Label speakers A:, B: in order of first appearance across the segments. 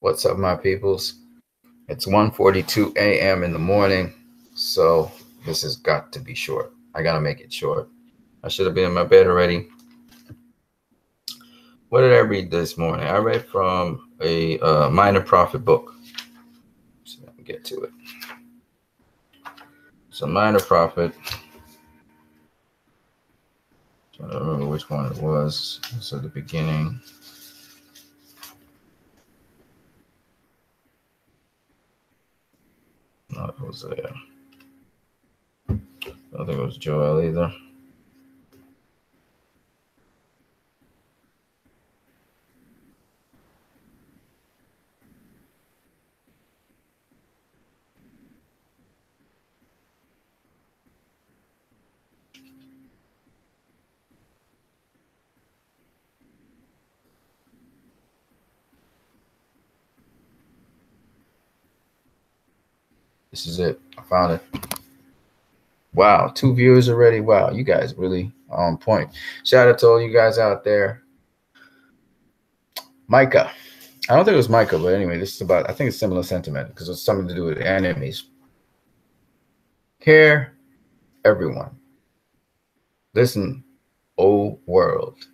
A: What's up, my peoples? It's 1:42 a.m. in the morning, so this has got to be short. I gotta make it short. I should have been in my bed already. What did I read this morning? I read from a Minor Prophet book. So let me get to it. It's a Minor Prophet. I don't remember which one it was. It's at the beginning. Not Hosea. I don't think it was Joel either. This is it. I found it. Wow, 2 viewers already. Wow, you guys really on point. Shout out to all you guys out there. Micah. I don't think it was Micah, but anyway, this is about, I think it's similar sentiment because it's something to do with enemies. Hear, everyone. Listen, O world.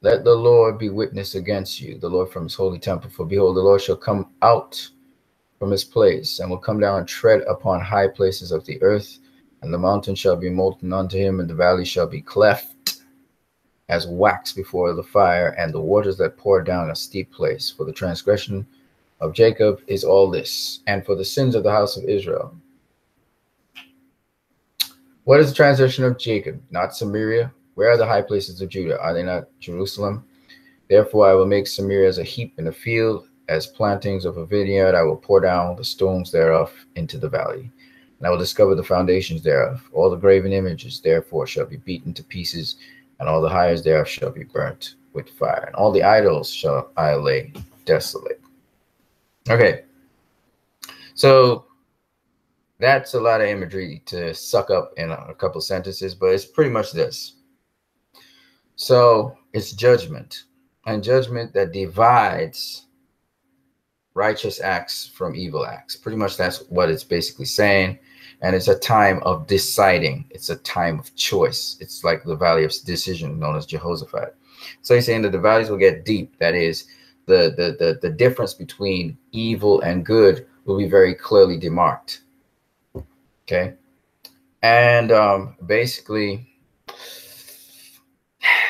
A: Let the Lord be witness against you, the Lord from his holy temple. For behold, the Lord shall come out from his place and will come down and tread upon high places of the earth, and the mountain shall be molten unto him, and the valley shall be cleft as wax before the fire, and the waters that pour down a steep place. For the transgression of Jacob is all this, and for the sins of the house of Israel. What is the transgression of Jacob? Not Samaria. Where are the high places of Judah? Are they not Jerusalem? Therefore I will make Samaria as a heap in a field, as plantings of a vineyard. I will pour down the stones thereof into the valley, and I will discover the foundations thereof. All the graven images therefore shall be beaten to pieces, and all the hires thereof shall be burnt with fire, and all the idols shall I lay desolate. Okay, so that's a lot of imagery to suck up in a couple sentences, but it's pretty much this. So it's judgment, and judgment that divides righteous acts from evil acts. Pretty much that's what it's basically saying. And it's a time of deciding. It's a time of choice. It's like the valley of decision known as Jehoshaphat. So he's saying that the valleys will get deep. That is, the difference between evil and good will be very clearly demarked. Okay. And basically,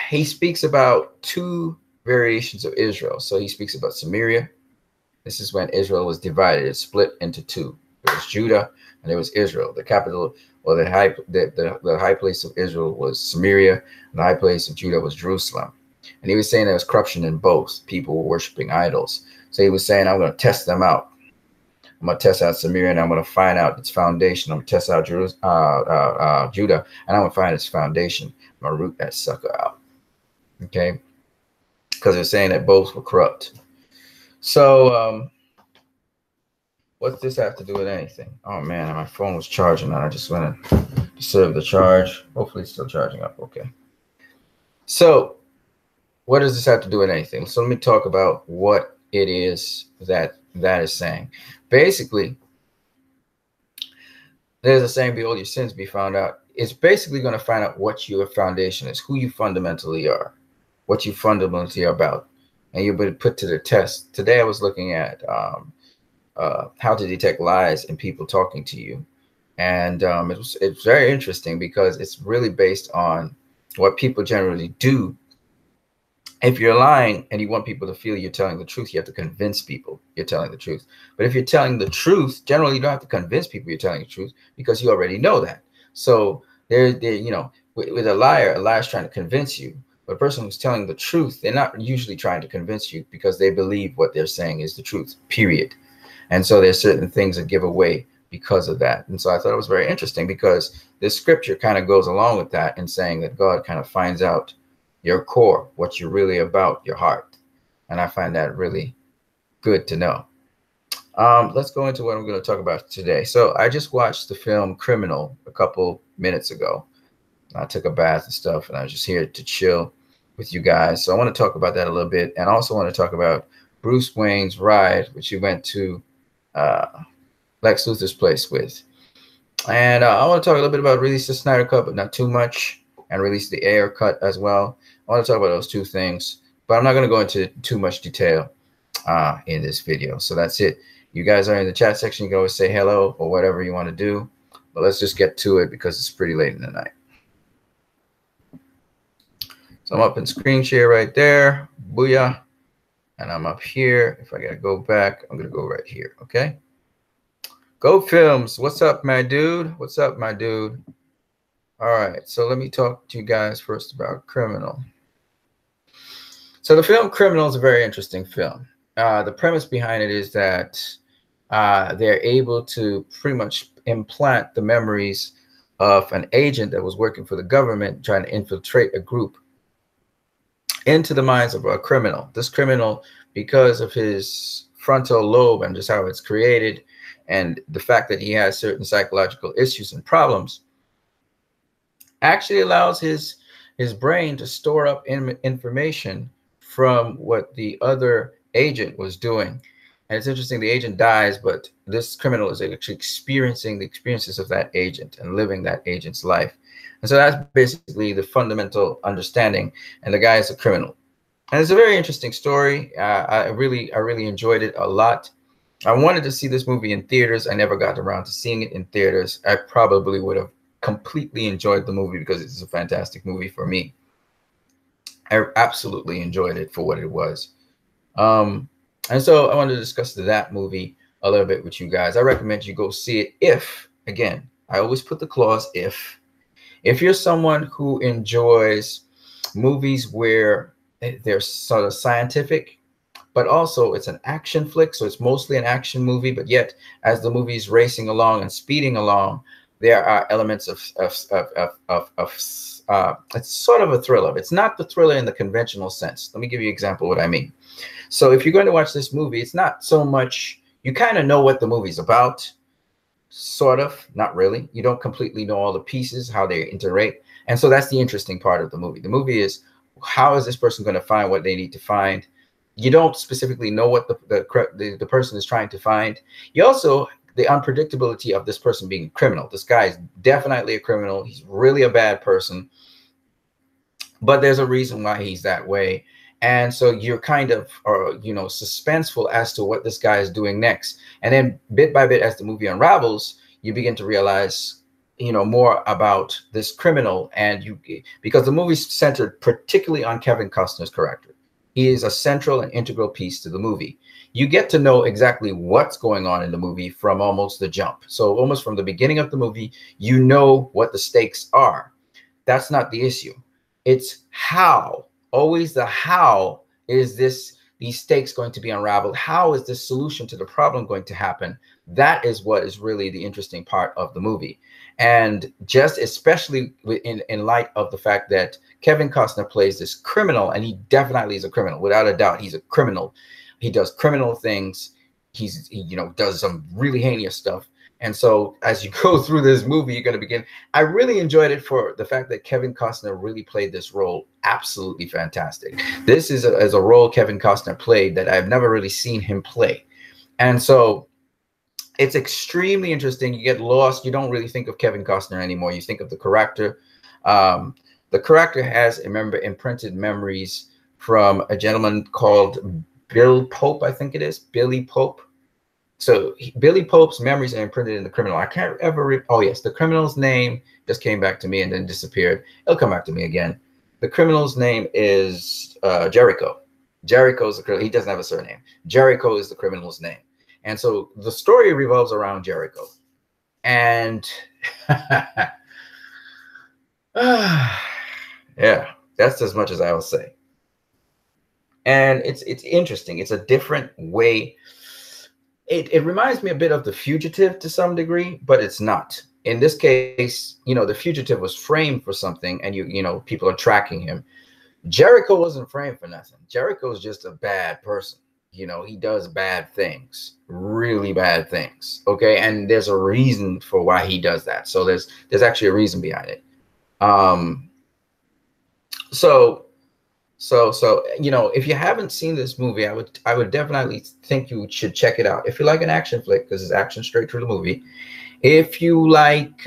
A: he speaks about 2 variations of Israel. So he speaks about Samaria. This is when Israel was divided. It split into 2. There was Judah and there was Israel. The capital, or the high place of Israel was Samaria, and the high place of Judah was Jerusalem. And he was saying there was corruption in both. People were worshiping idols. So he was saying, I'm going to test them out. I'm going to test out Samaria, and I'm going to find out its foundation. I'm going to test out Judah, and I'm going to find its foundation. I'm going to root that sucker out. Okay? Because they're saying that both were corrupt. So, what's this have to do with anything? Oh man, my phone was charging, and I just went to serve the charge. Hopefully, it's still charging up. Okay. So, what does this have to do with anything? So, let me talk about what it is that is saying. Basically, there's a saying, "Behold, your sins be found out." It's basically going to find out what your foundation is, who you fundamentally are, what you fundamentally are about, and you'll be put to the test. Today, I was looking at how to detect lies in people talking to you, and it's very interesting because it's really based on what people generally do. If you're lying and you want people to feel you're telling the truth, you have to convince people you're telling the truth. But if you're telling the truth, generally you don't have to convince people you're telling the truth because you already know that. So with a liar is trying to convince you. But a person who's telling the truth, they're not usually trying to convince you because they believe what they're saying is the truth, period. And so there's certain things that give away because of that. And so I thought it was very interesting because this scripture kind of goes along with that in saying that God kind of finds out your core, what you're really about, your heart. And I find that really good to know. Let's go into what I'm going to talk about today. So I just watched the film Criminal a couple minutes ago. I took a bath and stuff, and I was just here to chill with you guys. So I want to talk about that a little bit, and also want to talk about Bruce Wayne's ride, which he went to Lex Luthor's place with. And I want to talk a little bit about release the Snyder Cut, but not too much, and release the Ayer cut as well. I want to talk about those two things, but I'm not going to go into too much detail in this video. So that's it. You guys are in the chat section. You can always say hello or whatever you want to do. But let's just get to it because it's pretty late in the night. So I'm up in screen share right there. Booyah. And I'm up here. If I got to go back, I'm going to go right here. Okay. Go Films. What's up, my dude? What's up, my dude? All right. So let me talk to you guys first about Criminal. So the film Criminal is a very interesting film. The premise behind it is that they're able to pretty much implant the memories of an agent that was working for the government trying to infiltrate a group into the minds of a criminal. This criminal, because of his frontal lobe and just how it's created and the fact that he has certain psychological issues and problems, actually allows his brain to store up information from what the other agent was doing. And it's interesting, the agent dies, but this criminal is actually experiencing the experiences of that agent and living that agent's life. And so that's basically the fundamental understanding. And the guy is a criminal. And it's a very interesting story. I really enjoyed it a lot. I wanted to see this movie in theaters. I never got around to seeing it in theaters. I probably would have completely enjoyed the movie because it's a fantastic movie for me. I absolutely enjoyed it for what it was. And so I wanted to discuss that movie a little bit with you guys. I recommend you go see it if, again, I always put the clause if you're someone who enjoys movies where they're sort of scientific, but also it's an action flick. So it's mostly an action movie, but yet as the movie is racing along and speeding along, there are elements of it's sort of a thriller. It's not the thriller in the conventional sense. Let me give you an example of what I mean. So if you're going to watch this movie, it's not so much, you kind of know what the movie's about, sort of, not really. You don't completely know all the pieces, how they interrelate. And so that's the interesting part of the movie. The movie is, how is this person going to find what they need to find? You don't specifically know what the person is trying to find. You also, the unpredictability of this person being a criminal. This guy is definitely a criminal. He's really a bad person. But there's a reason why he's that way. And so you're kind of, suspenseful as to what this guy is doing next. And then bit by bit, as the movie unravels, you begin to realize, more about this criminal. And because the movie's centered particularly on Kevin Costner's character. He is a central and integral piece to the movie. You get to know exactly what's going on in the movie from almost the jump. So almost from the beginning of the movie, you know what the stakes are. That's not the issue. It's how. Always the how is these stakes going to be unraveled? How is this solution to the problem going to happen? That is what is really the interesting part of the movie. And just especially in light of the fact that Kevin Costner plays this criminal, and he definitely is a criminal. Without a doubt, he's a criminal. He does criminal things. He does some really heinous stuff. And so as you go through this movie, you're going to begin. I really enjoyed it for the fact that Kevin Costner really played this role absolutely fantastic. This is a role Kevin Costner played that I've never really seen him play. And so it's extremely interesting. You get lost. You don't really think of Kevin Costner anymore. You think of the character. The character has, remember, imprinted memories from a gentleman called Bill Pope, I think it is. Billy Pope. So Billy Pope's memories are imprinted in the criminal. I can't ever, oh yes, the criminal's name just came back to me and then disappeared. It'll come back to me again. The criminal's name is Jericho. Jericho's the criminal. He doesn't have a surname. Jericho is the criminal's name. And so the story revolves around Jericho. And yeah, that's as much as I will say. And it's interesting. It's a different way. It reminds me a bit of The Fugitive to some degree, but it's not. In this case, The Fugitive was framed for something, and people are tracking him. Jericho wasn't framed for nothing. Jericho's just a bad person. He does bad things, really bad things. Okay, and there's a reason for why he does that. So there's actually a reason behind it. So So you know, if you haven't seen this movie, I would definitely think you should check it out. If you like an action flick, because it's action straight through the movie. If you like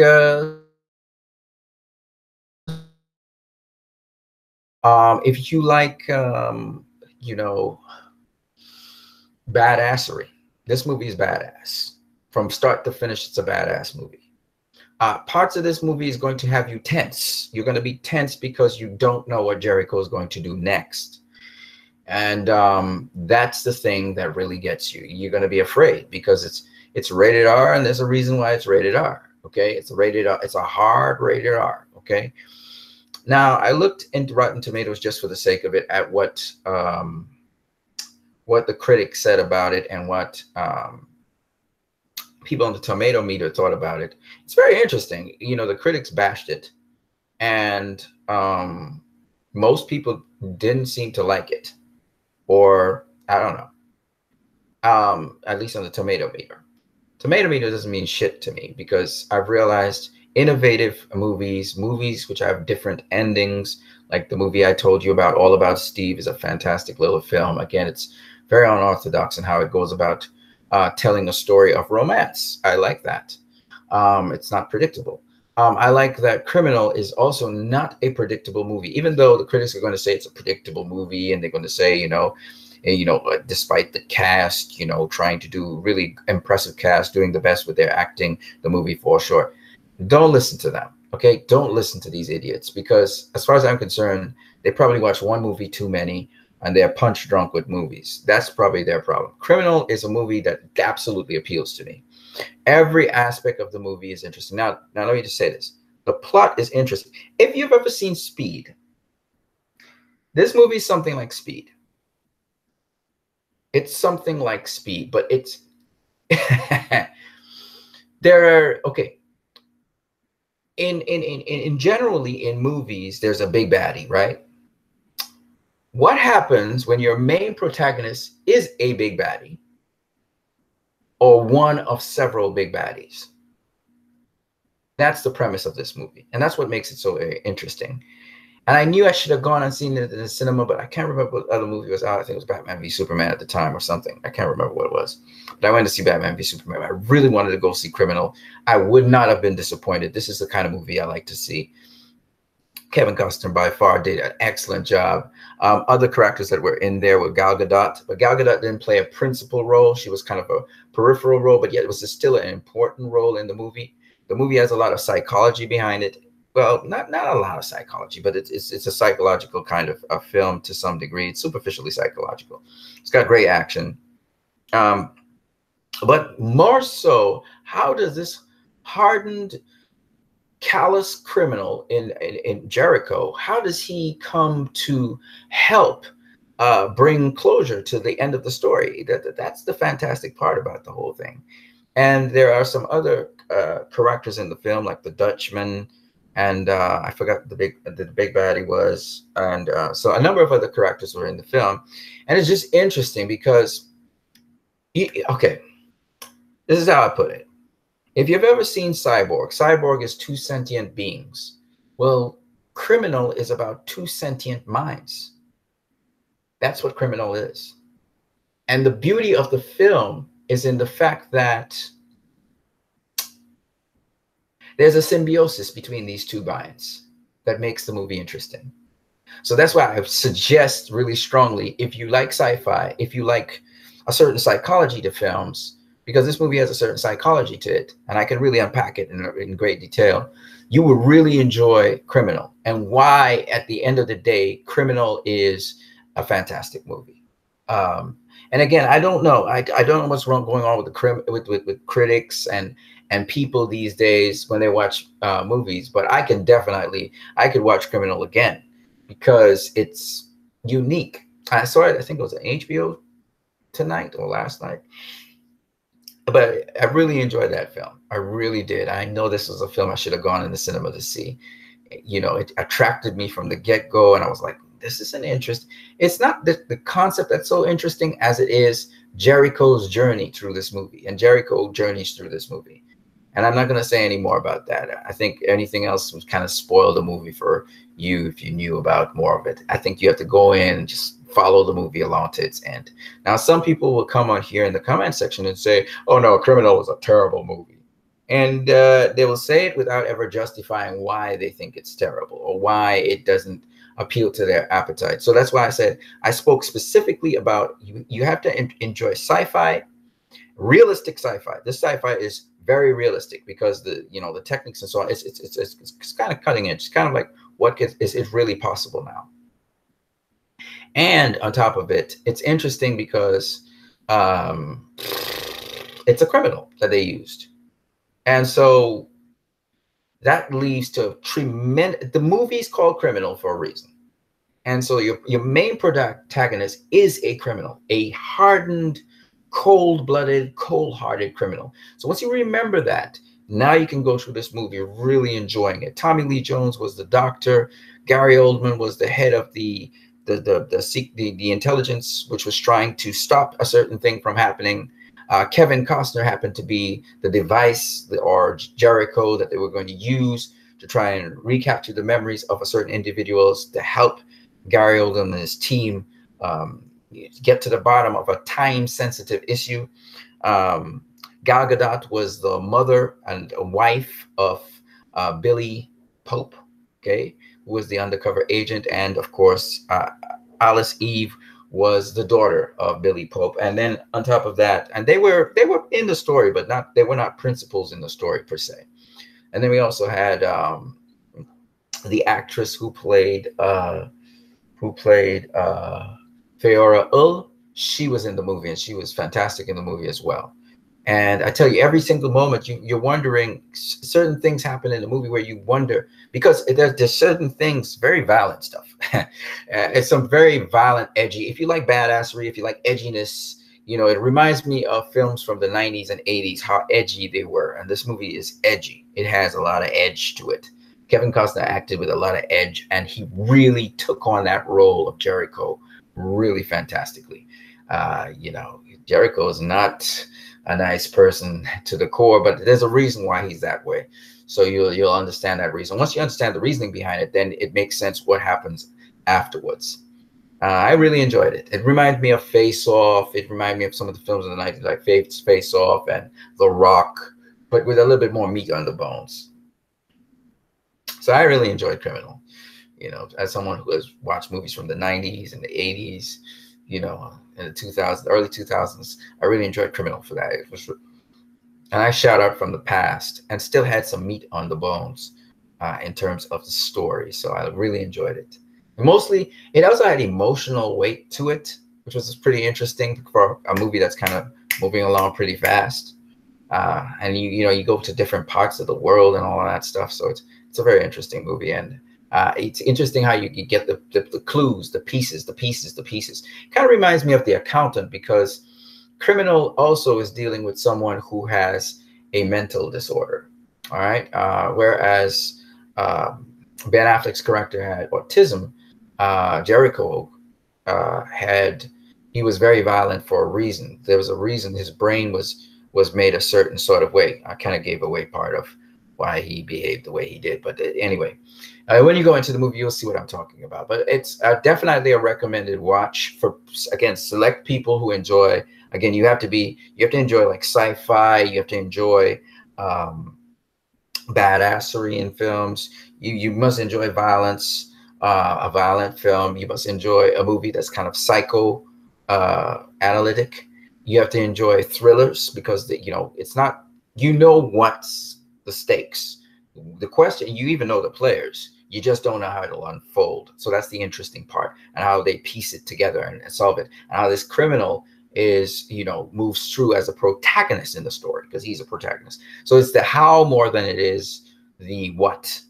A: if you like you know, badassery, this movie is badass. From start to finish, it's a badass movie. Parts of this movie is going to have you tense. You're going to be tense because you don't know what Jericho is going to do next. And that's the thing that really gets you. You're going to be afraid because it's rated R, and there's a reason why it's rated R. Okay, it's rated R. It's a hard rated R. Okay. Now I looked into Rotten Tomatoes just for the sake of it at what the critics said about it and what people on the tomato meter thought about it. It's very interesting. You know, the critics bashed it, and most people didn't seem to like it, or I don't know. At least on the tomato meter. Tomato meter doesn't mean shit to me, because I've realized innovative movies which have different endings, like the movie I told you about, All About Steve, is a fantastic little film. Again, it's very unorthodox in how it goes about telling a story of romance. I like that. It's not predictable. I like that Criminal is also not a predictable movie, even though the critics are going to say it's a predictable movie, and they're going to say, despite the cast, trying to do really impressive cast, doing the best with their acting, the movie falls short. Don't listen to them. Okay, don't listen to these idiots, because as far as I'm concerned, they probably watch one movie too many, and they're punch drunk with movies. That's probably their problem. Criminal is a movie that absolutely appeals to me. Every aspect of the movie is interesting. Now let me just say this. The plot is interesting. If you've ever seen Speed, this movie is something like Speed. It's something like Speed, but it's okay. In generally in movies, there's a big baddie, right? What happens when your main protagonist is a big baddie, or one of several big baddies? That's the premise of this movie, and that's what makes it so interesting. And I knew I should have gone and seen it in the cinema, but I can't remember what other movie was out. I think it was Batman v Superman at the time or something. I can't remember what it was. But I went to see Batman v Superman. I really wanted to go see Criminal. I would not have been disappointed. This is the kind of movie I like to see. Kevin Costner by far did an excellent job. Other characters that were in there were Gal Gadot, but Gal Gadot didn't play a principal role. She was kind of a peripheral role, but yet it was still an important role in the movie. The movie has a lot of psychology behind it. Well, not a lot of psychology, but it's a psychological kind of a film to some degree. It's superficially psychological. It's got great action. But more so, how does this hardened, callous criminal in Jericho, how does he come to help bring closure to the end of the story? That's the fantastic part about the whole thing. And there are some other characters in the film, like the Dutchman, and I forgot the big baddie was, and so a number of other characters were in the film. And it's just interesting because, okay, this is how I put it. If you've ever seen Cyborg is two sentient beings. Well, Criminal is about two sentient minds. That's what Criminal is. And the beauty of the film is in the fact that there's a symbiosis between these two minds that makes the movie interesting. So that's why I suggest really strongly, if you like sci-fi, if you like a certain psychology to films, because this movie has a certain psychology to it, and I can really unpack it in great detail, you will really enjoy Criminal, and why, at the end of the day, Criminal is a fantastic movie. And again, I don't know. I don't know what's wrong going on with critics and people these days when they watch movies, but I could watch Criminal again because it's unique. I saw it, I think it was on HBO tonight or last night. But I really enjoyed that film. I really did. I know this was a film I should have gone in the cinema to see. It attracted me from the get-go, and I was like, this is an interest. It's not the concept that's so interesting as it is Jericho's journey through this movie, and Jericho journeys through this movie. And I'm not going to say any more about that. I think anything else would kind of spoil the movie for you if you knew about more of it. I think you have to go in and just follow the movie along to its end. Now, some people will come on here in the comment section and say, oh no, Criminal was a terrible movie. And they will say it without ever justifying why they think it's terrible or why it doesn't appeal to their appetite. So that's why I said I spoke specifically about you have to enjoy sci-fi, realistic sci-fi. This sci-fi is very realistic because the the techniques and so on. It's kind of cutting edge. It's kind of like what is really possible now. And on top of it, it's interesting because it's a criminal that they used. And so that leads to tremendous, the movie's called Criminal for a reason. And so your main protagonist is a criminal, a hardened, cold-blooded, cold-hearted criminal. So once you remember that, now you can go through this movie really enjoying it. Tommy Lee Jones was the doctor. Gary Oldman was the head of the intelligence, which was trying to stop a certain thing from happening. Kevin Costner happened to be the device or Jericho that they were going to use to try and recapture the memories of a certain individuals to help Gary Oldman and his team get to the bottom of a time-sensitive issue. Gal Gadot was the mother and a wife of Billy Pope, okay, who was the undercover agent, and of course Alice Eve was the daughter of Billy Pope. And then on top of that, and they were in the story, but they were not principals in the story per se. And then we also had the actress who played Fiora Ull. She was in the movie, and she was fantastic in the movie as well. And I tell you, every single moment you're wondering, certain things happen in the movie where you wonder, because there's certain things, very violent stuff. It's some very violent, edgy. If you like badassery, if you like edginess, it reminds me of films from the 90s and 80s, how edgy they were. And this movie is edgy. It has a lot of edge to it. Kevin Costner acted with a lot of edge, and he really took on that role of Jericho really fantastically. Jericho is not a nice person to the core, but there's a reason why he's that way. So you'll understand that reason. Once you understand the reasoning behind it, then it makes sense what happens afterwards. I really enjoyed it. It reminded me of Face Off. It reminded me of some of the films in the 90s, like Face Off and The Rock, but with a little bit more meat on the bones. So I really enjoyed Criminal. As someone who has watched movies from the 90s and the 80s, in the 2000s, early 2000s, I really enjoyed Criminal for that. And I shout out from the past and still had some meat on the bones in terms of the story. So I really enjoyed it. And mostly, it also had emotional weight to it, which was pretty interesting for a movie that's kind of moving along pretty fast. And you go to different parts of the world and all of that stuff. So it's a very interesting movie. And it's interesting how you get the clues, the pieces. Kind of reminds me of The Accountant, because Criminal also is dealing with someone who has a mental disorder. All right. Whereas Ben Affleck's character had autism, Jericho he was very violent for a reason. There was a reason his brain was made a certain sort of way. I kind of gave away part of why he behaved the way he did. But anyway, when you go into the movie, you'll see what I'm talking about. But it's definitely a recommended watch for, again, select people who enjoy. Again, you have to enjoy like sci-fi. You have to enjoy badassery in films. You must enjoy violence, a violent film. You must enjoy a movie that's kind of psycho analytic. You have to enjoy thrillers, because it's not, what's the stakes. The question, you even know the players. You just don't know how it'll unfold. So that's the interesting part, and how they piece it together and solve it, and how this criminal is, moves through as a protagonist in the story, because he's a protagonist. So it's the how more than it is the what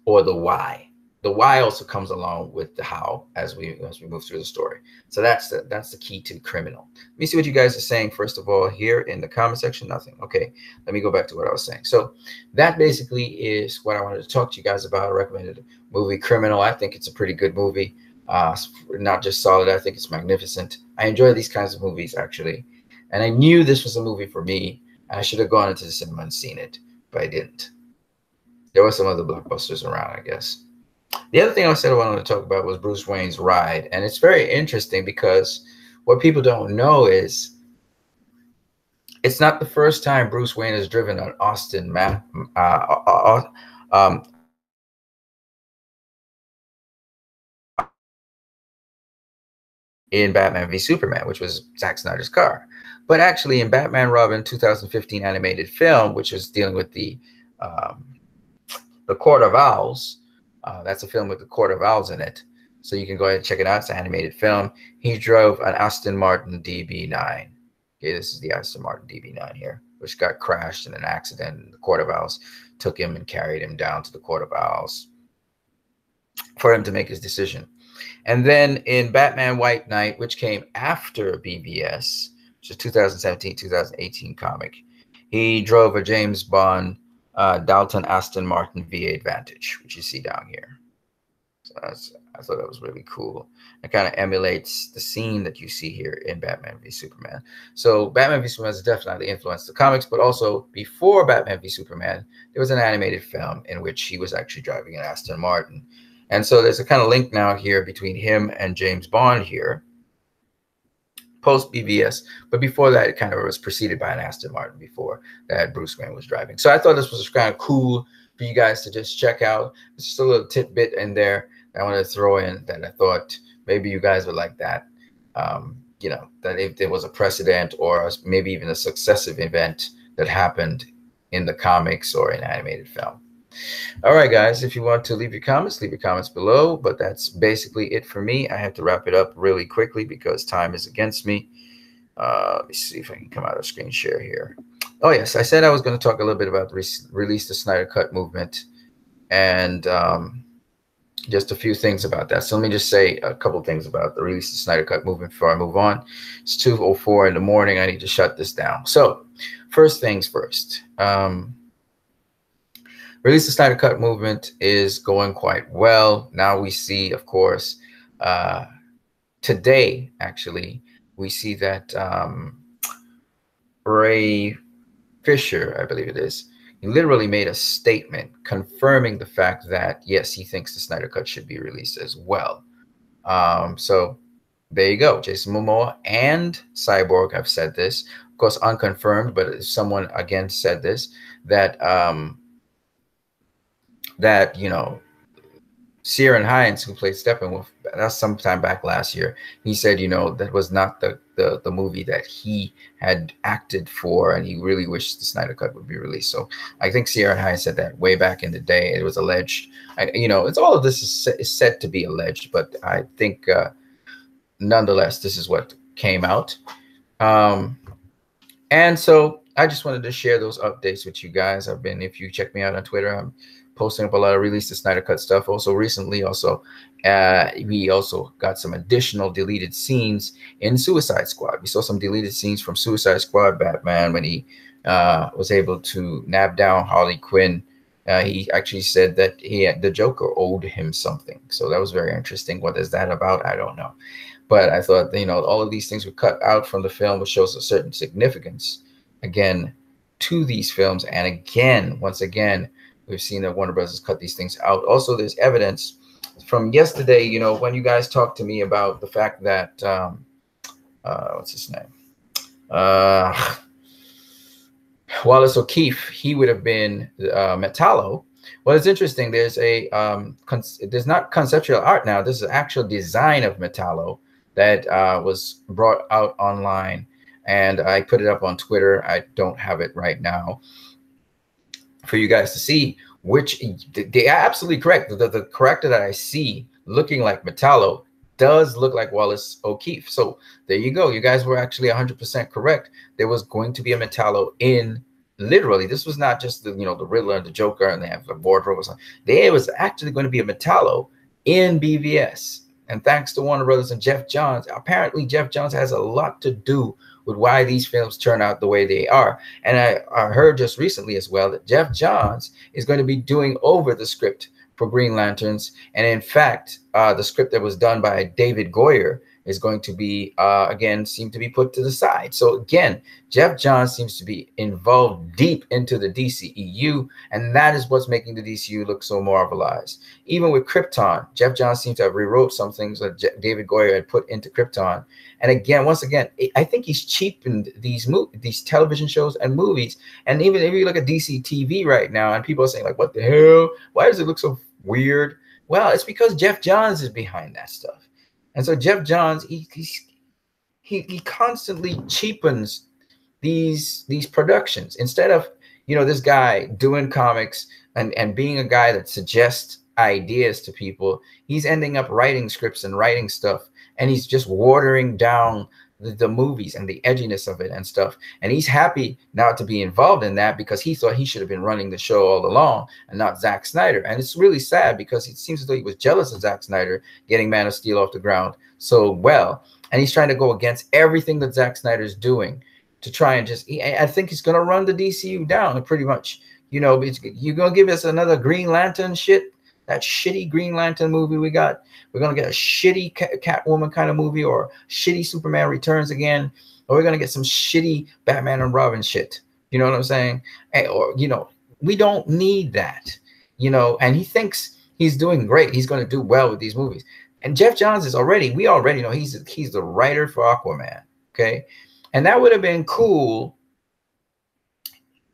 A: or the why. The why also comes along with the how as we move through the story. So that's the key to Criminal. Let me see what you guys are saying. First of all, here in the comment section, nothing. Okay, let me go back to what I was saying. So that basically is what I wanted to talk to you guys about. I recommended movie Criminal. I think it's a pretty good movie. Not just solid, I think it's magnificent. I enjoy these kinds of movies, actually. And I knew this was a movie for me I should have gone into the cinema and seen it, but I didn't. There were some other blockbusters around, I guess. The other thing I said I wanted to talk about was Bruce Wayne's ride. And it's very interesting because what people don't know is it's not the first time Bruce Wayne has driven an in Batman v Superman, which was Zack Snyder's car. But actually in Batman Robin 2015 animated film, which is dealing with the Court of Owls, that's a film with the Court of Owls in it. So you can go ahead and check it out. It's an animated film. He drove an Aston Martin DB9. Okay, this is the Aston Martin DB9 here, which got crashed in an accident. And the Court of Owls took him and carried him down to the Court of Owls for him to make his decision. And then in Batman White Knight, which came after BVS, which is 2017-2018 comic, he drove a James Bond Dalton Aston Martin V8 Vantage, which you see down here. So I thought that was really cool. It kind of emulates the scene that you see here in Batman v Superman. So Batman v Superman has definitely influenced the comics, but also before Batman v Superman, there was an animated film in which he was actually driving an Aston Martin. And so there's a kind of link now here between him and James Bond here, post BVS. But before that, it kind of was preceded by an Aston Martin before that Bruce Wayne was driving. So I thought this was kind of cool for you guys to just check out. It's just a little tidbit in there that I wanted to throw in that I thought maybe you guys would like that. You know, that if there was a precedent or maybe even a successive event that happened in the comics or in animated film. All right, guys, if you want to leave your comments below. But that's basically it for me. I have to wrap it up really quickly because time is against me. Let me see if I can come out of screen share here. Oh, yes, I said I was going to talk a little bit about the Release the Snyder Cut movement and just a few things about that. So let me just say a couple things about the Release the Snyder Cut movement before I move on. It's 2:04 in the morning. I need to shut this down. So first things first. Release the Snyder Cut movement is going quite well. Now we see, of course, today, actually, we see that Ray Fisher, I believe it is, he literally made a statement confirming the fact that, yes, he thinks the Snyder Cut should be released as well. So there you go. Jason Momoa and Cyborg have said this. Of course, unconfirmed, but someone again said this, that you know, Ciarán Hinds, who played Steppenwolf, that's sometime back last year, he said, you know, that was not the movie that he had acted for, and he really wished the Snyder Cut would be released. So I think Ciarán Hinds said that way back in the day. It was alleged. You know, it's all of this is said to be alleged, but I think nonetheless, this is what came out. And so I just wanted to share those updates with you guys. If you check me out on Twitter, I'm posting up a lot of Release the Snyder Cut stuff. Also recently, we also got some additional deleted scenes in Suicide Squad. We saw some deleted scenes from Suicide Squad Batman when he was able to nab down Harley Quinn. He actually said that the Joker owed him something. So that was very interesting. What is that about? I don't know. But I thought, you know, all of these things were cut out from the film, which shows a certain significance, again, to these films. And again, once again, we've seen that Warner Bros. Cut these things out. Also, there's evidence from yesterday, you know, when you guys talked to me about the fact that, what's his name? Wallace O'Keefe, he would have been Metallo. Well, it's interesting. There's there's not conceptual art now. This is actual design of Metallo that was brought out online. And I put it up on Twitter. I don't have it right now for you guys to see, which they are absolutely correct. The character that I see looking like Metallo does look like Wallace O'Keefe. So there you go. You guys were actually 100% correct. There was going to be a Metallo in, literally, this was not just the, you know, the Riddler and the Joker and they have the wardrobe or something. There was actually going to be a Metallo in BVS. And thanks to Warner Brothers and Geoff Johns, apparently Geoff Johns has a lot to do with why these films turn out the way they are. And I heard just recently as well that Geoff Johns is going to be doing over the script for Green Lanterns. And in fact, the script that was done by David Goyer is going to be, again, seem to be put to the side. So again, Geoff Johns seems to be involved deep into the DCEU, and that is what's making the DCU look so marvelized. Even with Krypton, Geoff Johns seems to have rewrote some things that David Goyer had put into Krypton. And again, once again, I think he's cheapened these television shows and movies. And even if you look at DC TV right now, and people are saying like, what the hell? Why does it look so weird? Well, it's because Geoff Johns is behind that stuff. And so Geoff Johns, he constantly cheapens these productions. Instead of, you know, this guy doing comics and being a guy that suggests ideas to people, he's ending up writing scripts and writing stuff, and he's just watering down the movies and the edginess of it and stuff. And he's happy now to be involved in that because he thought he should have been running the show all along and not Zack Snyder. And it's really sad because it seems as though he was jealous of Zack Snyder getting Man of Steel off the ground so well. And he's trying to go against everything that Zack Snyder's doing to try and just, I think he's going to run the DCU down pretty much. You know, you're going to give us another Green Lantern shit, that shitty Green Lantern movie we got. We're going to get a shitty Catwoman kind of movie, or shitty Superman Returns again. Or we're going to get some shitty Batman and Robin shit. You know what I'm saying? Or, you know, we don't need that. You know, and he thinks he's doing great. He's going to do well with these movies. And Geoff Johns is we already know he's the writer for Aquaman. Okay. And that would have been cool.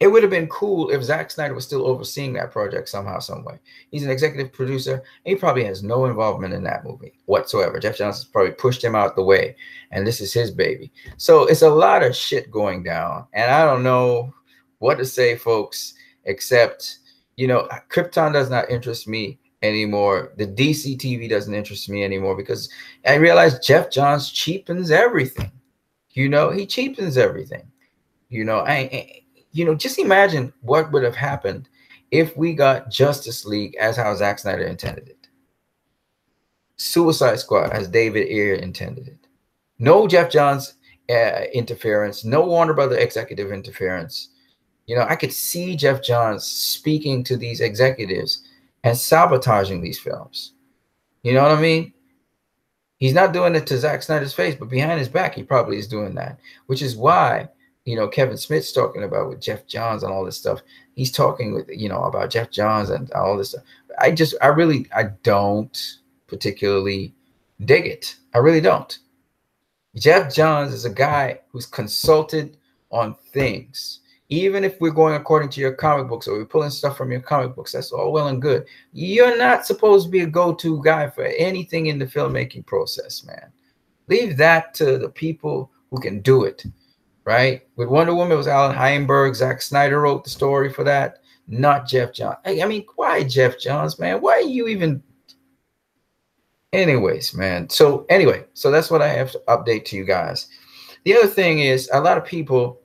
A: It would have been cool if Zack Snyder was still overseeing that project somehow, some way. He's an executive producer, and he probably has no involvement in that movie whatsoever. Geoff Johns has probably pushed him out the way, and this is his baby. So it's a lot of shit going down, and I don't know what to say, folks, except, you know, Krypton does not interest me anymore. The DC TV doesn't interest me anymore because I realize Geoff Johns cheapens everything. You know, he cheapens everything. You know, you know, just imagine what would have happened if we got Justice League as how Zack Snyder intended it. Suicide Squad as David Ayer intended it. No Geoff Johns interference, no Warner Brother executive interference. You know, I could see Geoff Johns speaking to these executives and sabotaging these films. You know what I mean? He's not doing it to Zack Snyder's face, but behind his back, he probably is doing that, which is why, you know, Kevin Smith's talking about with Geoff Johns and all this stuff. He's talking with, you know, about Geoff Johns and all this stuff. I don't particularly dig it. I really don't. Geoff Johns is a guy who's consulted on things. Even if we're going according to your comic books, or we're pulling stuff from your comic books, that's all well and good. You're not supposed to be a go-to guy for anything in the filmmaking process, man. Leave that to the people who can do it. Right? With Wonder Woman, it was Alan Heinberg. Zack Snyder wrote the story for that, not Geoff Johns. I mean, why Geoff Johns, man? Why are you even... Anyways, man. So anyway, so that's what I have to update to you guys. The other thing is, a lot of people,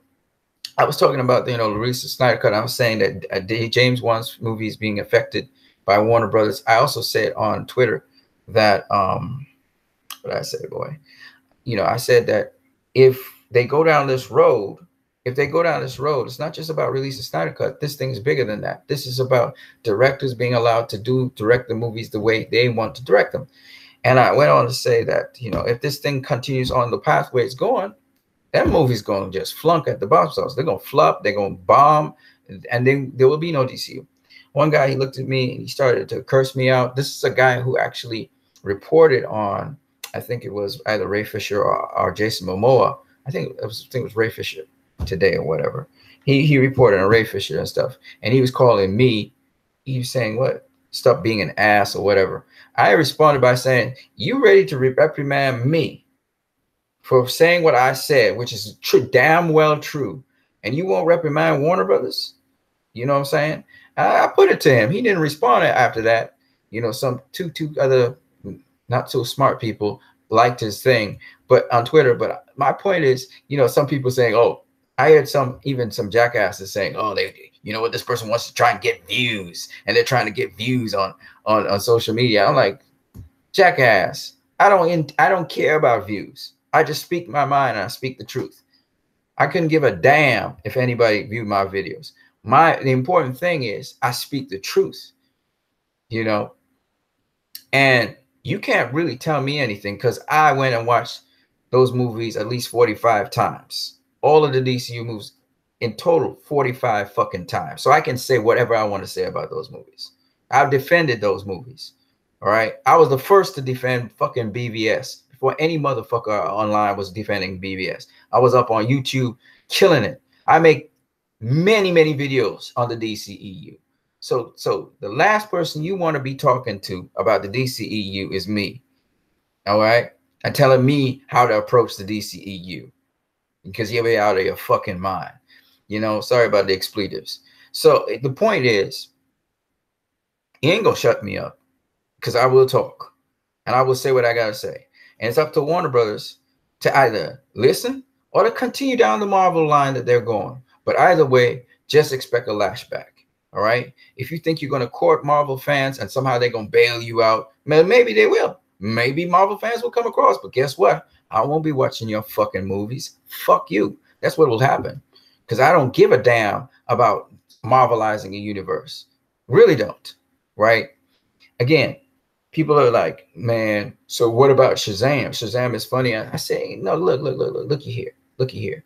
A: I was talking about, you know, the recent Snyder Cut. I was saying that James Wan's movie is being affected by Warner Brothers. I also said on Twitter that, what did I say, boy? You know, I said that if they go down this road, it's not just about releasing Snyder Cut. This thing is bigger than that. This is about directors being allowed to direct the movies the way they want to direct them. And I went on to say that, you know, if this thing continues on the pathway it's going, that movie's going to just flunk at the box office. They're going to flop, they're going to bomb, and then there will be no DCU. One guy, he looked at me and he started to curse me out. This is a guy who actually reported on, I think it was either Ray Fisher or Jason Momoa. I think it was Ray Fisher today or whatever. He reported on Ray Fisher and stuff, and he was calling me. He was saying, what? Stop being an ass or whatever. I responded by saying, you ready to reprimand me for saying what I said, which is damn well true, and you won't reprimand Warner Brothers? You know what I'm saying? I put it to him. He didn't respond after that. You know, some two other not so smart people liked his thing, but on Twitter. But my point is, you know, some people saying, oh, I heard even some jackasses saying, oh, you know what, this person wants to try and get views, and they're trying to get views on social media. I'm like, jackass, I don't care about views. I just speak my mind and I speak the truth. I couldn't give a damn if anybody viewed my videos. The important thing is I speak the truth, you know. And you can't really tell me anything because I went and watched those movies at least 45 times. All of the DCU movies in total 45 fucking times. So I can say whatever I want to say about those movies. I've defended those movies. All right. I was the first to defend fucking BVS before any motherfucker online was defending BVS. I was up on YouTube killing it. I make many, many videos on the DCEU. So the last person you want to be talking to about the DCEU is me. All right. And telling me how to approach the DCEU because you're out of your fucking mind. You know, sorry about the expletives. So the point is, he ain't gonna shut me up because I will talk and I will say what I gotta say. And it's up to Warner Brothers to either listen or to continue down the Marvel line that they're going. But either way, just expect a lashback. All right. If you think you're going to court Marvel fans and somehow they're going to bail you out, maybe they will. Maybe Marvel fans will come across. But guess what? I won't be watching your fucking movies. Fuck you. That's what will happen. Because I don't give a damn about Marvelizing a universe. Really don't. Right. Again, people are like, man, so what about Shazam? Shazam is funny. I say, no, looky here. Looky here.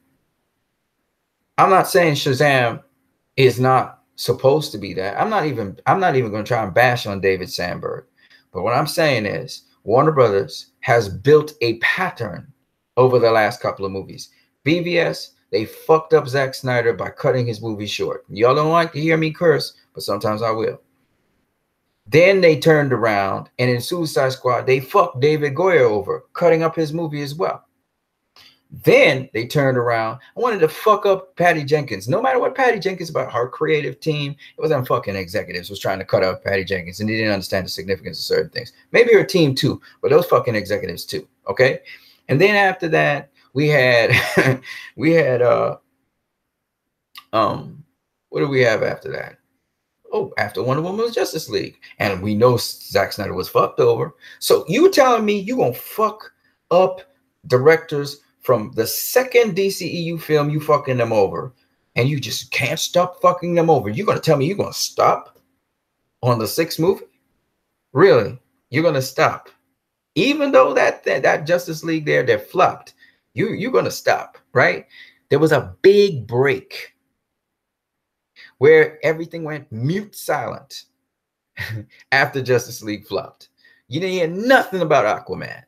A: I'm not saying Shazam is not supposed to be that. I'm not even going to try and bash on David Sandberg. But what I'm saying is Warner Brothers has built a pattern over the last couple of movies. BVS, they fucked up Zack Snyder by cutting his movie short. Y'all don't like to hear me curse, but sometimes I will. Then they turned around and in Suicide Squad, they fucked David Goyer over, cutting up his movie as well. Then they turned around and wanted to fuck up Patty Jenkins. No matter what Patty Jenkins about her creative team, it was them fucking executives was trying to cut out Patty Jenkins and they didn't understand the significance of certain things. Maybe her team too, but those fucking executives too. Okay. And then after that, we had what do we have after that? Oh, after Wonder Woman was Justice League. And we know Zack Snyder was fucked over. So you telling me you gonna fuck up directors from the second DCEU film, you fucking them over, and you just can't stop fucking them over. You're gonna tell me you're gonna stop on the 6th movie? Really? You're gonna stop? Even though that Justice League there, they flopped. You're gonna stop, right? There was a big break where everything went mute silent after Justice League flopped. You didn't hear nothing about Aquaman.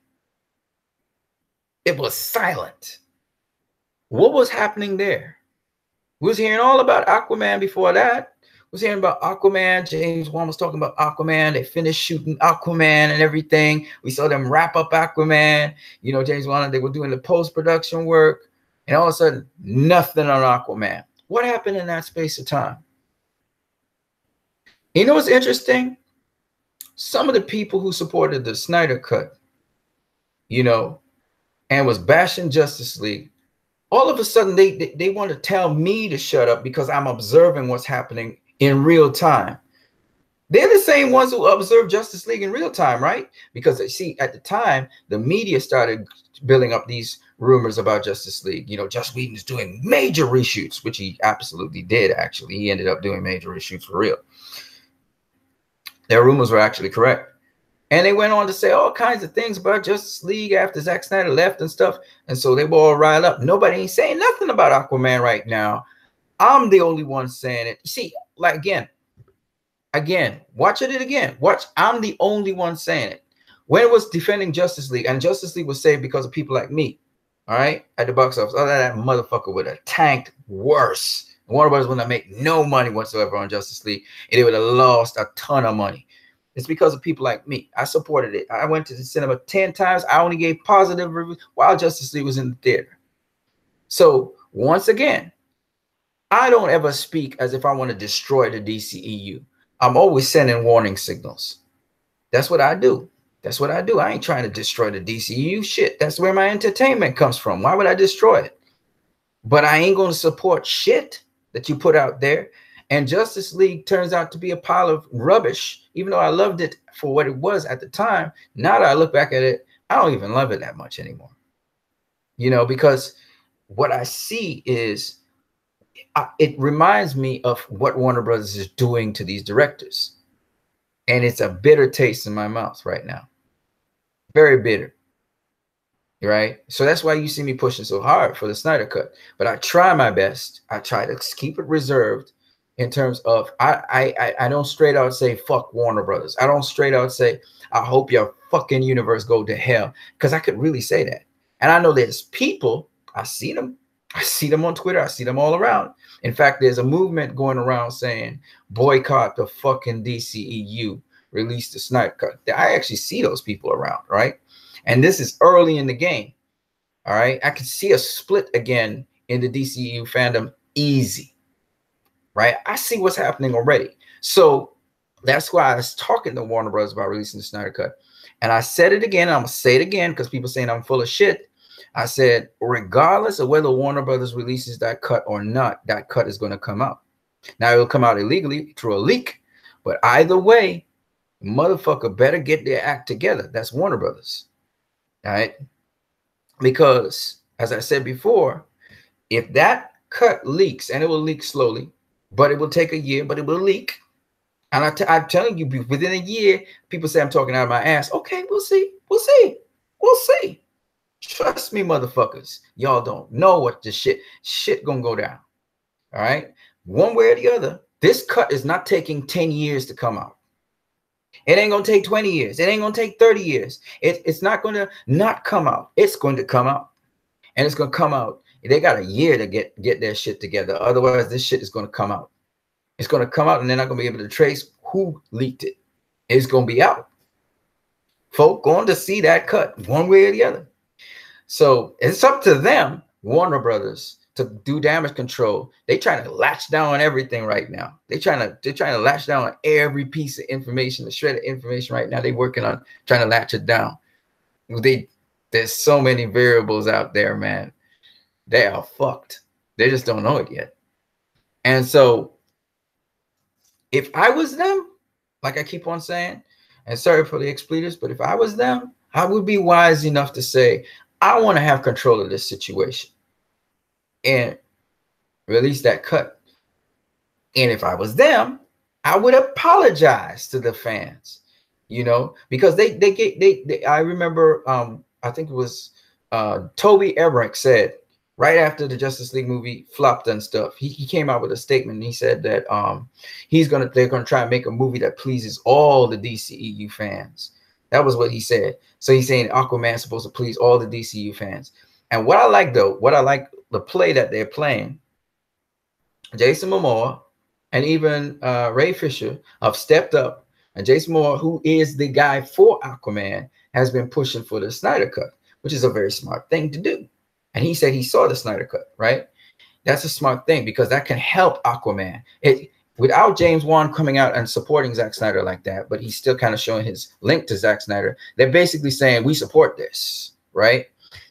A: It was silent. What was happening there? We was hearing all about Aquaman before that. We was hearing about Aquaman. James Wan was talking about Aquaman. They finished shooting Aquaman and everything. We saw them wrap up Aquaman. You know, James Wan, they were doing the post-production work. And all of a sudden, nothing on Aquaman. What happened in that space of time? You know what's interesting? Some of the people who supported the Snyder Cut, you know, and was bashing Justice League, all of a sudden they want to tell me to shut up because I'm observing what's happening in real time. They're the same ones who observe Justice League in real time, right? Because see, at the time, the media started building up these rumors about Justice League. You know, Joss Whedon is doing major reshoots, which he absolutely did, actually. He ended up doing major reshoots for real. Their rumors were actually correct. And they went on to say all kinds of things about Justice League after Zack Snyder left and stuff. And so they were all riled up. Nobody ain't saying nothing about Aquaman right now. I'm the only one saying it. You see, like again, watch it again. Watch, I'm the only one saying it. When it was defending Justice League, and Justice League was saved because of people like me, all right, at the box office, other than that motherfucker would have tanked worse. Warner Brothers would not make no money whatsoever on Justice League, and they would have lost a ton of money. It's because of people like me. I supported it. I went to the cinema 10 times. I only gave positive reviews while Justice League was in the theater. So once again, I don't ever speak as if I want to destroy the DCEU. I'm always sending warning signals. That's what I do. That's what I do. I ain't trying to destroy the DCEU shit. That's where my entertainment comes from. Why would I destroy it? But I ain't going to support shit that you put out there. And Justice League turns out to be a pile of rubbish, even though I loved it for what it was at the time. Now that I look back at it, I don't even love it that much anymore. You know, because what I see is it reminds me of what Warner Brothers is doing to these directors. And it's a bitter taste in my mouth right now. very bitter. Right? So that's why you see me pushing so hard for the Snyder Cut. But I try my best. I try to keep it reserved in terms of I don't straight out say fuck Warner Brothers. I don't straight out say I hope your fucking universe go to hell, because I could really say that. And I know there's people, I see them on Twitter, I see them all around. In fact, there's a movement going around saying boycott the fucking DCEU, release the Snyder Cut. I actually see those people around, right? And this is early in the game. All right. I can see a split again in the DCU fandom easy. Right. I see what's happening already. So that's why I was talking to Warner Bros. About releasing the Snyder Cut. And I said it again. I'm going to say it again because people saying I'm full of shit. I said, regardless of whether Warner Brothers releases that cut or not, that cut is going to come out. Now, it'll come out illegally through a leak. But either way, motherfucker better get their act together. That's Warner Brothers. All right. Because, as I said before, if that cut leaks, and it will leak slowly, but it will take a year, but it will leak. And I'm telling you, within a year, people say I'm talking out of my ass. Okay, we'll see. We'll see. We'll see. Trust me, motherfuckers. Y'all don't know what this shit gonna go down. All right. One way or the other, this cut is not taking 10 years to come out. It ain't going to take 20 years. It ain't going to take 30 years. It's not going to not come out. It's going to come out. And it's going to come out. They got a year to get their shit together. Otherwise, this shit is going to come out. It's going to come out, and they're not going to be able to trace who leaked it. It's going to be out. Folk going to see that cut one way or the other. So it's up to them, Warner Brothers, to do damage control. They trying to latch down on everything right now. They're trying to latch down on every piece of information, the shred of information right now. They're working on trying to latch it down. There's so many variables out there, man. They are fucked. They just don't know it yet. And so if I was them, like I keep on saying, and sorry for the expletives, but if I was them, I would be wise enough to say, I want to have control of this situation and release that cut. And if I was them, I would apologize to the fans, you know, because they I remember, I think it was Toby Emmerich said right after the Justice League movie flopped and stuff, he came out with a statement. And he said that they're gonna try and make a movie that pleases all the DCEU fans. That was what he said. So he's saying Aquaman's supposed to please all the DCU fans. And what I like, though, the play that they're playing, Jason Momoa and even Ray Fisher have stepped up. And Jason Momoa, who is the guy for Aquaman, has been pushing for the Snyder Cut, which is a very smart thing to do. And he said he saw the Snyder Cut, right? That's a smart thing because that can help Aquaman. Without James Wan coming out and supporting Zack Snyder like that, but he's still kind of showing his link to Zack Snyder, they're basically saying we support this, right?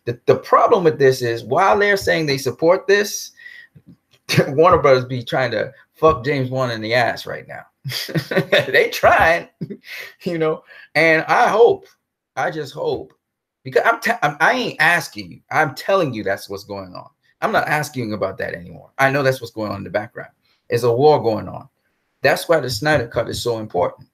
A: The problem with this is while they're saying they support this, Warner Brothers be trying to fuck James Wan in the ass right now. They trying, you know, and I just hope, because I ain't asking you. I'm telling you that's what's going on. I'm not asking about that anymore. I know that's what's going on in the background. There's a war going on. That's why the Snyder Cut is so important.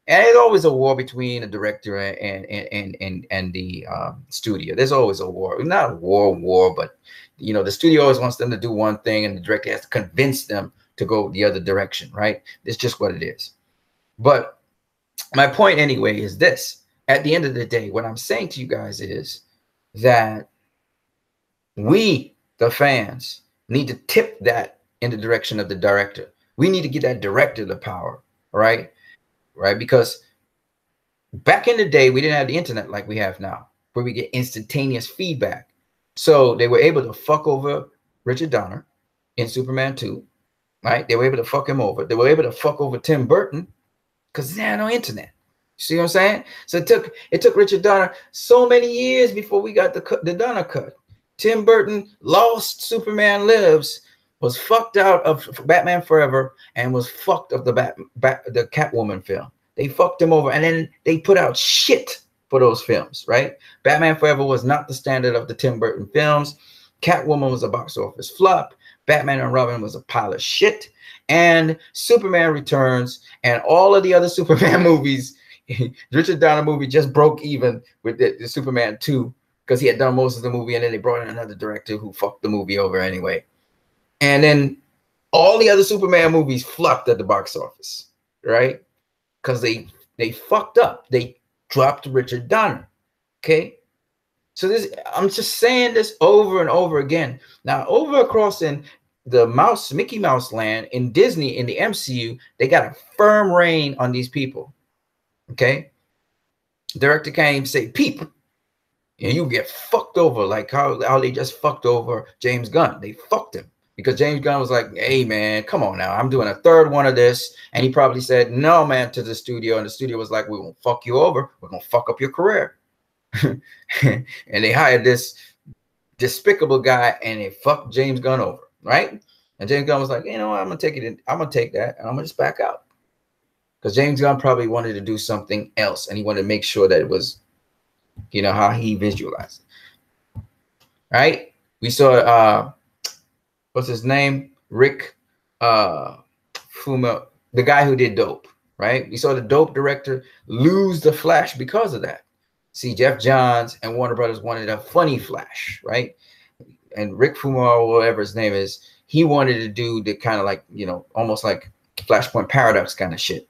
A: And it's always a war between the director and the studio. There's always a war. Not a war, but you know, the studio always wants them to do one thing, and the director has to convince them to go the other direction, right? It's just what it is. But my point anyway is this: at the end of the day, what I'm saying to you guys is that we, the fans, need to tip that in the direction of the director. We need to get that director the power, right? Right? Because back in the day, we didn't have the internet like we have now, where we get instantaneous feedback. So they were able to fuck over Richard Donner in Superman 2, right? They were able to fuck him over. They were able to fuck over Tim Burton because they had no internet. See what I'm saying? So it took Richard Donner so many years before we got the Donner cut. Tim Burton lost Superman Lives, was fucked out of Batman Forever, and was fucked of the Catwoman film. They fucked him over, and then they put out shit for those films, right? Batman Forever was not the standard of the Tim Burton films. Catwoman was a box office flop. Batman and Robin was a pile of shit. And Superman Returns and all of the other Superman movies, Richard Donner movie just broke even with the Superman 2 because he had done most of the movie, and then they brought in another director who fucked the movie over anyway. And then all the other Superman movies flopped at the box office, right? Because they fucked up. They dropped Richard Donner. Okay. So this, I'm just saying this over and over again. Now, over across in the Mickey Mouse land in Disney, in the MCU, they got a firm reign on these people. Okay. Director can't even say peep. And you get fucked over like how they just fucked over James Gunn. They fucked him because James Gunn was like, hey, man, come on now. I'm doing a third one of this. And he probably said, no, man, to the studio. And the studio was like, we won't fuck you over. We're going to fuck up your career. And they hired this despicable guy and they fucked James Gunn over, right? And James Gunn was like, you know what, I'm gonna take it. I'm gonna take that and I'm gonna just back out. Because James Gunn probably wanted to do something else and he wanted to make sure that it was, you know, how he visualized it. Right? We saw what's his name? Rick Fuma, the guy who did Dope, right? We saw the Dope director lose the Flash because of that. See, Jeff Johns and Warner Brothers wanted a funny Flash, right? And Rick Fuma, or whatever his name is, he wanted to do the kind of like, you know, almost like Flashpoint Paradox kind of shit.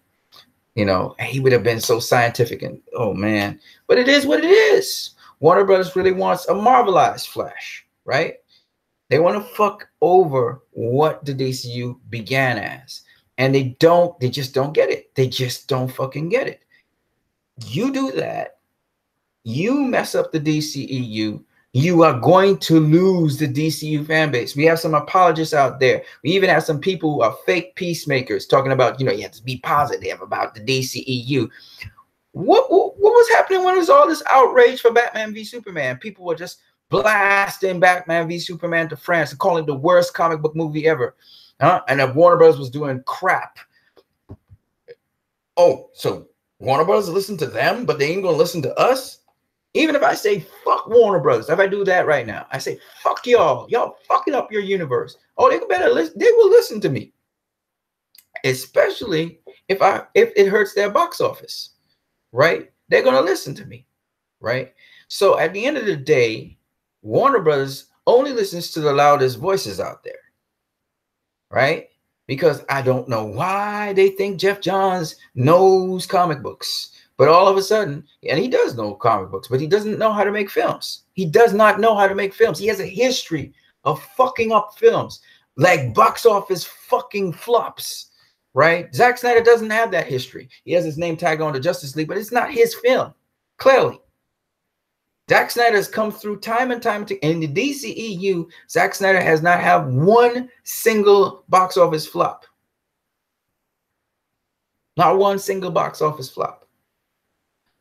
A: You know, he would have been so scientific and, oh, man. But it is what it is. Warner Brothers really wants a Marvelized Flash, right? They want to fuck over what the DCU began as. And they just don't get it. They just don't fucking get it. You do that. You mess up the DCEU, you are going to lose the DCU fan base. We have some apologists out there. We even have some people who are fake peacemakers talking about, you know, you have to be positive about the DCEU. What was happening when there was all this outrage for Batman v Superman? People were just blasting Batman v Superman to France and calling it the worst comic book movie ever. And that Warner Bros. Was doing crap. Oh, so Warner Bros. Listen to them, but they ain't going to listen to us? Even if I say fuck Warner Brothers, if I do that right now, I say fuck y'all fucking up your universe. Oh, they better listen. They will listen to me, especially if it hurts their box office, right? They're gonna listen to me, right? So at the end of the day, Warner Brothers only listens to the loudest voices out there, right? Because I don't know why they think Jeff Johns knows comic books. But all of a sudden, and he does know comic books, but he doesn't know how to make films. He does not know how to make films. He has a history of fucking up films, like box office fucking flops, right? Zack Snyder doesn't have that history. He has his name tag on to Justice League, but it's not his film, clearly. Zack Snyder has come through time and time again. In the DCEU, Zack Snyder has not had one single box office flop. Not one single box office flop.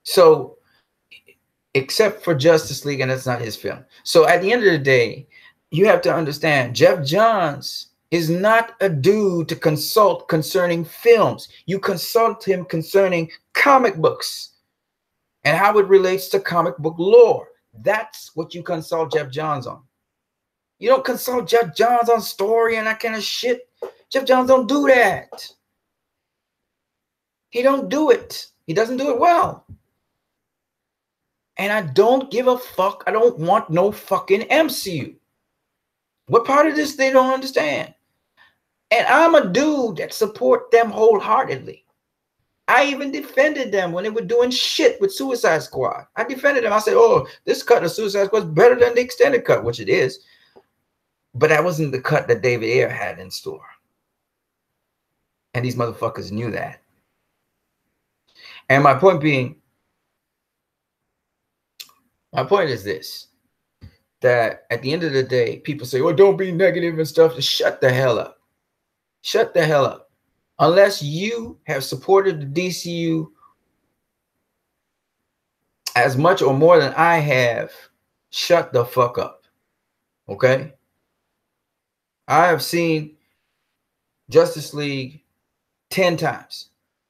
A: So, except for Justice League, and that's not his film. So at the end of the day, you have to understand, Jeff Johns is not a dude to consult concerning films. You consult him concerning comic books and how it relates to comic book lore. That's what you consult Jeff Johns on. You don't consult Jeff Johns on story and that kind of shit. Jeff Johns don't do that. He don't do it. He doesn't do it well. And I don't give a fuck. I don't want no fucking MCU. What part of this they don't understand? And I'm a dude that support them wholeheartedly. I even defended them when they were doing shit with Suicide Squad. I defended them. I said, oh, this cut of Suicide Squad is better than the extended cut, which it is. But that wasn't the cut that David Ayer had in store. And these motherfuckers knew that. And my point being, my point is this, that at the end of the day, people say, well, don't be negative and stuff. Just shut the hell up. Shut the hell up. Unless you have supported the DCU as much or more than I have, shut the fuck up. Okay? I have seen Justice League 10 times.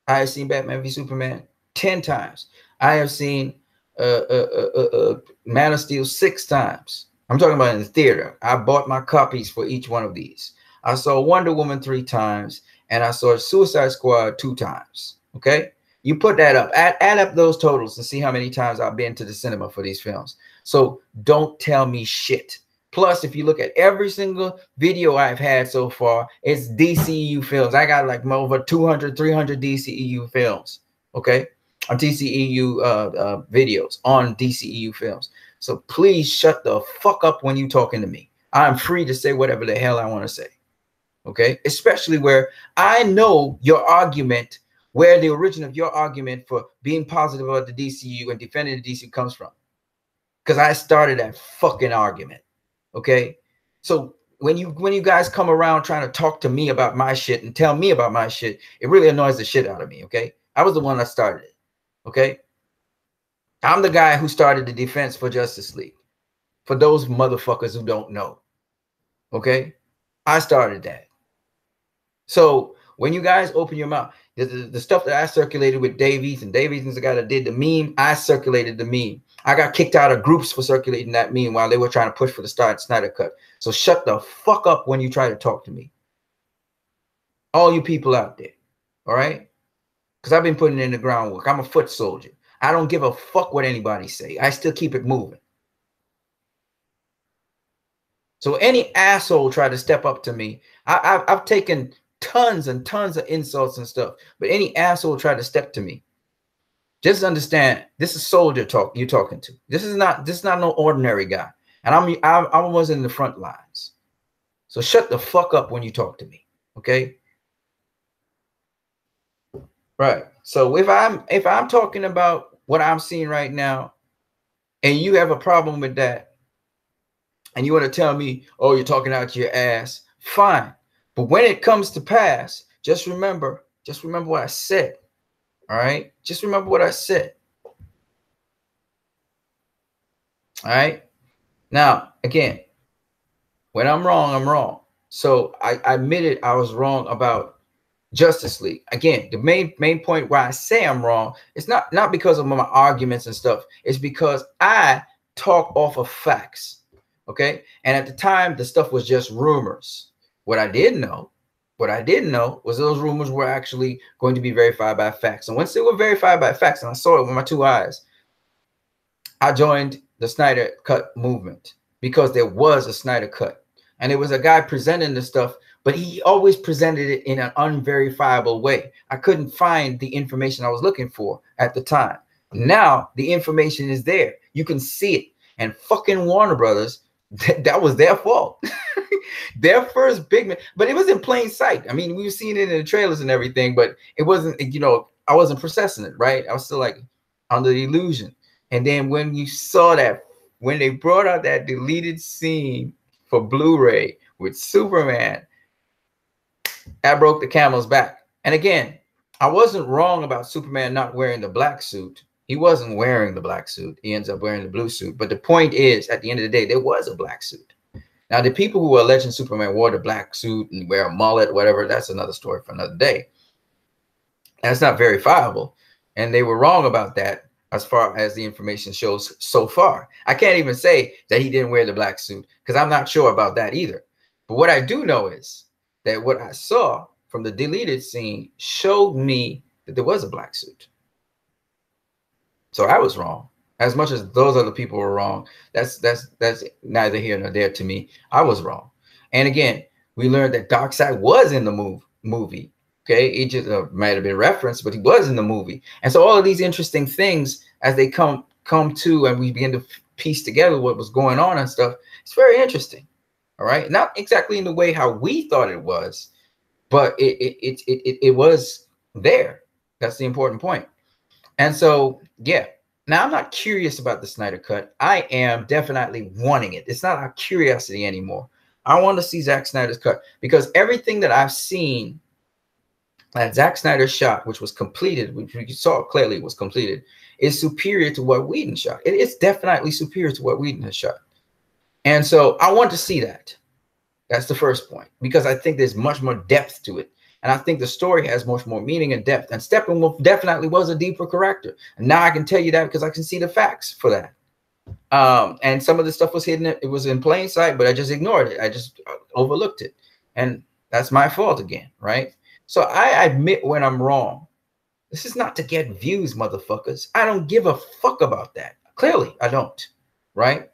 A: I have seen Batman v Superman 10 times. I have seen Man of Steel 6 times. I'm talking about in the theater. I bought my copies for each one of these. I saw Wonder Woman 3 times, and I saw Suicide Squad 2 times. Okay? You put that up, add up those totals and see how many times I've been to the cinema for these films. So don't tell me shit. Plus, if you look at every single video I've had so far, it's DCEU films. I got like over 200, 300 DCEU films, okay? On DCEU videos on DCEU films. So please shut the fuck up when you talking to me. I'm free to say whatever the hell I want to say, okay? Especially where I know your argument, where the origin of your argument for being positive about the DCEU and defending the DCEU comes from. Because I started that fucking argument. Okay, so when you guys come around trying to talk to me about my shit and tell me about my shit, it really annoys the shit out of me. Okay, I was the one that started it. Okay, I'm the guy who started the Defense for Justice League. For those motherfuckers who don't know, okay, I started that. So when you guys open your mouth, the stuff that I circulated with Dave Eaton, Dave Eaton's the guy that did the meme. I circulated the meme. I got kicked out of groups for circulating that meme while they were trying to push for the Snyder Cut. So shut the fuck up when you try to talk to me. All you people out there, all right? Because I've been putting in the groundwork. I'm a foot soldier. I don't give a fuck what anybody say. I still keep it moving. So any asshole try to step up to me, I've taken tons and tons of insults and stuff, but any asshole try to step to me, just understand this is soldier talk you're talking to. This is not no ordinary guy. And I was in the front lines. So shut the fuck up when you talk to me. Okay? Right. So if I'm talking about what I'm seeing right now, and you have a problem with that, and you want to tell me, oh, you're talking out your ass, fine. But when it comes to pass, just remember what I said. All right? Just remember what I said. All right? Now, again, when I'm wrong, I'm wrong. So I admitted I was wrong about Justice League. Again, the main point why I say I'm wrong, it's not because of my arguments and stuff. It's because I talk off of facts. Okay? And at the time, the stuff was just rumors. What I didn't know was those rumors were actually going to be verified by facts. And once they were verified by facts, and I saw it with my two eyes, I joined the Snyder Cut movement because there was a Snyder Cut. And it was a guy presenting the stuff, but he always presented it in an unverifiable way. I couldn't find the information I was looking for at the time. Now the information is there. You can see it. And fucking Warner Brothers, that was their fault. Their first big man, but it was in plain sight. I mean, we were seeing it in the trailers and everything, but it wasn't, you know, I wasn't processing it, right? I was still like under the illusion. And then when you saw that, when they brought out that deleted scene for Blu-ray with Superman, that broke the camel's back. And again, I wasn't wrong about Superman not wearing the black suit. He wasn't wearing the black suit. He ends up wearing the blue suit. But the point is, at the end of the day, there was a black suit. Now, the people who were alleging Superman wore the black suit and wear a mullet, whatever, that's another story for another day. That's not verifiable. And they were wrong about that as far as the information shows so far. I can't even say that he didn't wear the black suit because I'm not sure about that either. But what I do know is that what I saw from the deleted scene showed me that there was a black suit. So I was wrong. As much as those other people were wrong, that's neither here nor there to me. I was wrong. And again, we learned that Darkseid was in the movie. Okay, it just might have been referenced, but he was in the movie. And so all of these interesting things, as they come to, and we begin to piece together what was going on and stuff, it's very interesting. All right, not exactly in the way how we thought it was, but it was there. That's the important point. And so, yeah. Now, I'm not curious about the Snyder Cut. I am definitely wanting it. It's not a curiosity anymore. I want to see Zack Snyder's cut because everything that I've seen that Zack Snyder shot, which was completed, which we saw clearly was completed, is superior to what Whedon shot. It is definitely superior to what Whedon has shot. And so I want to see that. That's the first point, because I think there's much more depth to it. And I think the story has much more meaning and depth. And Steppenwolf definitely was a deeper character. And now I can tell you that because I can see the facts for that. And some of the stuff was hidden. It was in plain sight, but I just ignored it. I just overlooked it. And that's my fault again, right? So I admit when I'm wrong. This is not to get views, motherfuckers. I don't give a fuck about that. Clearly, I don't, right?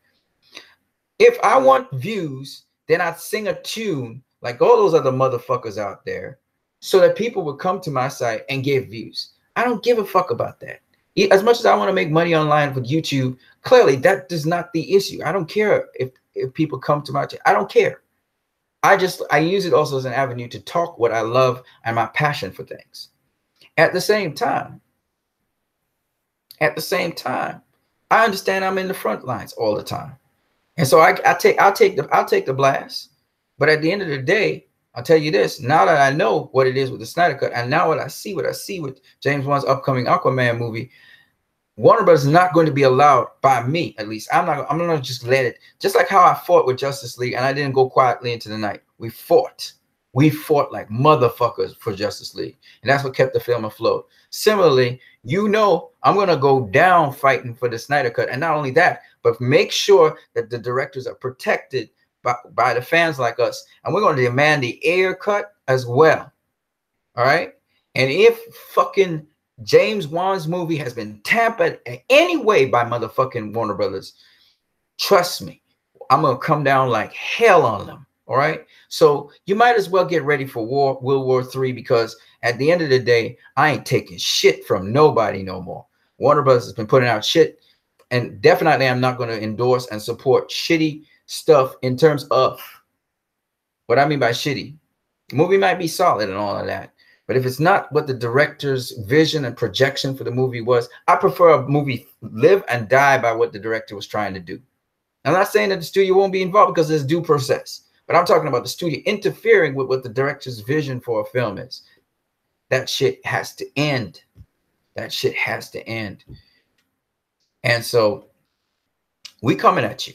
A: If I want views, then I'd sing a tune like all those other motherfuckers out there so that people would come to my site and give views. I don't give a fuck about that. As much as I want to make money online with YouTube, clearly that is not the issue. I don't care if people come to my channel. I don't care. I use it also as an avenue to talk what I love and my passion for things. At the same time, I understand I'm in the front lines all the time. And so I'll take the blast. But at the end of the day, I'll tell you this, now that I know what it is with the Snyder Cut, and now what I see with James Wan's upcoming Aquaman movie, Warner Bros. Is not going to be allowed, by me at least. I'm not gonna just let it, just like how I fought with Justice League and I didn't go quietly into the night. We fought like motherfuckers for Justice League. And that's what kept the film afloat. Similarly, I'm gonna go down fighting for the Snyder Cut. And not only that, but make sure that the directors are protected by the fans like us. And we're going to demand the Ayer cut as well. All right. And if fucking James Wan's movie has been tampered in any way by motherfucking Warner Brothers, trust me, I'm going to come down like hell on them. All right. So you might as well get ready for World War III, because at the end of the day, I ain't taking shit from nobody no more. Warner Brothers has been putting out shit, and definitely I'm not going to endorse and support shitty stuff in terms of what I mean by shitty. The movie might be solid and all of that, but if it's not what the director's vision and projection for the movie was, I prefer a movie live and die by what the director was trying to do. I'm not saying that the studio won't be involved, because there's due process, but I'm talking about the studio interfering with what the director's vision for a film is. That shit has to end. That shit has to end. And so we coming at you.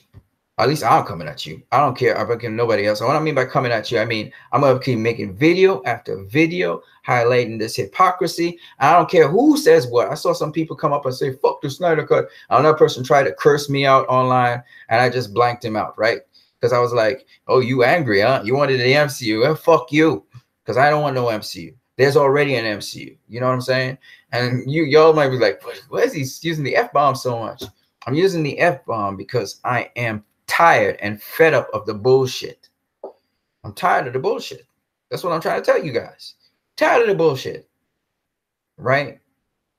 A: At least I'm coming at you. I don't care about nobody else. And what I mean by coming at you, I mean, I'm going to keep making video after video, highlighting this hypocrisy. I don't care who says what. I saw some people come up and say, fuck the Snyder Cut. Another person tried to curse me out online, and I just blanked him out, right? Because I was like, oh, you angry, huh? You wanted the MCU. Well, fuck you, because I don't want no MCU. There's already an MCU. You know what I'm saying? And y'all might be like, what is he using the F-bomb so much? I'm using the F-bomb because I am tired and fed up of the bullshit. I'm tired of the bullshit. That's what I'm trying to tell you guys. Tired of the bullshit, right?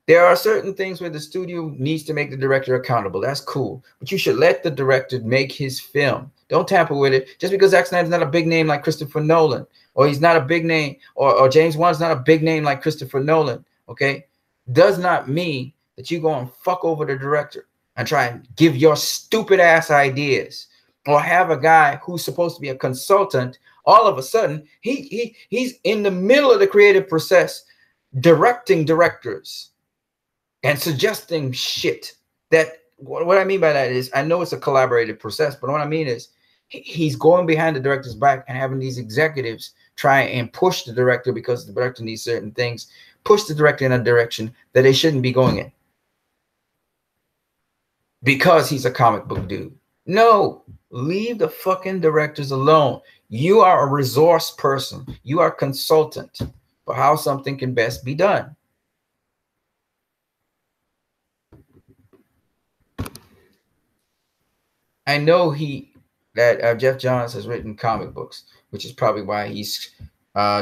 A: There are certain things where the studio needs to make the director accountable. That's cool. But you should let the director make his film. Don't tamper with it. Just because Zack Snyder's not a big name like Christopher Nolan, or he's not a big name, or James Wan's not a big name like Christopher Nolan, okay, does not mean that you go and fuck over the director and try and give your stupid ass ideas, or have a guy who's supposed to be a consultant, all of a sudden he's in the middle of the creative process directing directors and suggesting shit. That what I mean by that is, I know it's a collaborative process, but what I mean is he's going behind the director's back and having these executives try and push the director, because the director needs certain things, push the director in a direction that they shouldn't be going in, because he's a comic book dude. No, leave the fucking directors alone. You are a resource person. You are a consultant for how something can best be done. I know that Jeff Johns has written comic books, which is probably why he's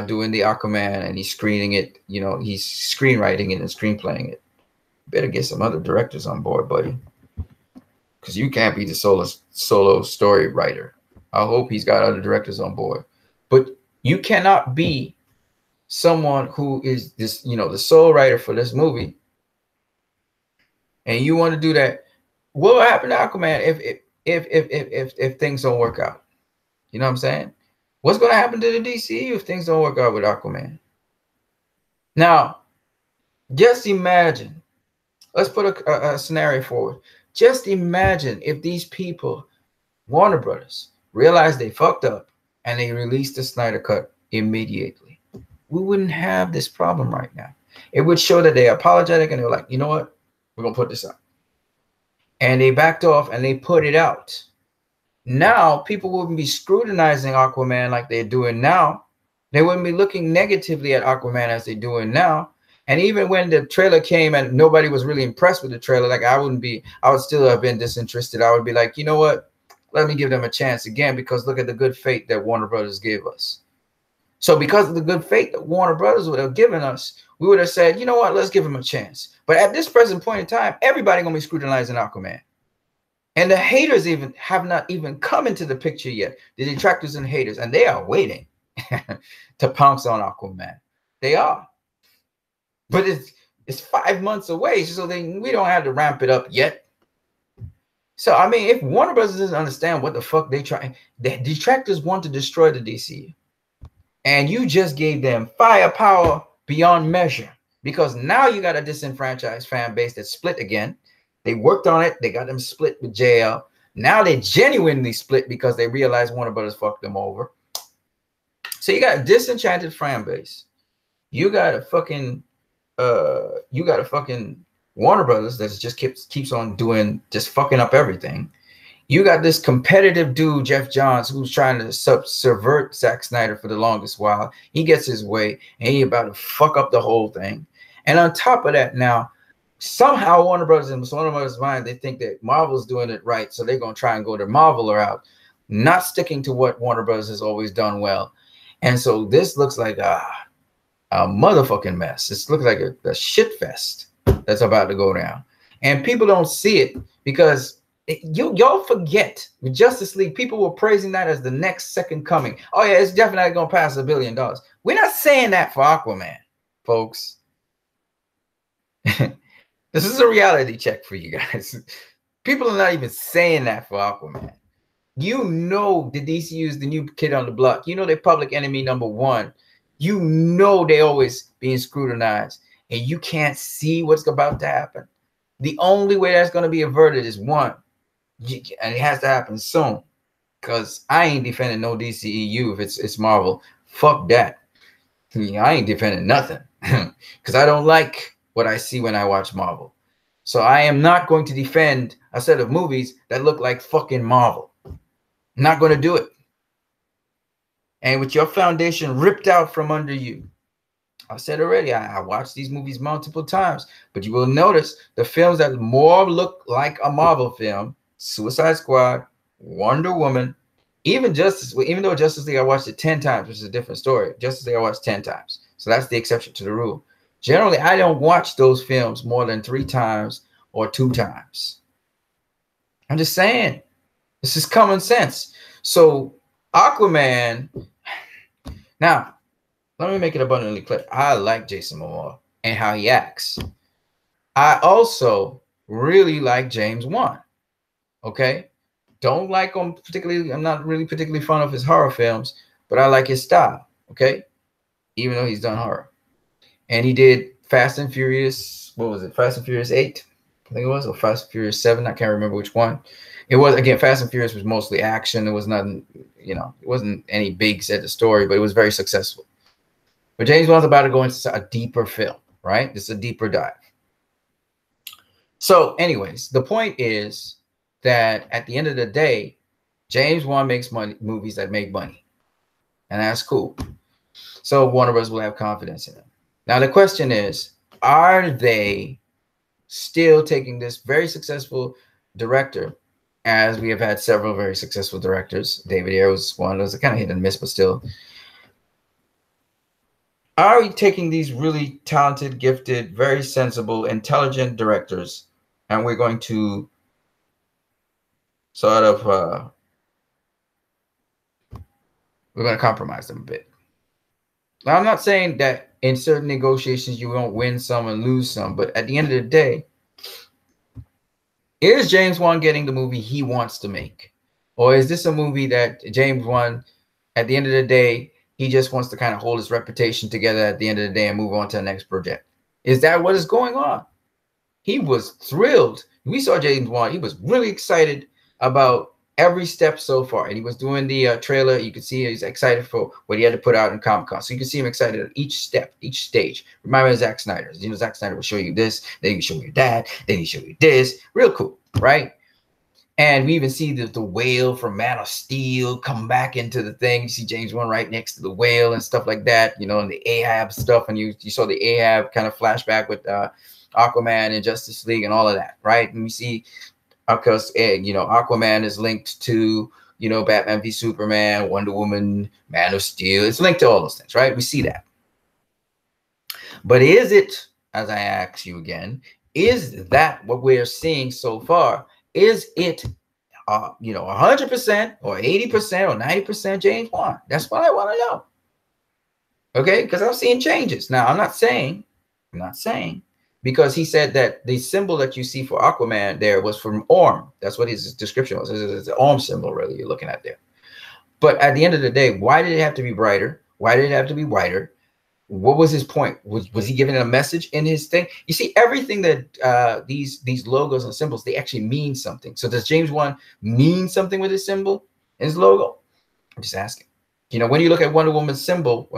A: doing the Aquaman, and he's screening it. You know, he's screenwriting it and screenplaying it. Better get some other directors on board, buddy, because you can't be the solo story writer. I hope he's got other directors on board, but you cannot be someone who is this, you know, the sole writer for this movie, and you want to do that. What will happen to Aquaman if things don't work out? You know what I'm saying? What's going to happen to the DCU if things don't work out with Aquaman? Now, just imagine. Let's put a scenario forward. Just imagine if these people, Warner Brothers, realized they fucked up and they released the Snyder Cut immediately. We wouldn't have this problem right now. It would show that they're apologetic and they're like, you know what? We're going to put this out. And they backed off and they put it out. Now, people wouldn't be scrutinizing Aquaman like they're doing now. They wouldn't be looking negatively at Aquaman as they're doing now. And even when the trailer came and nobody was really impressed with the trailer, like I would still have been disinterested. I would be like, you know what? Let me give them a chance again, because look at the good faith that Warner Brothers gave us. So because of the good faith that Warner Brothers would have given us, we would have said, you know what? Let's give them a chance. But at this present point in time, everybody gonna be scrutinizing Aquaman. And the haters have not even come into the picture yet. The detractors and haters, and they are waiting to pounce on Aquaman. They are. But it's 5 months away, so we don't have to ramp it up yet. So I mean, if Warner Brothers doesn't understand what the fuck the detractors want to destroy the DCU, and you just gave them firepower beyond measure, because now you got a disenfranchised fan base that's split again. They worked on it. They got them split with JL. Now they genuinely split because they realized Warner Brothers fucked them over. So you got a disenchanted fan base. You got a fucking Warner Brothers that just keeps on just fucking up everything. You got this competitive dude, Jeff Johns, who's trying to subvert Zack Snyder for the longest while. He gets his way, and he about to fuck up the whole thing. And on top of that, now, somehow Warner Brothers, in Warner Brothers' mind, they think that Marvel's doing it right, so they're going to try and go the Marvel route, not sticking to what Warner Brothers has always done well. And so this looks like a motherfucking mess. This looks like a shit fest that's about to go down. And people don't see it because y'all forget with Justice League, people were praising that as the next second coming. Oh yeah, it's definitely going to pass $1 billion. We're not saying that for Aquaman, folks. This is a reality check for you guys. People are not even saying that for Aquaman. You know the DCU is the new kid on the block. You know they're public enemy #1. You know they always being scrutinized, and you can't see what's about to happen. The only way that's going to be averted is one, and it has to happen soon, because I ain't defending no DCEU if it's Marvel. Fuck that. I ain't defending nothing because I don't like what I see when I watch Marvel. So I am not going to defend a set of movies that look like fucking Marvel. I'm not going to do it. And with your foundation ripped out from under you, I said already, I watched these movies multiple times, but you will notice the films that more look like a Marvel film, Suicide Squad, Wonder Woman, even though Justice League I watched it 10 times, which is a different story. Justice League I watched 10 times. So that's the exception to the rule. Generally, I don't watch those films more than 3 times or 2 times. I'm just saying, this is common sense. So Aquaman, now, let me make it abundantly clear. I like Jason Momoa and how he acts. I also really like James Wan. Okay? Don't like him particularly. I'm not really particularly fond of his horror films, but I like his style. Okay? Even though he's done horror. And he did Fast and Furious, what was it? Fast and Furious 8, I think it was, or Fast and Furious 7. I can't remember which one. It was, again, Fast and Furious was mostly action. It was nothing, it wasn't any big set of story, but it was very successful. But James Wan's about to go into a deeper film, right? This is a deeper dive. So anyways, the point is that at the end of the day, James Wan makes movies that make money. And that's cool. So Warner Bros. Will have confidence in him. Now, the question is, are they still taking this very successful director, as we have had several very successful directors? David Ayer was one of those, kind of hit and miss, but still. Are we taking these really talented, gifted, very sensible, intelligent directors, and we're going to sort of, we're going to compromise them a bit? Now, I'm not saying that in certain negotiations you won't win some and lose some, but at the end of the day, is James Wan getting the movie he wants to make? Or is this a movie that James Wan, at the end of the day, he just wants to kind of hold his reputation together at the end of the day and move on to the next project? Is that what is going on? He was thrilled. We saw James Wan. He was really excited about every step so far, and he was doing the trailer. You could see he's excited for what he had to put out in Comic-Con. So you can see him excited at each step, each stage. Remind me of Zack Snyder. Zack Snyder will show you this, then he show you that, then he show you this. Real cool, right? And we even see the whale from Man of Steel come back into the thing. You see James Wan right next to the whale and stuff like that, you know, and the Ahab stuff. And you saw the Ahab kind of flashback with Aquaman and Justice League and all of that, right? And we see, because, you know, Aquaman is linked to, you know, Batman v Superman, Wonder Woman, Man of Steel. It's linked to all those things, right? We see that. But is it, as I ask you again, is that what we're seeing so far? Is it, you know, 100% or 80% or 90% James Wan? That's what I want to know. Okay, because I'm seeing changes. Now, I'm not saying, because he said that the symbol that you see for Aquaman there was from Orm. That's what his description was. It's an Orm symbol, really, you're looking at there. But at the end of the day, why did it have to be brighter? Why did it have to be whiter? What was his point? Was he giving a message in his thing? You see, everything that these logos and symbols, they actually mean something. So does James Wan mean something with his symbol, his logo? I'm just asking. You know, when you look at Wonder Woman's symbol,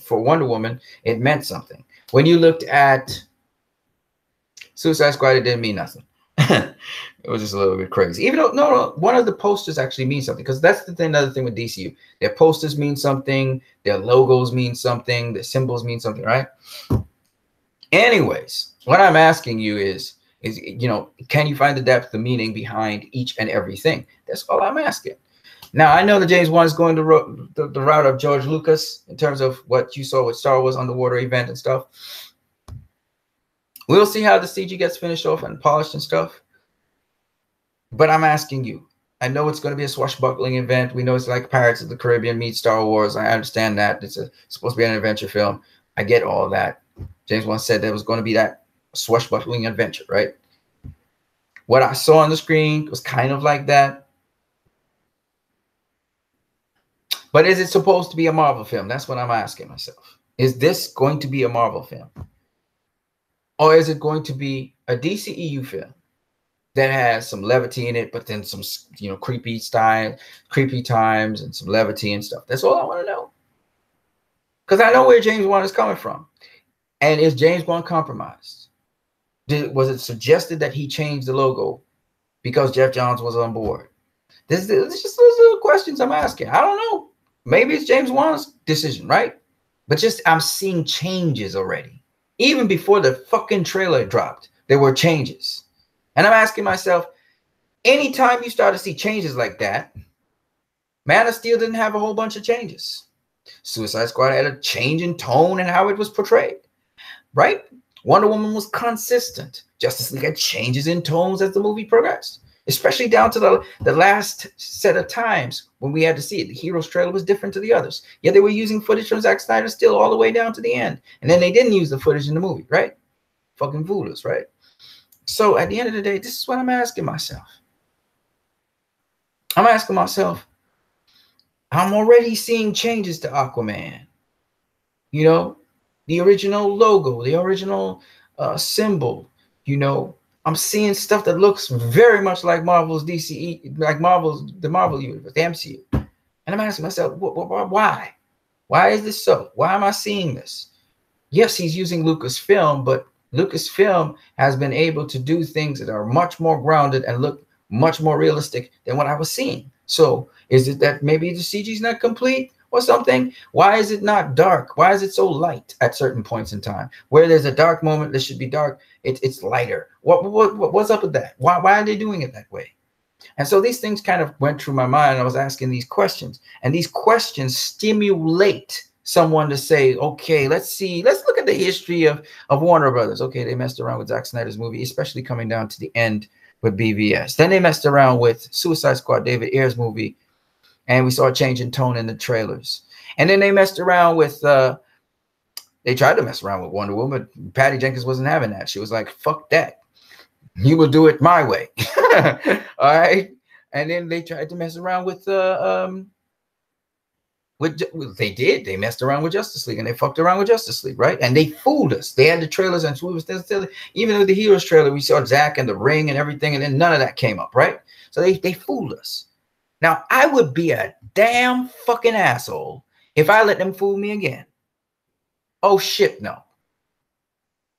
A: for Wonder Woman, it meant something. When you looked at Suicide Squad, it didn't mean nothing. It was just a little bit crazy. Even though, no, one of the posters actually means something, because that's the thing, another thing with DCU. Their posters mean something, their logos mean something, their symbols mean something, right? Anyways, what I'm asking you is, you know, can you find the depth, the meaning behind each and everything? That's all I'm asking. Now, I know that James Wan is going the route of George Lucas in terms of what you saw with Star Wars Underwater event and stuff. We'll see how the CG gets finished off and polished and stuff. But I'm asking you, I know it's going to be a swashbuckling event. We know it's like Pirates of the Caribbean meets Star Wars. I understand that. It's supposed to be an adventure film. I get all that. James Wan said there was going to be that swashbuckling adventure, right? What I saw on the screen was kind of like that. But is it supposed to be a Marvel film? That's what I'm asking myself. Is this going to be a Marvel film? Or is it going to be a DCEU film that has some levity in it, but then some, you know, creepy times and some levity and stuff? That's all I want to know. Because I know where James Wan is coming from. And is James Wan compromised? Was it suggested that he changed the logo because Jeff Johns was on board? This is just those little questions I'm asking. I don't know. Maybe it's James Wan's decision, right? But just, I'm seeing changes already. Even before the fucking trailer dropped, there were changes. And I'm asking myself, anytime you start to see changes like that, Man of Steel didn't have a whole bunch of changes. Suicide Squad had a change in tone and how it was portrayed, right? Wonder Woman was consistent. Justice League had changes in tones as the movie progressed, especially down to the last set of times when we had to see it. The Heroes trailer was different to the others. Yeah, they were using footage from Zack Snyder still all the way down to the end. And then they didn't use the footage in the movie, right? Fucking fooled us, right? So at the end of the day, this is what I'm asking myself. I'm asking myself, I'm already seeing changes to Aquaman. You know, the original logo, the original symbol, you know, I'm seeing stuff that looks very much like Marvel's DCE, like the Marvel universe, the MCU. And I'm asking myself, why? Why is this so? Why am I seeing this? Yes, he's using Lucasfilm, but Lucasfilm has been able to do things that are much more grounded and look much more realistic than what I was seeing. So is it that maybe the CG is not complete or something? Why is it not dark? Why is it so light at certain points in time? Where there's a dark moment that should be dark, it's lighter. What's up with that? Why are they doing it that way? And so these things kind of went through my mind. I was asking these questions, and these questions stimulate someone to say, okay, let's look at the history of Warner Brothers. Okay, they messed around with Zack Snyder's movie, especially coming down to the end with BVS. Then they messed around with Suicide Squad, David Ayer's movie, and we saw a change in tone in the trailers. And then they messed around with, they tried to mess around with Wonder Woman. Patty Jenkins wasn't having that. She was like, fuck that. You will do it my way. All right. And then they tried to mess around with they messed around with Justice League, and they fucked around with Justice League, right? And they fooled us. They had the trailers, and we was still, even with the Heroes trailer, we saw Zack and the ring and everything, and then none of that came up, right? So they fooled us. Now, I would be a damn fucking asshole if I let them fool me again. Oh shit, no.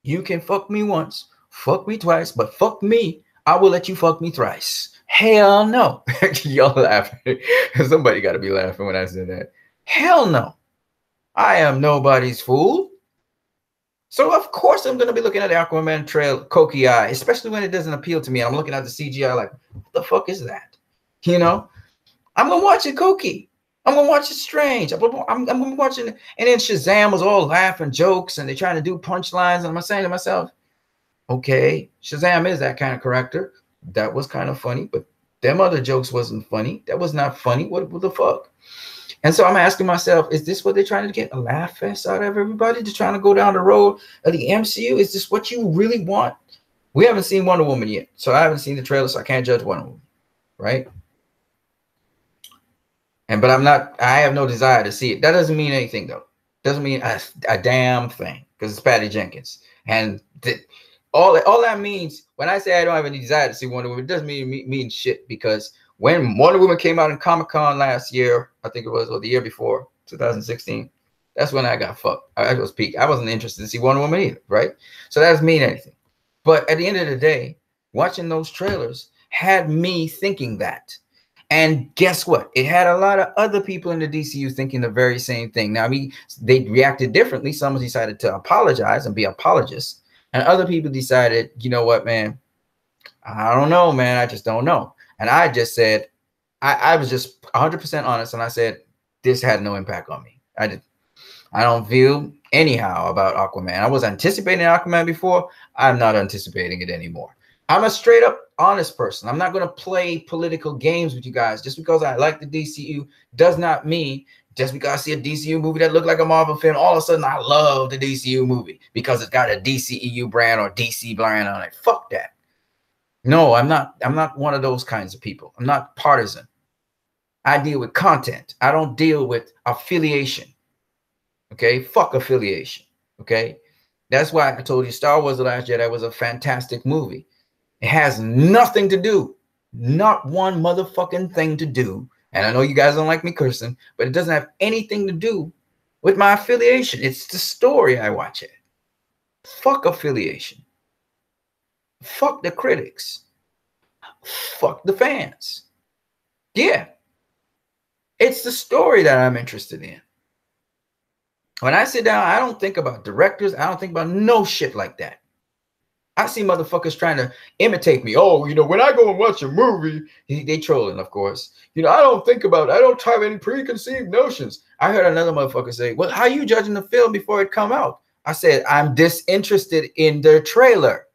A: You can fuck me once, fuck me twice, but fuck me, I will let you fuck me thrice. Hell no. Y'all laughing. Somebody got to be laughing when I said that. Hell no. I am nobody's fool. So of course I'm going to be looking at the Aquaman trailer, Cokie Eye, especially when it doesn't appeal to me. I'm looking at the CGI like, what the fuck is that? You know, I'm going to watch it Cokie. I'm going to watch it strange. I'm going to watch it. And then Shazam was all laughing jokes and they're trying to do punchlines. And I'm saying to myself, okay, Shazam is that kind of character. That was kind of funny, but them other jokes wasn't funny. That was not funny. What the fuck? And so I'm asking myself, is this what they're trying to get a laugh fest out of everybody? Just trying to go down the road of the MCU? Is this what you really want? We haven't seen Wonder Woman yet. So I haven't seen the trailer, so I can't judge Wonder Woman. Right? But I have no desire to see it. That doesn't mean anything, though. Doesn't mean a damn thing, because it's Patty Jenkins. And all that means, when I say I don't have any desire to see Wonder Woman, it doesn't mean shit, because when Wonder Woman came out in Comic-Con last year, I think it was, or the year before, 2016, that's when I got fucked. I was peak. I wasn't interested to see Wonder Woman either, right? So that doesn't mean anything. But at the end of the day, watching those trailers had me thinking that. And guess what? It had a lot of other people in the DCU thinking the very same thing. Now, they reacted differently. Some decided to apologize and be apologists. And other people decided, you know what, man? I don't know, man. I just don't know. And I just said, I was just 100% honest. And I said, this had no impact on me. I don't feel anyhow about Aquaman. I was anticipating Aquaman before. I'm not anticipating it anymore. I'm a straight up honest person. I'm not going to play political games with you guys. Just because I like the DCU does not mean just because I see a DCU movie that looked like a Marvel film, all of a sudden I love the DCU movie because it's got a DCEU brand or DC brand on it. Fuck that. No, I'm not one of those kinds of people. I'm not partisan. I deal with content. I don't deal with affiliation. Okay? Fuck affiliation. Okay? That's why I told you Star Wars: The Last Jedi was a fantastic movie. It has nothing to do, not one motherfucking thing to do. And I know you guys don't like me cursing, but it doesn't have anything to do with my affiliation. It's the story I watch it. Fuck affiliation. Fuck the critics. Fuck the fans. Yeah. It's the story that I'm interested in. When I sit down, I don't think about directors. I don't think about no shit like that. I see motherfuckers trying to imitate me. Oh, you know, when I go and watch a movie, they trolling, of course. You know, I don't have any preconceived notions. I heard another motherfucker say, well, how are you judging the film before it come out? I said, I'm disinterested in the trailer.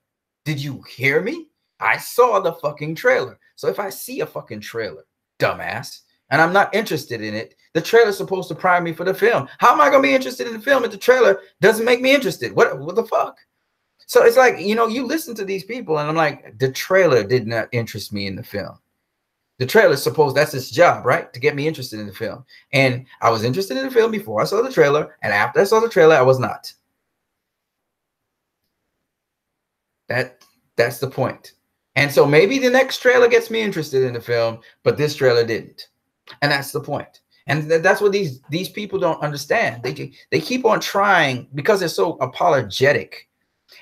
A: Did you hear me? I saw the fucking trailer. So if I see a fucking trailer, dumbass, and I'm not interested in it, the trailer's supposed to prime me for the film. How am I going to be interested in the film if the trailer doesn't make me interested? What the fuck? So it's like, you know, you listen to these people and I'm like, the trailer did not interest me in the film. The trailer, that's its job, right? To get me interested in the film. And I was interested in the film before I saw the trailer. And after I saw the trailer, I was not. That's the point. And so maybe the next trailer gets me interested in the film, but this trailer didn't. And that's the point. And that's what these people don't understand. They keep on trying because they're so apologetic.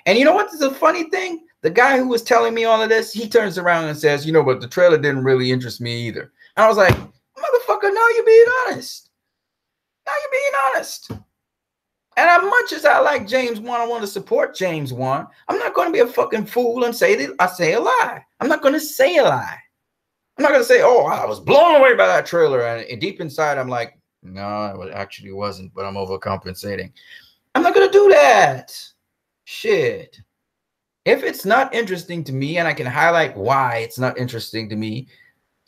A: And you know what is the funny thing? The guy who was telling me all of this, he turns around and says, you know what, the trailer didn't really interest me either. And I was like, motherfucker, now you're being honest. Now you're being honest. And as much as I like James Wan, I want to support James Wan, I'm not going to be a fucking fool and say that I say a lie. I'm not going to say a lie. I'm not going to say, oh, I was blown away by that trailer. And deep inside, I'm like, no, it actually wasn't, but I'm overcompensating. I'm not going to do that. Shit. If it's not interesting to me and I can highlight why it's not interesting to me,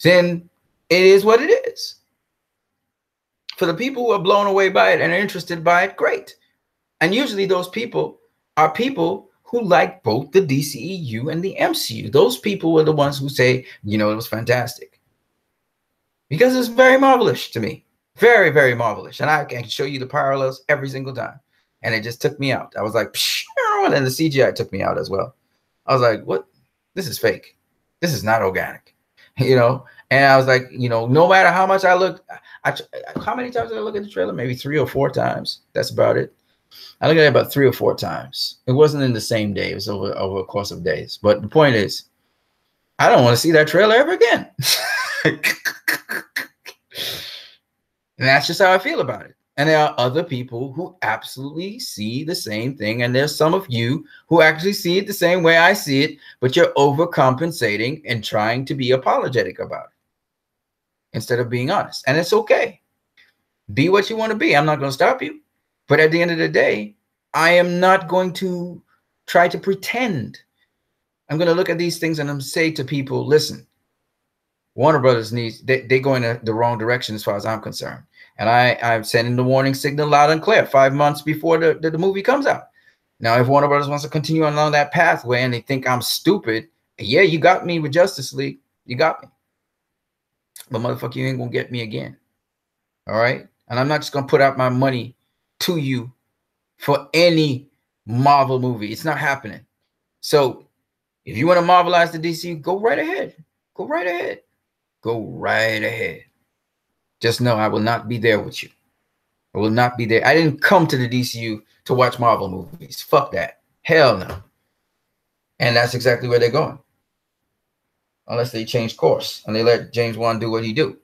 A: then it is what it is. For the people who are blown away by it and are interested by it, great. And usually those people are people who like both the DCEU and the MCU. Those people were the ones who say, you know, it was fantastic. Because it's very marvelous to me. Very, very marvelous. And I can show you the parallels every single time. And it just took me out. I was like, psh, and then the CGI took me out as well. I was like, what? This is fake. This is not organic. You know? And I was like, you know, no matter how much I looked, how many times did I look at the trailer? Maybe 3 or 4 times. That's about it. I looked at it about 3 or 4 times. It wasn't in the same day. It was over a course of days. But the point is, I don't want to see that trailer ever again. And that's just how I feel about it. And there are other people who absolutely see the same thing. And there's some of you who actually see it the same way I see it, but you're overcompensating and trying to be apologetic about it instead of being honest. And it's okay. Be what you want to be. I'm not going to stop you. But at the end of the day, I am not going to try to pretend. I'm going to look at these things and I'm going to say to people, listen, Warner Brothers needs, they go in the wrong direction as far as I'm concerned. And I'm sending the warning signal loud and clear 5 months before the movie comes out. Now, if Warner Brothers wants to continue along that pathway and they think I'm stupid, yeah, you got me with Justice League. You got me. But motherfucker, you ain't going to get me again. All right? And I'm not just going to put out my money to you for any Marvel movie. It's not happening. So if you want to Marvelize the DC, go right ahead. Go right ahead. Go right ahead. Just know I will not be there with you. I will not be there. I didn't come to the DCU to watch Marvel movies. Fuck that. Hell no. And that's exactly where they're going. Unless they change course and they let James Wan do what he do.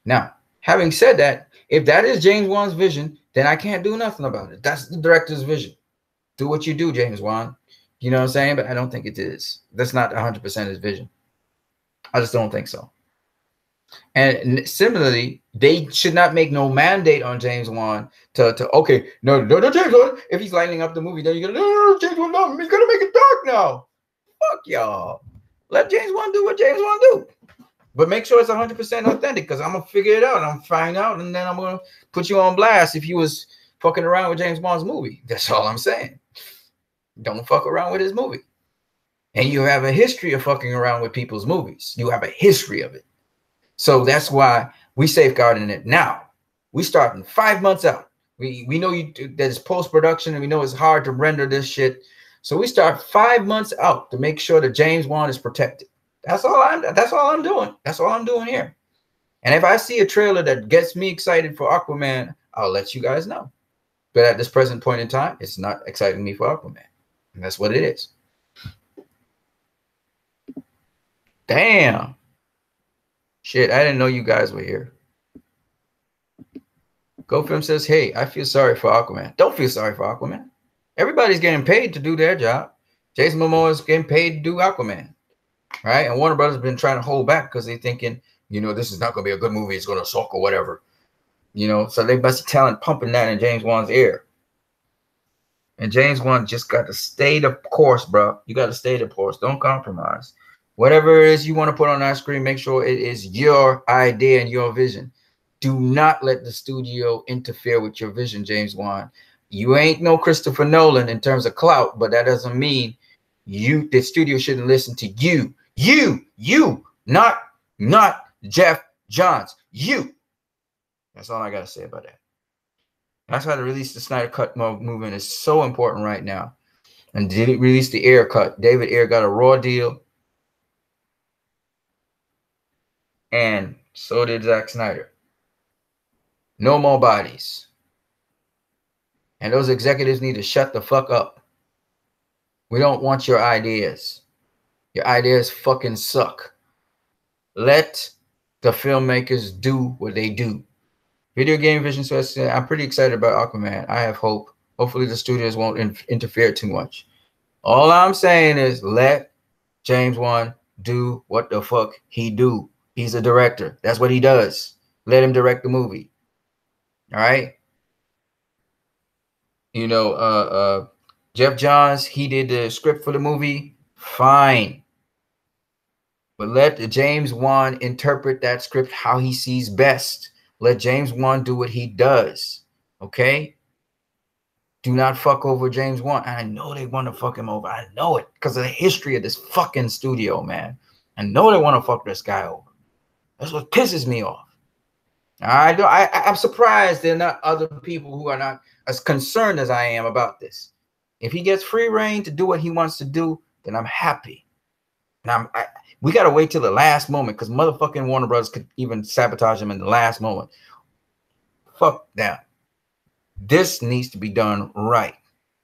A: Now, having said that, if that is James Wan's vision, then I can't do nothing about it. That's the director's vision. Do what you do, James Wan. You know what I'm saying? But I don't think it is. That's not 100% his vision. I just don't think so. And similarly, they should not make no mandate on James Wan to okay, no, James Wan. If he's lighting up the movie, then you go, no, James Wan, no, he's gonna make it dark now. Fuck y'all. Let James Wan do what James Wan do. But make sure it's 100% authentic, because I'm gonna figure it out. I'm gonna find out, and then I'm gonna put you on blast if you was fucking around with James Wan's movie. That's all I'm saying. Don't fuck around with his movie. And you have a history of fucking around with people's movies. You have a history of it. So that's why we safeguarding it now. We starting 5 months out. We know there's post-production, and we know it's hard to render this shit. So we start 5 months out to make sure that James Wan is protected. That's all I'm doing. That's all I'm doing here. And if I see a trailer that gets me excited for Aquaman, I'll let you guys know. But at this present point in time, it's not exciting me for Aquaman. And that's what it is. Damn. Shit, I didn't know you guys were here. GoFilm says, hey, I feel sorry for Aquaman. Don't feel sorry for Aquaman. Everybody's getting paid to do their job. Jason Momoa is getting paid to do Aquaman. Right? And Warner Brothers has been trying to hold back because they're thinking, you know, this is not going to be a good movie. It's going to suck or whatever. You know, so they must be talent pumping that in James Wan's ear. And James Wan just got to stay the course, bro. You got to stay the course. Don't compromise. Whatever it is you want to put on that screen, make sure it is your idea and your vision. Do not let the studio interfere with your vision, James Wan. You ain't no Christopher Nolan in terms of clout, but that doesn't mean the studio shouldn't listen to you. You, not Jeff Johns. You. That's all I got to say about that. That's why the release the Snyder Cut movement is so important right now. And did it release the Ayer cut? David Ayer got a raw deal. And so did Zack Snyder. No more bodies. And those executives need to shut the fuck up. We don't want your ideas. Your ideas fucking suck. Let the filmmakers do what they do. Video Game Vision says, I'm pretty excited about Aquaman. I have hope. Hopefully the studios won't interfere too much. All I'm saying is let James Wan do what the fuck he do. He's a director. That's what he does. Let him direct the movie. All right? You know, Jeff Johns, he did the script for the movie. Fine. But let James Wan interpret that script how he sees best. Let James Wan do what he does. Okay? Do not fuck over James Wan. I know they want to fuck him over. I know it because of the history of this fucking studio, man. I know they want to fuck this guy over. That's what pisses me off. I'm surprised there are not other people who are not as concerned as I am about this. If he gets free reign to do what he wants to do, then I'm happy. And we got to wait till the last moment because motherfucking Warner Brothers could even sabotage him in the last moment. Fuck that. This needs to be done right.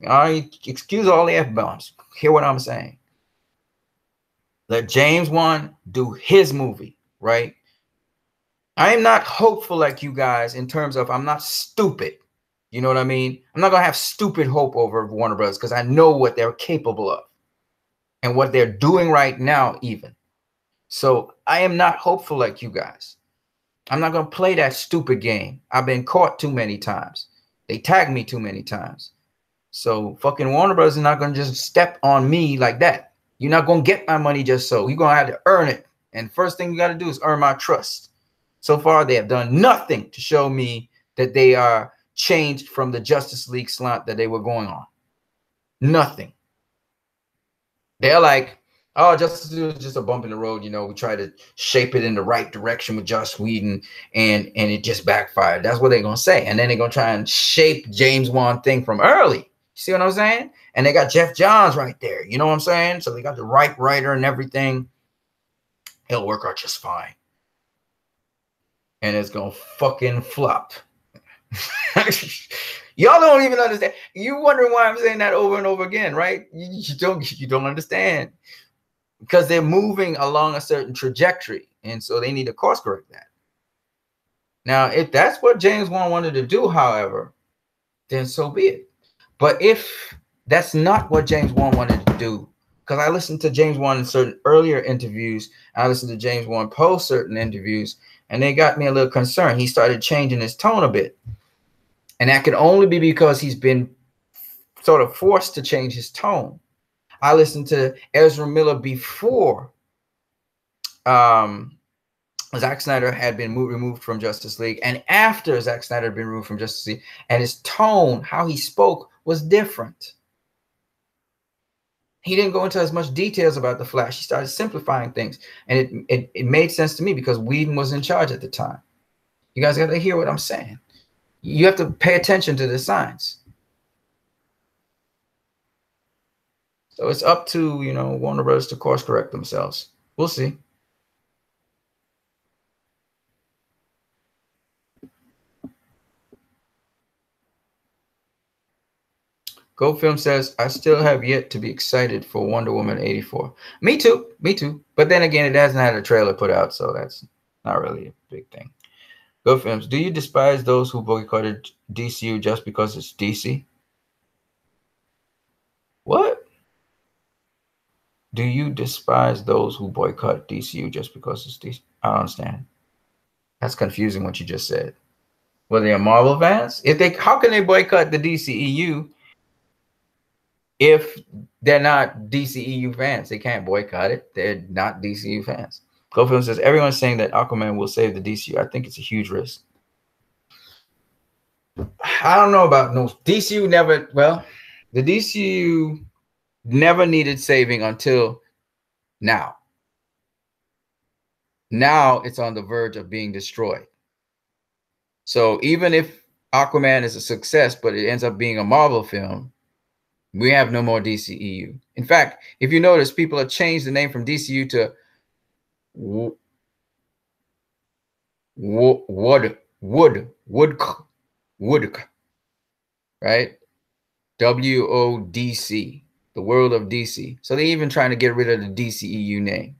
A: All right, excuse all the F-bombs. Hear what I'm saying. Let James Wan do his movie, right? I am not hopeful like you guys in terms of I'm not stupid. You know what I mean? I'm not going to have stupid hope over Warner Bros. Because I know what they're capable of and what they're doing right now even. So I am not hopeful like you guys. I'm not going to play that stupid game. I've been caught too many times. They tagged me too many times. So fucking Warner Bros. Is not going to just step on me like that. You're not going to get my money just so. You're going to have to earn it. And first thing you got to do is earn my trust. So far, they have done nothing to show me that they are changed from the Justice League slant that they were going on. Nothing. They're like, oh, Justice League was just a bump in the road. You know, we tried to shape it in the right direction with Joss Whedon, and it just backfired. That's what they're going to say. And then they're going to try and shape James Wan thing from early. You see what I'm saying? And they got Jeff Johns right there. You know what I'm saying? So they got the right writer and everything. It'll work out just fine. And it's going to fucking flop. Y'all don't even understand. You wondering why I'm saying that over and over again, right? You don't understand. Because they're moving along a certain trajectory. And so they need to course correct that. Now, if that's what James Wan wanted to do, however, then so be it. But if that's not what James Wan wanted to do, because I listened to James Wan in certain earlier interviews, I listened to James Wan post certain interviews, and they got me a little concerned. He started changing his tone a bit. And that could only be because he's been sort of forced to change his tone. I listened to Ezra Miller before Zack Snyder had been removed from Justice League, and after Zack Snyder had been removed from Justice League, and his tone, how he spoke, was different. He didn't go into as much details about the Flash. He started simplifying things, and it made sense to me because Whedon was in charge at the time. You guys got to hear what I'm saying. You have to pay attention to the signs. So it's up to, you know, Warner Bros. To course correct themselves. We'll see. GoFilm says, I still have yet to be excited for Wonder Woman 84. Me too. Me too. But then again, it hasn't had a trailer put out, so that's not really a big thing. GoFilms, do you despise those who boycotted DCU just because it's DC? What? Do you despise those who boycott DCU just because it's DC? I don't understand. That's confusing what you just said. Were they a Marvel fans? How can they boycott the DCEU if they're not DCEU fans? They can't boycott it. They're not DCEU fans. GoFilm says, everyone's saying that Aquaman will save the DCU. I think it's a huge risk. I don't know about no DCU never. Well, the DCU never needed saving until now. Now it's on the verge of being destroyed. So even if Aquaman is a success, but it ends up being a Marvel film, we have no more DCEU. In fact, if you notice, people have changed the name from DCU to Wood, right? WODC, the world of DC. So they're even trying to get rid of the DCEU name,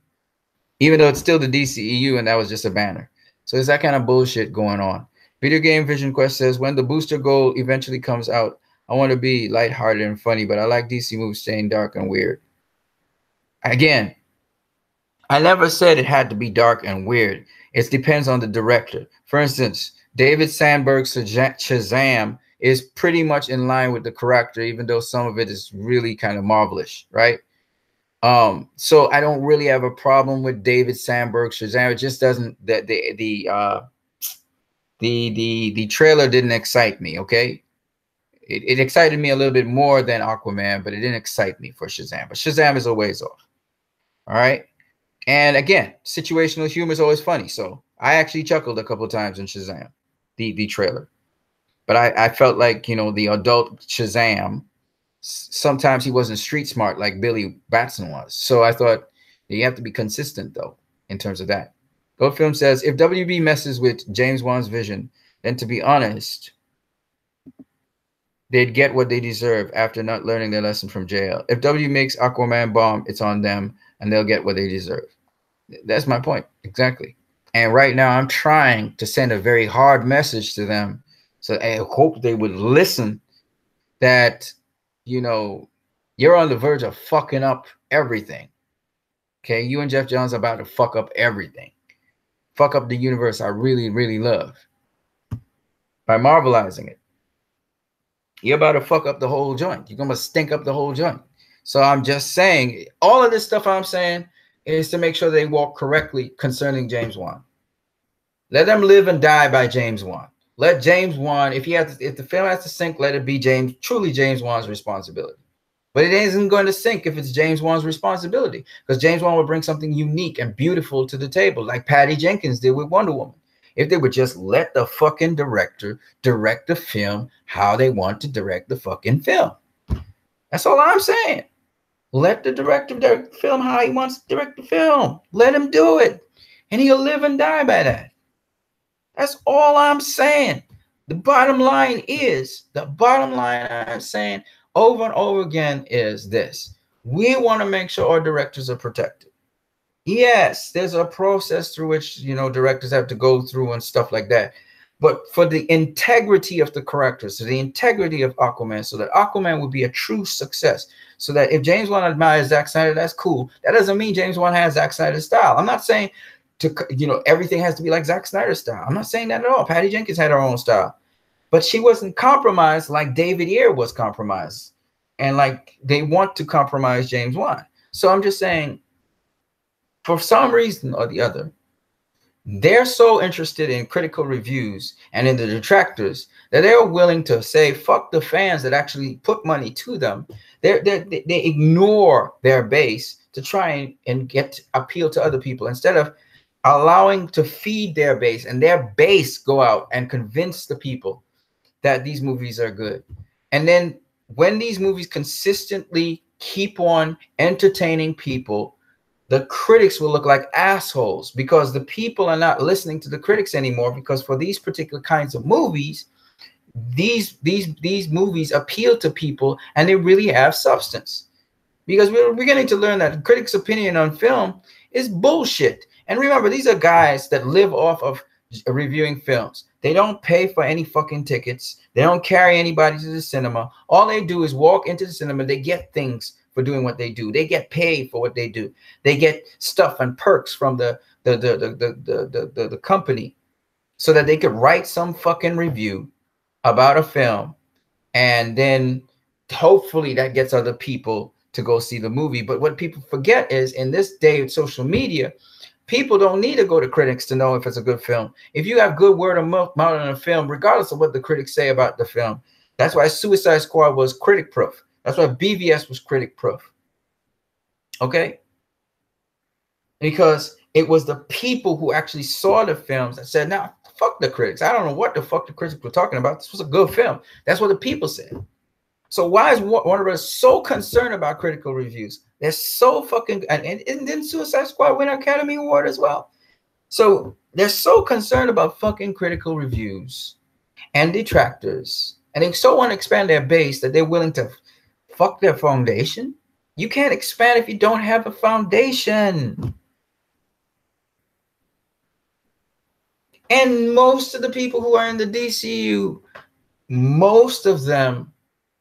A: even though it's still the DCEU and that was just a banner. So there's that kind of bullshit going on. Video Game Vision Quest says, when the Booster Gold eventually comes out, I want to be lighthearted and funny, but I like DC movies staying dark and weird. Again, I never said it had to be dark and weird. It depends on the director. For instance, David Sandberg's Shazam is pretty much in line with the character, even though some of it is really kind of Marvelish, right? So I don't really have a problem with David Sandberg's Shazam. It just doesn't, the trailer didn't excite me, okay? It excited me a little bit more than Aquaman, but it didn't excite me for Shazam. But Shazam is a ways off. All right. And again, situational humor is always funny. So I actually chuckled a couple of times in Shazam, the trailer. But I felt like, you know, the adult Shazam, sometimes he wasn't street smart like Billy Batson was. So I thought you have to be consistent, though, in terms of that. GoFilm says, if WB messes with James Wan's vision, then to be honest, they'd get what they deserve after not learning their lesson from JL. If W makes Aquaman bomb, it's on them. and they'll get what they deserve. That's my point. Exactly. And right now I'm trying to send a very hard message to them. So I hope they would listen that, you know, you're on the verge of fucking up everything. Okay. You and Jeff Johns are about to fuck up everything. Fuck up the universe I really, really love by marvelizing it. You're about to fuck up the whole joint. You're going to stink up the whole joint. So I'm just saying, all of this stuff I'm saying is to make sure they walk correctly concerning James Wan. Let them live and die by James Wan. Let James Wan, if the film has to sink, let it be truly James Wan's responsibility. But it isn't going to sink if it's James Wan's responsibility, because James Wan will bring something unique and beautiful to the table, like Patty Jenkins did with Wonder Woman. If they would just let the fucking director direct the film how they want to direct the fucking film. That's all I'm saying. Let the director direct the film how he wants to direct the film. Let him do it. And he'll live and die by that. That's all I'm saying. The bottom line I'm saying over and over again is this. We want to make sure our directors are protected. Yes, there's a process through which, you know, directors have to go through and stuff like that. But for the integrity of the characters, so the integrity of Aquaman, so that Aquaman would be a true success, so that if James Wan admires Zack Snyder, that's cool. That doesn't mean James Wan has Zack Snyder's style. I'm not saying everything has to be like Zack Snyder's style. I'm not saying that at all. Patty Jenkins had her own style, but she wasn't compromised like David Ayer was compromised, and like they want to compromise James Wan. So I'm just saying, for some reason or the other, they're so interested in critical reviews and in the detractors that they're willing to say, fuck the fans that actually put money to them. They ignore their base to try and appeal to other people, instead of allowing to feed their base, and their base go out and convince the people that these movies are good. And then when these movies consistently keep on entertaining people, the critics will look like assholes, because the people are not listening to the critics anymore, because for these particular kinds of movies, these movies appeal to people and they really have substance. Because we're beginning to learn that critics' opinion on film is bullshit. And remember, these are guys that live off of reviewing films. They don't pay for any fucking tickets. They don't carry anybody to the cinema. All they do is walk into the cinema. They get things for doing what they do. They get paid for what they do. They get stuff and perks from the company, so that they could write some fucking review about a film, and then hopefully that gets other people to go see the movie. But what people forget is, in this day of social media, people don't need to go to critics to know if it's a good film. If you have good word of mouth on a film, regardless of what the critics say about the film, that's why Suicide Squad was critic proof. That's why BVS was critic proof. Okay? Because it was the people who actually saw the films that said, "Now, fuck the critics. I don't know what the fuck the critics were talking about. This was a good film." That's what the people said. So why is Warner Bros. So concerned about critical reviews? They're so fucking, and then Suicide Squad win an Academy Award as well. So they're so concerned about fucking critical reviews and detractors, and they so want to expand their base that they're willing to fuck their foundation. You can't expand if you don't have a foundation. And most of the people who are in the DCU, most of them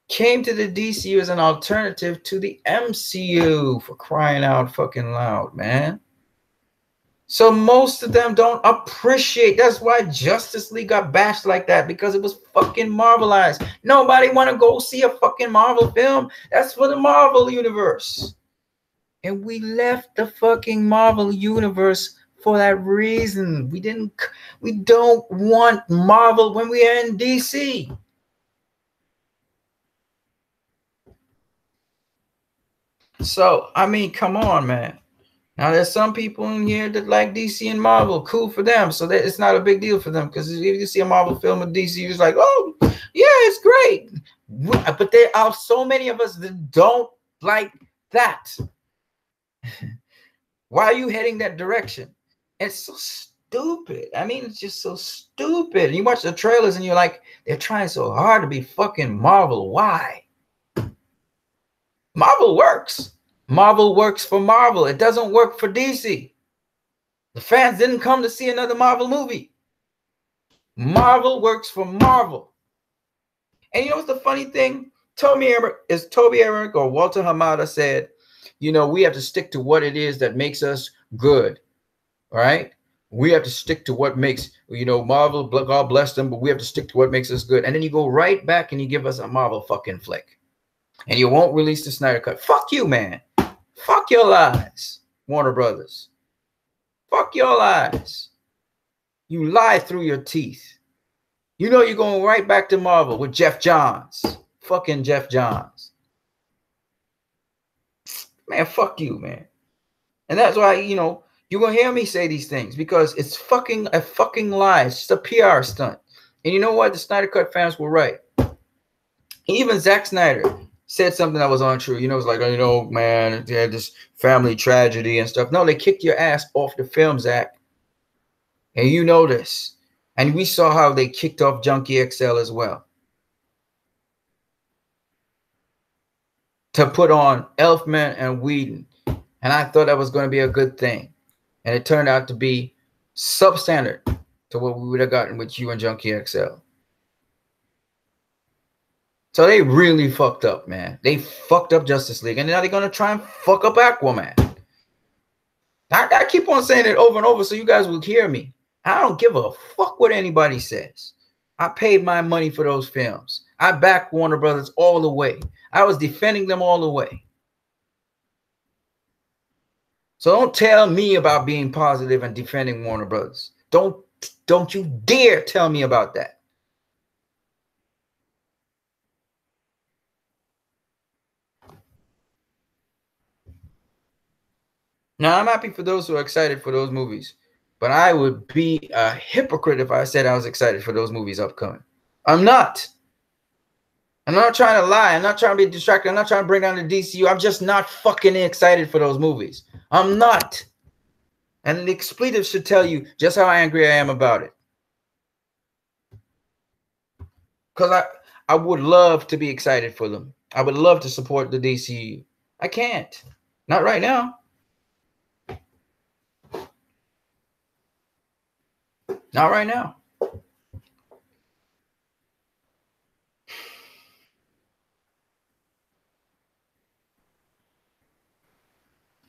A: came to the DCU as an alternative to the MCU, for crying out fucking loud, man. So most of them don't appreciate. That's why Justice League got bashed like that, because it was fucking Marvelized. Nobody want to go see a fucking Marvel film. That's for the Marvel universe. And we left the fucking Marvel universe for that reason. We don't want Marvel when we are in DC. So, I mean, come on, man. Now, there's some people in here that like DC and Marvel. Cool for them. So that it's not a big deal for them. Because if you see a Marvel film with DC, it's like, oh, yeah, it's great. But there are so many of us that don't like that. Why are you heading that direction? It's so stupid. I mean, it's just so stupid. And you watch the trailers and you're like, they're trying so hard to be fucking Marvel. Why? Marvel works. Marvel works for Marvel. It doesn't work for DC. The fans didn't come to see another Marvel movie. Marvel works for Marvel. And you know what's the funny thing? Toby Emmerich or Walter Hamada said, you know, we have to stick to what it is that makes us good, right? We have to stick to what makes, you know, Marvel, God bless them, but we have to stick to what makes us good. And then you go right back and you give us a Marvel fucking flick. And you won't release the Snyder Cut. Fuck you, man. Fuck your lies, Warner Brothers. Fuck your lies. You lie through your teeth. You know you're going right back to Marvel with Jeff Johns. Fucking Jeff Johns. Man, fuck you, man. And that's why, you know, you're going to hear me say these things because it's fucking a fucking lie. It's just a PR stunt. And you know what? The Snyder Cut fans were right. Even Zack Snyder said something that was untrue. You know, it's like, oh, you know, man, they had this family tragedy and stuff. No, they kicked your ass off the film, Zack. And you know this. And we saw how they kicked off Junkie XL as well. To put on Elfman and Whedon. And I thought that was going to be a good thing. And it turned out to be substandard to what we would have gotten with you and Junkie XL. So they really fucked up, man. They fucked up Justice League. And now they're going to try and fuck up Aquaman. I keep on saying it over and over so you guys will hear me. I don't give a fuck what anybody says. I paid my money for those films. I backed Warner Brothers all the way. I was defending them all the way. So don't tell me about being positive and defending Warner Brothers. Don't you dare tell me about that. Now, I'm happy for those who are excited for those movies. But I would be a hypocrite if I said I was excited for those movies upcoming. I'm not. I'm not trying to lie. I'm not trying to be distracted. I'm not trying to bring down the DCU. I'm just not fucking excited for those movies. I'm not. And the expletives should tell you just how angry I am about it. Because I would love to be excited for them. I would love to support the DCU. I can't. Not right now. Not right now.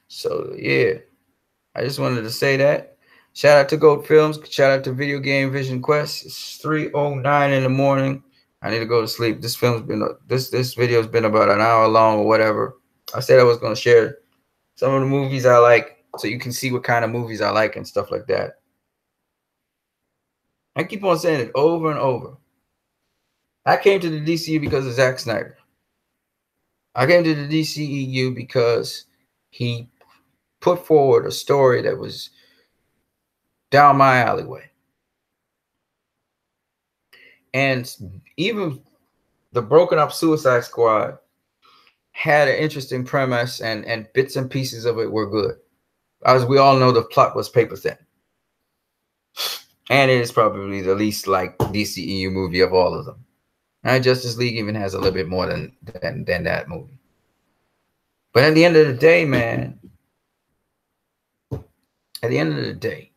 A: So, yeah. I just wanted to say that. Shout out to Goat Films. Shout out to Video Game Vision Quest. It's 3:09 in the morning. I need to go to sleep. This video has been about an hour long or whatever. I said I was going to share some of the movies I like so you can see what kind of movies I like and stuff like that. I keep on saying it over and over. I came to the DCU because of Zack Snyder. I came to the DCEU because he put forward a story that was down my alleyway. And even the broken up Suicide Squad had an interesting premise and bits and pieces of it were good. As we all know, the plot was paper thin. And it is probably the least like DCEU movie of all of them. And Justice League even has a little bit more than that movie. But at the end of the day, man, at the end of the day,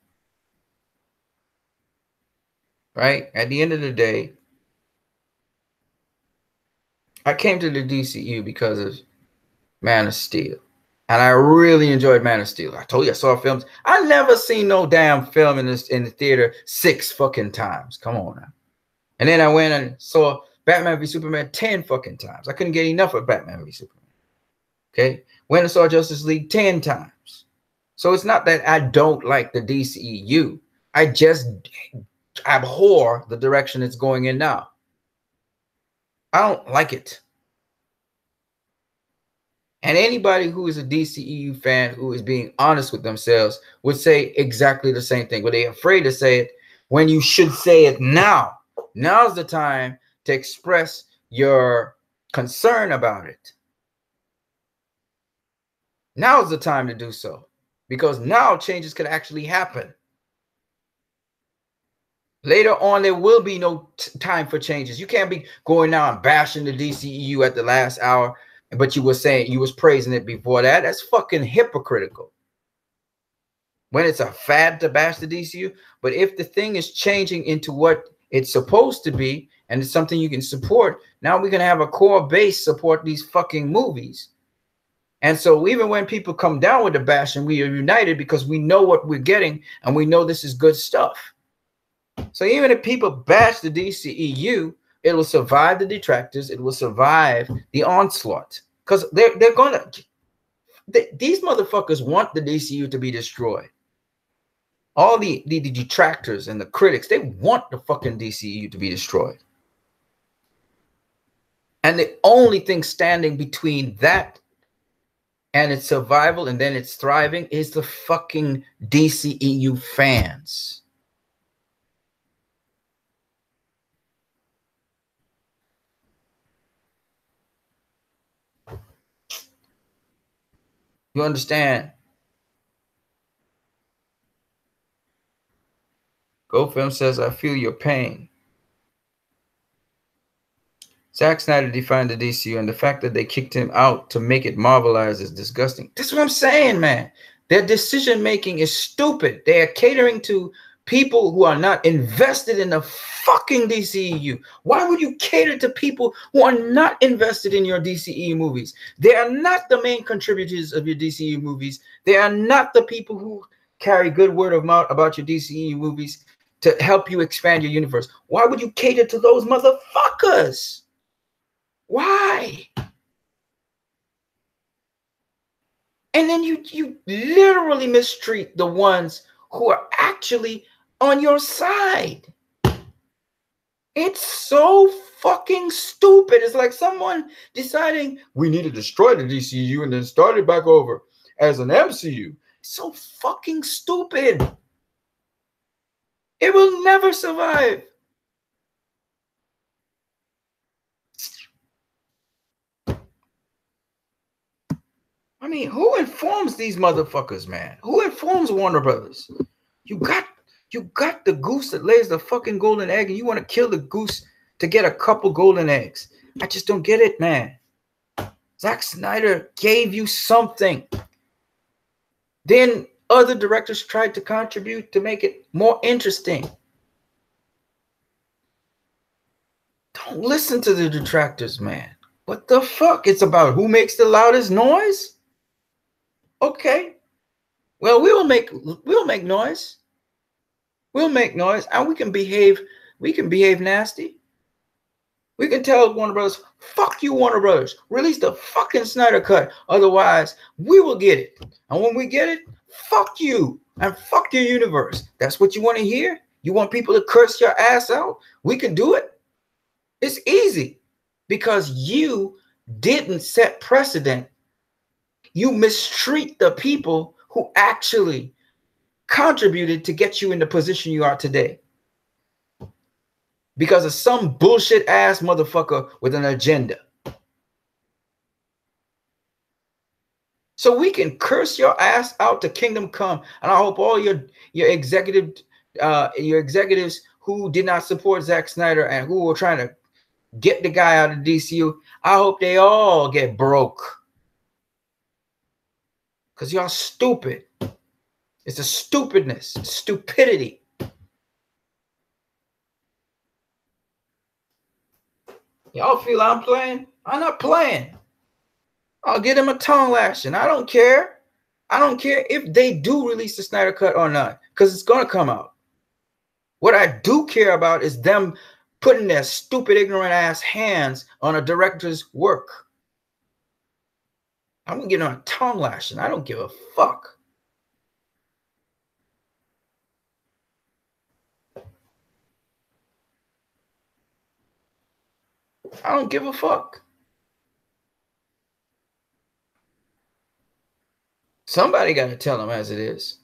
A: right? At the end of the day, I came to the DCU because of Man of Steel. And I really enjoyed Man of Steel. I told you I saw films. I never seen no damn film in the theater 6 fucking times. Come on now. And then I went and saw Batman v Superman 10 fucking times. I couldn't get enough of Batman v Superman. Okay? Went and saw Justice League 10 times. So it's not that I don't like the DCEU. I just abhor the direction it's going in now. I don't like it. And anybody who is a DCEU fan who is being honest with themselves would say exactly the same thing. But they're afraid to say it when you should say it now. Now's the time to express your concern about it. Now's the time to do so. Because now changes could actually happen. Later on, there will be no time for changes. You can't be going now and bashing the DCEU at the last hour. but you were saying you was praising it before that. That's fucking hypocritical. When it's a fad to bash the DCU, but if the thing is changing into what it's supposed to be and it's something you can support, now we're gonna have a core base support these fucking movies. And so even when people come down with the bashing, we are united because we know what we're getting and we know this is good stuff. So even if people bash the DCEU, it will survive the detractors. It will survive the onslaught because they're gonna. These motherfuckers want the DCU to be destroyed. All the detractors and the critics, they want the fucking DCEU to be destroyed. And the only thing standing between that and its survival and then its thriving is the fucking DCEU fans. You understand? GoFilm says, I feel your pain. Zack Snyder defined the DCU, and the fact that they kicked him out to make it Marvelized is disgusting. That's what I'm saying, man. Their decision-making is stupid. They are catering to people who are not invested in the fucking DCEU. Why would you cater to people who are not invested in your DCEU movies? They are not the main contributors of your DCEU movies. They are not the people who carry good word of mouth about your DCEU movies to help you expand your universe. Why would you cater to those motherfuckers? Why? And then you literally mistreat the ones who are actually on your side. It's so fucking stupid. It's like someone deciding we need to destroy the DCU and then start it back over as an MCU. It's so fucking stupid. It will never survive. I mean, who informs these motherfuckers, man? Who informs Warner Brothers? You got the goose that lays the fucking golden egg, and you want to kill the goose to get a couple golden eggs. I just don't get it, man. Zack Snyder gave you something. Then other directors tried to contribute to make it more interesting. Don't listen to the detractors, man. What the fuck? It's about who makes the loudest noise? Okay. Well, we'll make noise. We'll make noise, and we can behave nasty. We can tell Warner Brothers, fuck you, Warner Brothers. Release the fucking Snyder Cut. Otherwise, we will get it. And when we get it, fuck you and fuck your universe. That's what you want to hear? You want people to curse your ass out? We can do it. It's easy because you didn't set precedent. You mistreat the people who actually contributed to get you in the position you are today. Because of some bullshit ass motherfucker with an agenda. So we can curse your ass out to kingdom come. And I hope all your executives who did not support Zack Snyder and who were trying to get the guy out of DCU, I hope they all get broke. Because y'all stupid. It's a stupidness, stupidity. Y'all feel I'm playing? I'm not playing. I'll get him a tongue lashing. I don't care. I don't care if they do release the Snyder Cut or not, because it's going to come out. What I do care about is them putting their stupid, ignorant ass hands on a director's work. I'm going to get him a tongue lashing. I don't give a fuck. I don't give a fuck. Somebody got to tell them as it is.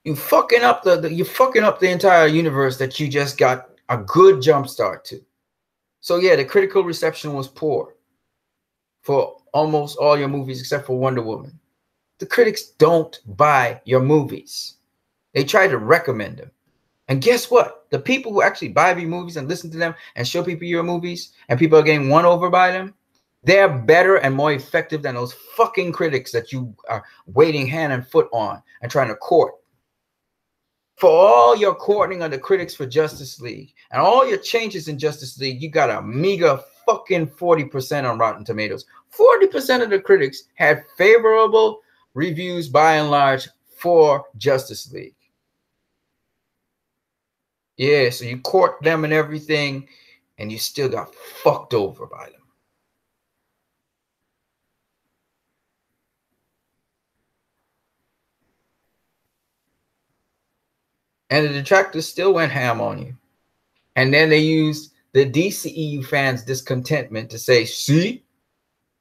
A: You fucking up the entire universe that you just got a good jump start to. So yeah, the critical reception was poor for almost all your movies except for Wonder Woman. The critics don't buy your movies. They try to recommend them. And guess what? The people who actually buy these movies and listen to them and show people your movies and people are getting won over by them, they're better and more effective than those fucking critics that you are waiting hand and foot on and trying to court. For all your courting of the critics for Justice League and all your changes in Justice League, you got a meager fucking 40% on Rotten Tomatoes. 40% of the critics had favorable reviews by and large for Justice League. Yeah, so you court them and everything, and you still got fucked over by them. And the detractors still went ham on you. And then they used the DCEU fans' discontentment to say, see,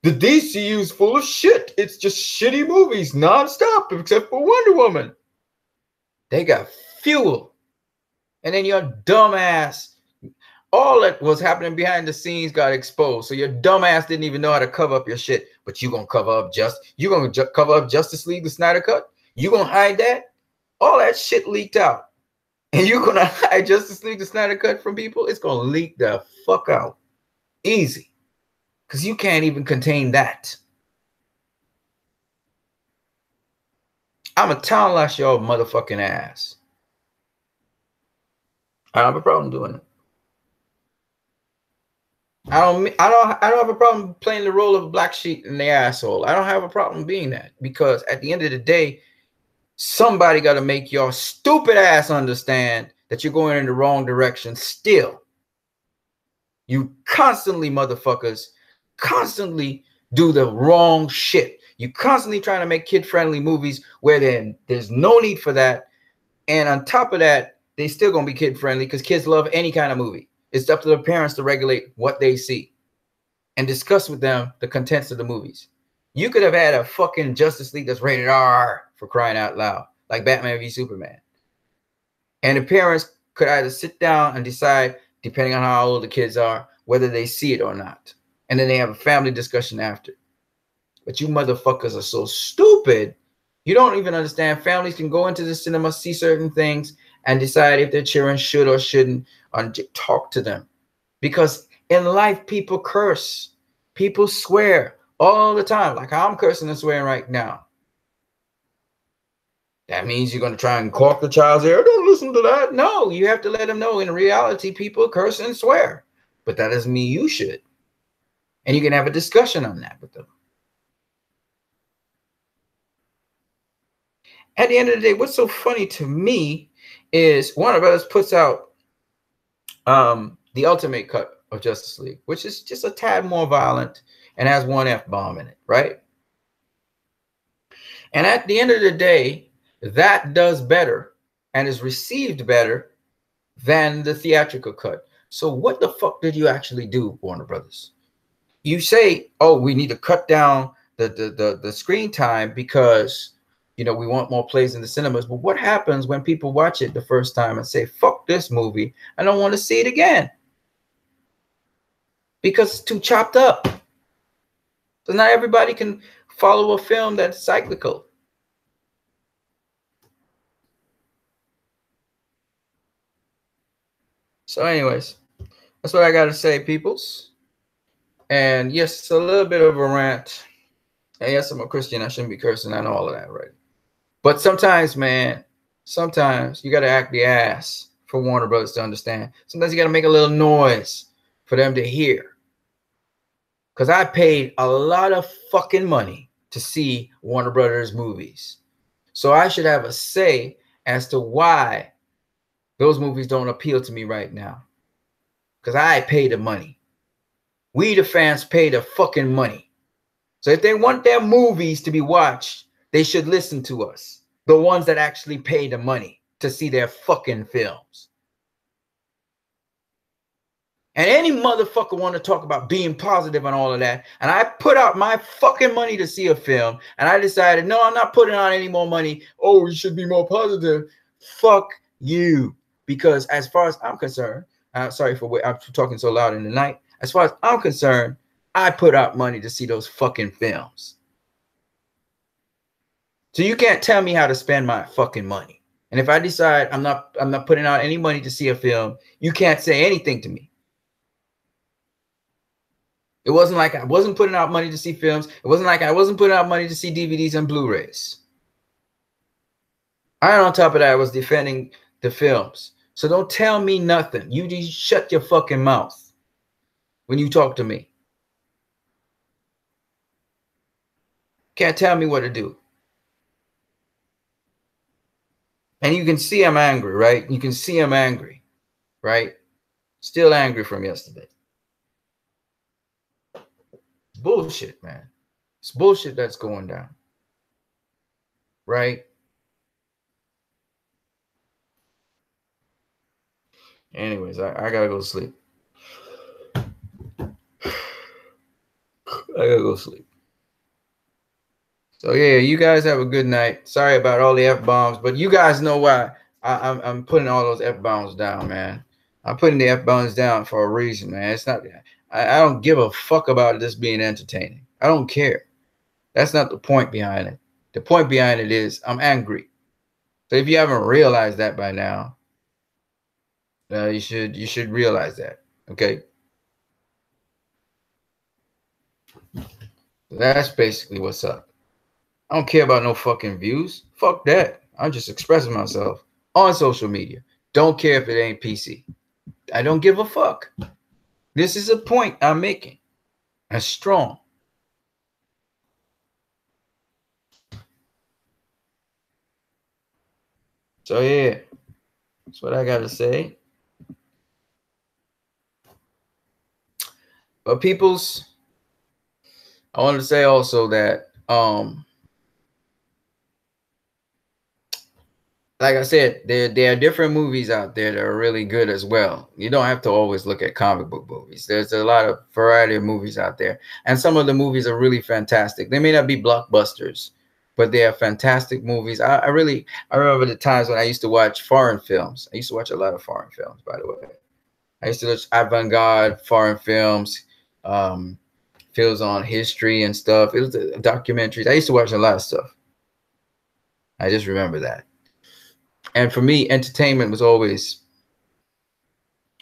A: the DCU is full of shit. It's just shitty movies nonstop, except for Wonder Woman. They got fuel. And then your dumbass, all that was happening behind the scenes got exposed. So your dumbass didn't even know how to cover up your shit. But you gonna cover up cover up Justice League, the Snyder Cut? You gonna hide that? All that shit leaked out. And you're gonna hide Justice League, the Snyder Cut from people? It's gonna leak the fuck out. Easy. Because you can't even contain that. I'm a town lash your motherfucking ass. I don't have a problem doing it. I don't have a problem playing the role of a black sheep in the asshole. I don't have a problem being that, because at the end of the day, somebody got to make your stupid ass understand that you're going in the wrong direction still. You constantly, motherfuckers, constantly do the wrong shit. You constantly trying to make kid-friendly movies where there's no need for that. And on top of that, they still gonna be kid-friendly because kids love any kind of movie. It's up to the parents to regulate what they see and discuss with them the contents of the movies. You could have had a fucking Justice League that's rated R, for crying out loud, like Batman v Superman. And the parents could either sit down and decide, depending on how old the kids are, whether they see it or not. And then they have a family discussion after. But you motherfuckers are so stupid. You don't even understand. Families can go into the cinema, see certain things, and decide if their children should or shouldn't, or talk to them. Because in life, people curse. People swear all the time, like I'm cursing and swearing right now. That means you're going to try and cork the child's ear. Don't listen to that. No, you have to let them know in reality, people curse and swear. But that doesn't mean you should. And you can have a discussion on that with them. At the end of the day, what's so funny to me is Warner Brothers puts out the ultimate cut of Justice League, which is just a tad more violent and has one F-bomb in it, right? And at the end of the day, that does better and is received better than the theatrical cut. So what the fuck did you actually do, Warner Brothers? You say, oh, we need to cut down the screen time because, you know, we want more plays in the cinemas. But what happens when people watch it the first time and say, fuck this movie, I don't want to see it again? Because it's too chopped up. So not everybody can follow a film that's cyclical. So anyways, that's what I got to say, peoples. And yes, it's a little bit of a rant. And yes, I'm a Christian. I shouldn't be cursing. I know all of that, right? But sometimes, man, sometimes you got to act the ass for Warner Brothers to understand. Sometimes you got to make a little noise for them to hear. Because I paid a lot of fucking money to see Warner Brothers movies. So I should have a say as to why those movies don't appeal to me right now. Because I pay the money. We, the fans, pay the fucking money. So if they want their movies to be watched, they should listen to us. The ones that actually pay the money to see their fucking films. And any motherfucker want to talk about being positive and all of that. And I put out my fucking money to see a film. And I decided, no, I'm not putting out any more money. Oh, you should be more positive. Fuck you. Because as far as I'm concerned, sorry for I'm talking so loud in the night. As far as I'm concerned, I put out money to see those fucking films. So you can't tell me how to spend my fucking money. And And if I decide I'm not putting out any money to see a film, you can't say anything to me. It wasn't like I wasn't putting out money to see films. It wasn't like I wasn't putting out money to see DVDs and Blu-rays. And on top of that, I was defending the films. So don't tell me nothing. You just shut your fucking mouth when you talk to me. Can't tell me what to do. And you can see I'm angry, right? You can see I'm angry, right? Still angry from yesterday. It's bullshit, man. It's bullshit that's going down, right? Anyways, I gotta go to sleep. I gotta go to sleep. So yeah, you guys have a good night. Sorry about all the F-bombs, but you guys know why I'm putting all those F-bombs down, man. I'm putting the F-bombs down for a reason, man. It's not, I don't give a fuck about this being entertaining. I don't care. That's not the point behind it. The point behind it is I'm angry. So if you haven't realized that by now, you should realize that. Okay. So that's basically what's up. I don't care about no fucking views. Fuck that. I'm just expressing myself on social media. Don't care if it ain't PC. I don't give a fuck. This is a point I'm making. That's strong. So yeah, that's what I got to say. But peoples, I want to say also that like I said, there are different movies out there that are really good as well. You don't have to always look at comic book movies. There's a lot of variety of movies out there. And some of the movies are really fantastic. They may not be blockbusters, but they are fantastic movies. I remember the times when I used to watch foreign films. I used to watch a lot of foreign films, by the way. I used to watch avant-garde foreign films, films on history and stuff. It was documentaries. I used to watch a lot of stuff. I just remember that. And for me, entertainment was always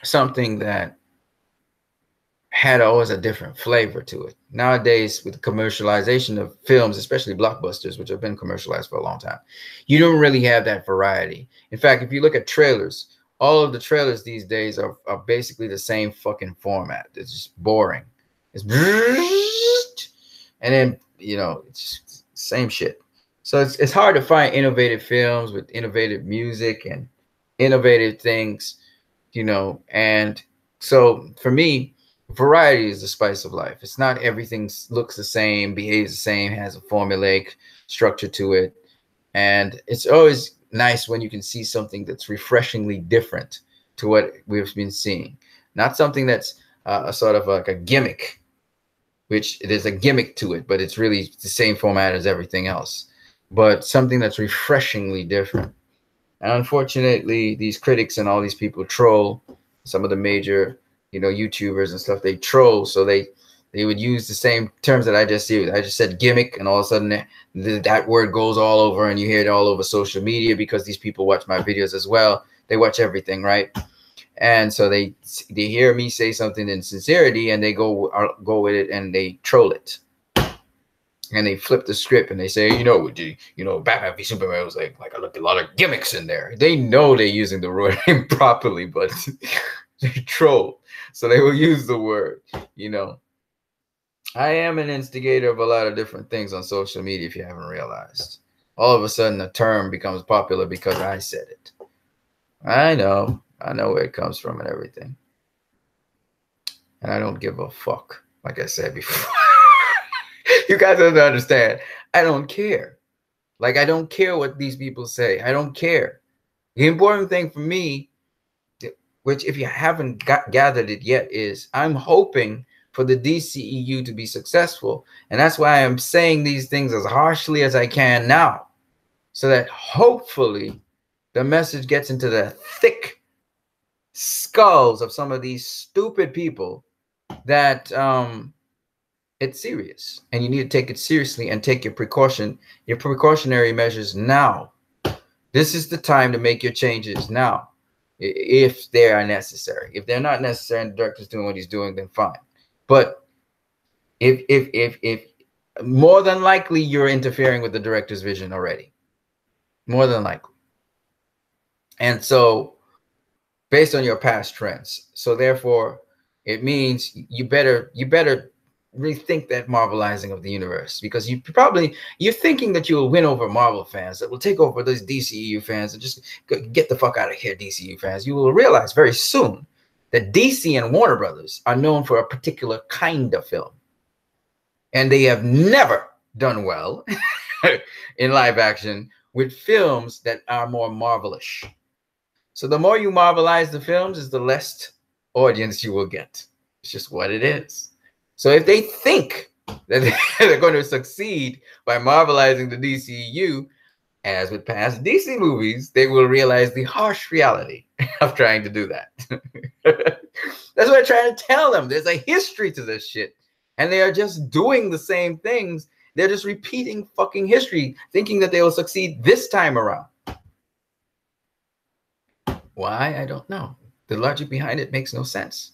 A: something that had always a different flavor to it. Nowadays, with the commercialization of films, especially blockbusters, which have been commercialized for a long time, you don't really have that variety. In fact, if you look at trailers, all of the trailers these days are basically the same fucking format. It's just boring. It's and then, you know, it's just same shit. So it's hard to find innovative films with innovative music and innovative things, you know. And so for me, variety is the spice of life. It's not everything looks the same, behaves the same, has a formulaic structure to it. And it's always nice when you can see something that's refreshingly different to what we've been seeing. Not something that's a sort of like a gimmick, which there's a gimmick to it, but it's really the same format as everything else. But something that's refreshingly different. And unfortunately, these critics and all these people troll. Some of the major, you know, YouTubers and stuff, they troll. So they would use the same terms that I just used. I just said gimmick, and all of a sudden that word goes all over, and you hear it all over social media because these people watch my videos as well. They watch everything, right? And so they hear me say something in sincerity, and they go with it, and they troll it. And they flip the script and they say, Batman v Superman was like a lot of gimmicks in there. They know they're using the word improperly, but they troll. So they will use the word, you know. I am an instigator of a lot of different things on social media, if you haven't realized. All of a sudden, a term becomes popular because I said it. I know where it comes from and everything. And I don't give a fuck, like I said before. You guys don't understand. I don't care. Like, I don't care what these people say. I don't care. The important thing for me, which if you haven't gathered it yet, is I'm hoping for the DCEU to be successful. And that's why I'm saying these things as harshly as I can now, so that hopefully the message gets into the thick skulls of some of these stupid people that it's serious, and you need to take it seriously and take your precautionary measures now. This is the time to make your changes now, if they are necessary. If they're not necessary and the director's doing what he's doing, then fine. But if more than likely you're interfering with the director's vision already. More than likely. And so based on your past trends. So therefore, it means you better rethink that Marvelizing of the universe, because you're thinking that you will win over Marvel fans, that will take over those DCEU fans and just get the fuck out of here, DCEU fans. You will realize very soon that DC and Warner Brothers are known for a particular kind of film, and they have never done well in live action with films that are more Marvelish. So the more you Marvelize the films, is the less audience you will get. It's just what it is. So if they think that they're going to succeed by Marvelizing the DCU, as with past DC movies, they will realize the harsh reality of trying to do that. That's what I'm trying to tell them. There's a history to this shit, and they are just doing the same things. They're just repeating fucking history, thinking that they will succeed this time around. Why? I don't know. The logic behind it makes no sense.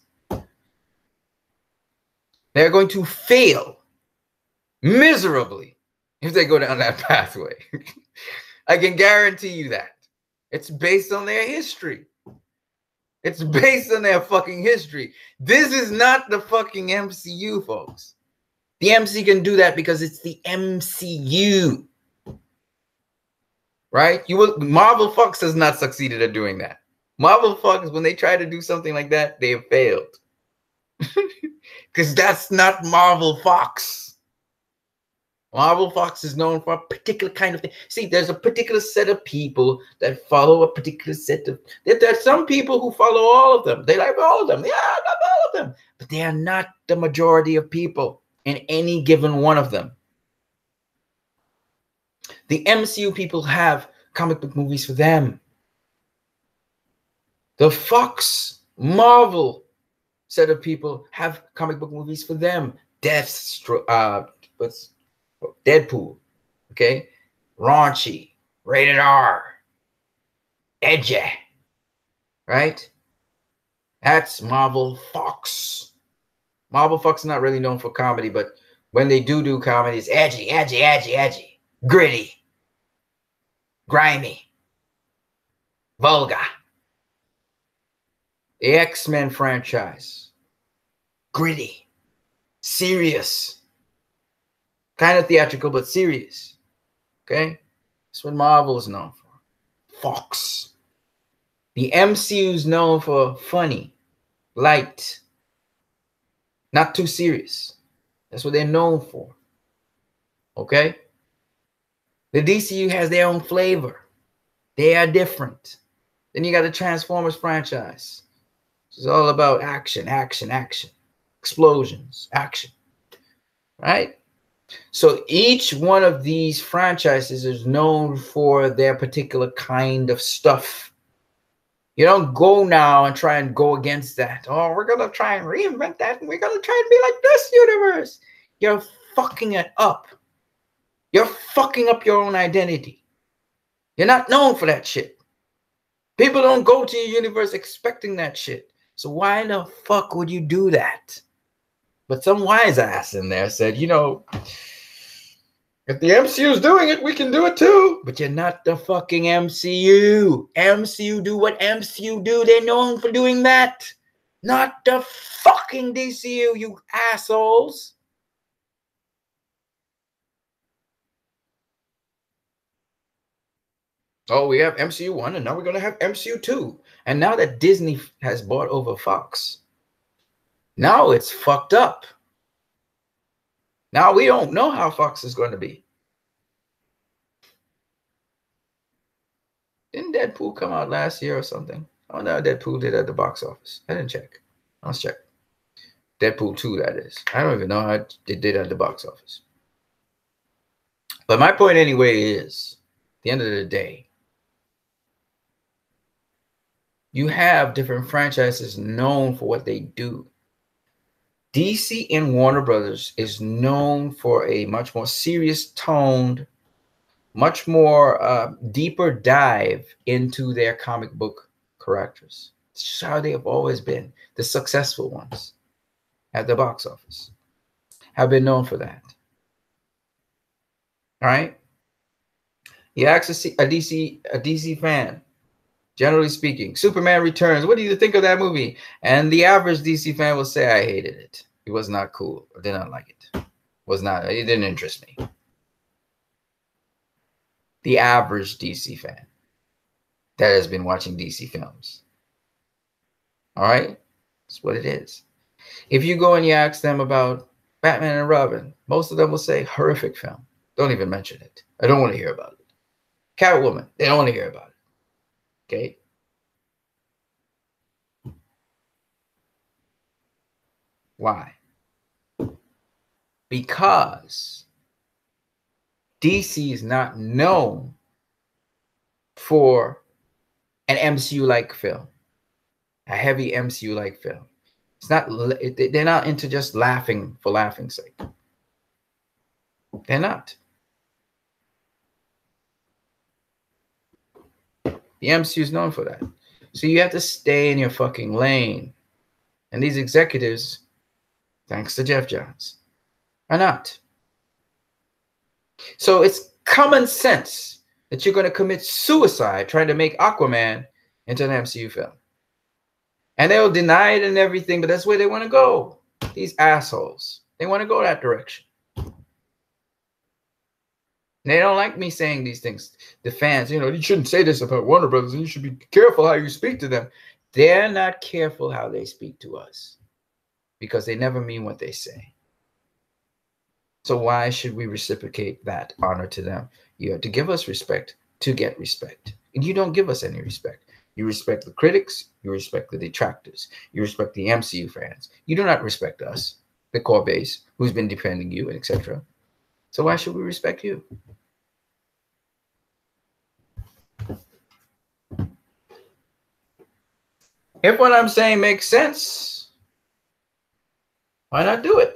A: They're going to fail miserably if they go down that pathway. I can guarantee you that. It's based on their history. It's based on their fucking history. This is not the fucking MCU, folks. The MCU can do that because it's the MCU. Right? Marvel Fox has not succeeded at doing that. Marvel Fox, when they try to do something like that, they have failed. Because that's not Marvel Fox. Marvel Fox is known for a particular kind of thing. See, there's a particular set of people that follow a particular set of... There's some people who follow all of them. They like all of them. Yeah, I love all of them. But they are not the majority of people in any given one of them. The MCU people have comic book movies for them. The Fox, Marvel set of people have comic book movies for them. Deadpool, okay? Raunchy, rated R, edgy, right? That's Marvel Fox. Marvel Fox is not really known for comedy, but when they do comedy, it's edgy, gritty, grimy, vulgar. The X-Men franchise, gritty, serious, kind of theatrical, but serious, okay? That's what Marvel is known for. Fox. The MCU is known for funny, light, not too serious. That's what they're known for, okay? The DCU has their own flavor. They are different. Then you got the Transformers franchise. It's all about action, explosions, action, right? So each one of these franchises is known for their particular kind of stuff. You don't go now and try and go against that. Oh, we're going to try and reinvent that, and we're going to try and be like this universe. You're fucking it up. You're fucking up your own identity. You're not known for that shit. People don't go to your universe expecting that shit. So why the fuck would you do that? But some wise ass in there said, you know, if the MCU is doing it, we can do it too. But you're not the fucking MCU. MCU do what MCU do. They're known for doing that. Not the fucking DCU, you assholes. Oh, we have MCU 1, and now we're going to have MCU 2. And now that Disney has bought over Fox, now it's fucked up. Now we don't know how Fox is going to be. Didn't Deadpool come out last year or something? Oh, no, Deadpool did at the box office. I didn't check. Let's check. Deadpool 2, that is. I don't even know how it did at the box office. But my point anyway is, at the end of the day, you have different franchises known for what they do. DC and Warner Brothers is known for a much more serious toned, much more deeper dive into their comic book characters. It's how they have always been. The successful ones at the box office have been known for that. All right. You ask a DC fan, generally speaking, Superman Returns, what do you think of that movie? And the average DC fan will say, I hated it. It was not cool. I did not like it. It didn't interest me. The average DC fan that has been watching DC films. All right? That's what it is. If you go and you ask them about Batman and Robin, most of them will say, horrific film. Don't even mention it. I don't want to hear about it. Catwoman, they don't want to hear about it. Okay? Why? Because DC is not known for an MCU-like film, a heavy MCU-like film. It's not. They're not into just laughing for laughing's sake. They're not. The MCU is known for that. So you have to stay in your fucking lane. And these executives, thanks to Jeff Johns, are not. So it's common sense that you're going to commit suicide trying to make Aquaman into an MCU film. And they'll deny it and everything, but that's where they want to go. These assholes. They want to go that direction. They don't like me saying these things. The fans, you shouldn't say this about Warner Brothers, and you should be careful how you speak to them. They're not careful how they speak to us because they never mean what they say. So why should we reciprocate that honor to them? You have to give us respect to get respect. And you don't give us any respect. You respect the critics. You respect the detractors. You respect the MCU fans. You do not respect us, the core base, who's been defending you, etc. So why should we respect you? If what I'm saying makes sense, why not do it?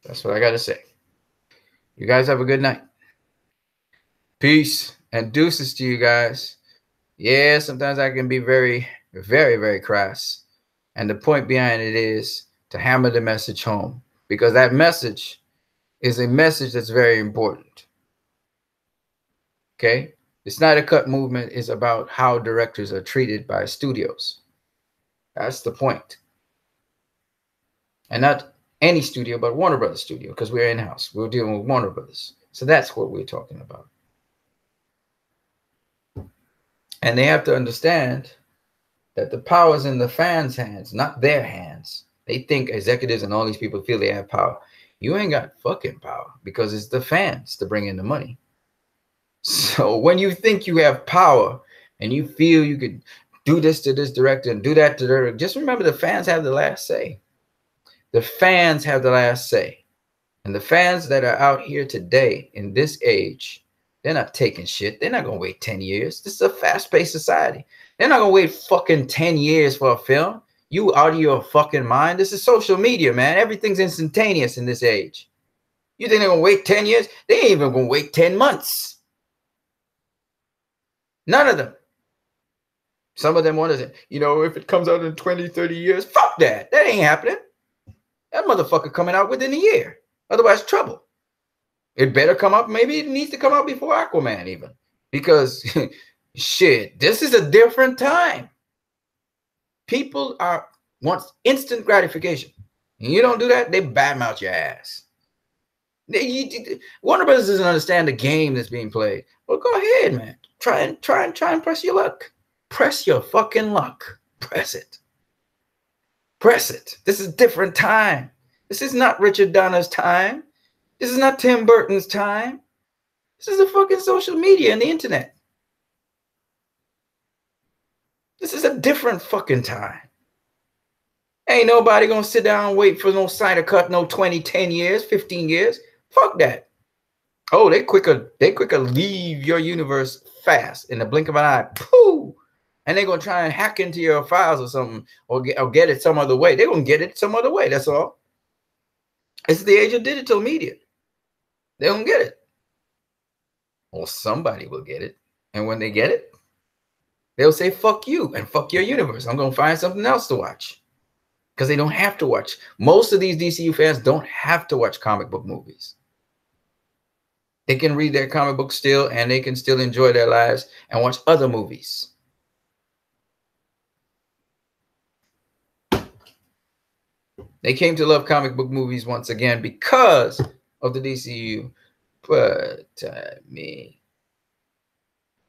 A: That's what I got to say. You guys have a good night. Peace and deuces to you guys. Yeah, sometimes I can be very, very, very crass. And the point behind it is to hammer the message home, because that message is a message that's very important. Okay? The Snyder Cut movement is about how directors are treated by studios. That's the point. And not any studio, but Warner Brothers studio, because we're in-house. We're dealing with Warner Brothers. So that's what we're talking about. And they have to understand that the power is in the fans' hands, not their hands. They think executives and all these people feel they have power. You ain't got fucking power because it's the fans to bring in the money. So when you think you have power and you feel you could do this to this director and do that to director, just remember the fans have the last say. The fans have the last say. And the fans that are out here today in this age, they're not taking shit. They're not going to wait 10 years. This is a fast-paced society. They're not going to wait fucking 10 years for a film. You out of your fucking mind. This is social media, man. Everything's instantaneous in this age. You think they're going to wait 10 years? They ain't even going to wait 10 months. None of them. Some of them want to say, if it comes out in 20, 30 years, fuck that. That ain't happening. That motherfucker coming out within a year. Otherwise, trouble. It better come up. Maybe it needs to come out before Aquaman even. Because, shit, this is a different time. People want instant gratification. And you don't do that, they badmouth your ass. Warner Brothers doesn't understand the game that's being played. Well, go ahead, man. Try and press your luck. Press your fucking luck. Press it. Press it. This is a different time. This is not Richard Donner's time. This is not Tim Burton's time. This is the fucking social media and the internet. This is a different fucking time. Ain't nobody gonna sit down and wait for no Snyder Cut, no 20, 10 years, 15 years. Fuck that. Oh, they quicker leave your universe fast in the blink of an eye. Pooh! and they're gonna try and hack into your files or something, or get it some other way. They're gonna get it some other way. That's all. It's the age of digital media. They don't get it. Or somebody will get it. And when they get it, they'll say, fuck you and fuck your universe. I'm going to find something else to watch. Because they don't have to watch. Most of these DCU fans don't have to watch comic book movies. They can read their comic book still, and they can still enjoy their lives and watch other movies. They came to love comic book movies once again because of the DCU. But,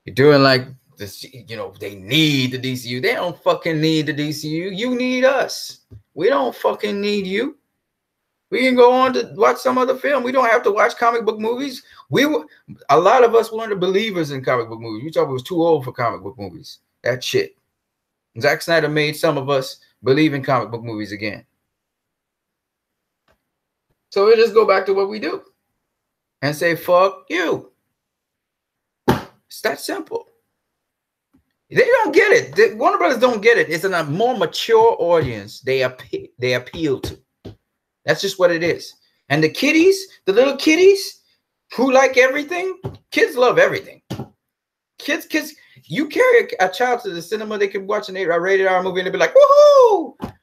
A: you're doing like this, they need the DCU. They don't fucking need the DCU. You need us. We don't fucking need you. We can go on to watch some other film. We don't have to watch comic book movies. A lot of us weren't the believers in comic book movies. We thought we was too old for comic book movies. That shit. Zack Snyder made some of us believe in comic book movies again. So we just go back to what we do and say, fuck you. It's that simple. They don't get it. The Warner Brothers don't get it. It's a more mature audience they appeal to. That's just what it is. And the kiddies, the little kiddies who like everything, kids love everything. Kids, you carry a child to the cinema, they can watch a rated R movie and they'll be like, woohoo!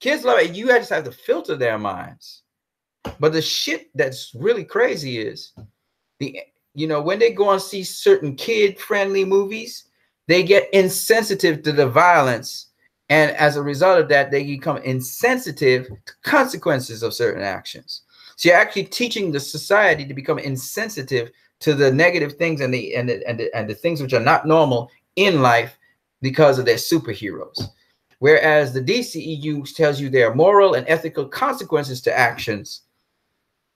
A: Kids love it. You just have to filter their minds. But the shit that's really crazy is when they go and see certain kid-friendly movies, they get insensitive to the violence. And as a result of that, they become insensitive to consequences of certain actions. So you're actually teaching the society to become insensitive to the negative things and the things which are not normal in life because of their superheroes. Whereas the DCEU tells you there are moral and ethical consequences to actions.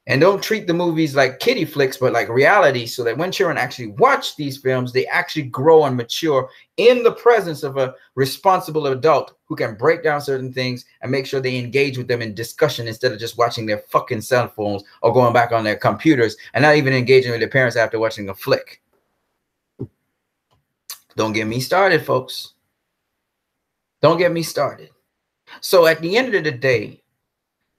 A: And don't treat the movies like kiddie flicks, but like reality, so that when children actually watch these films, they actually grow and mature in the presence of a responsible adult who can break down certain things and make sure they engage with them in discussion instead of just watching their fucking cell phones or going back on their computers and not even engaging with their parents after watching a flick. Don't get me started, folks. Don't get me started. So at the end of the day,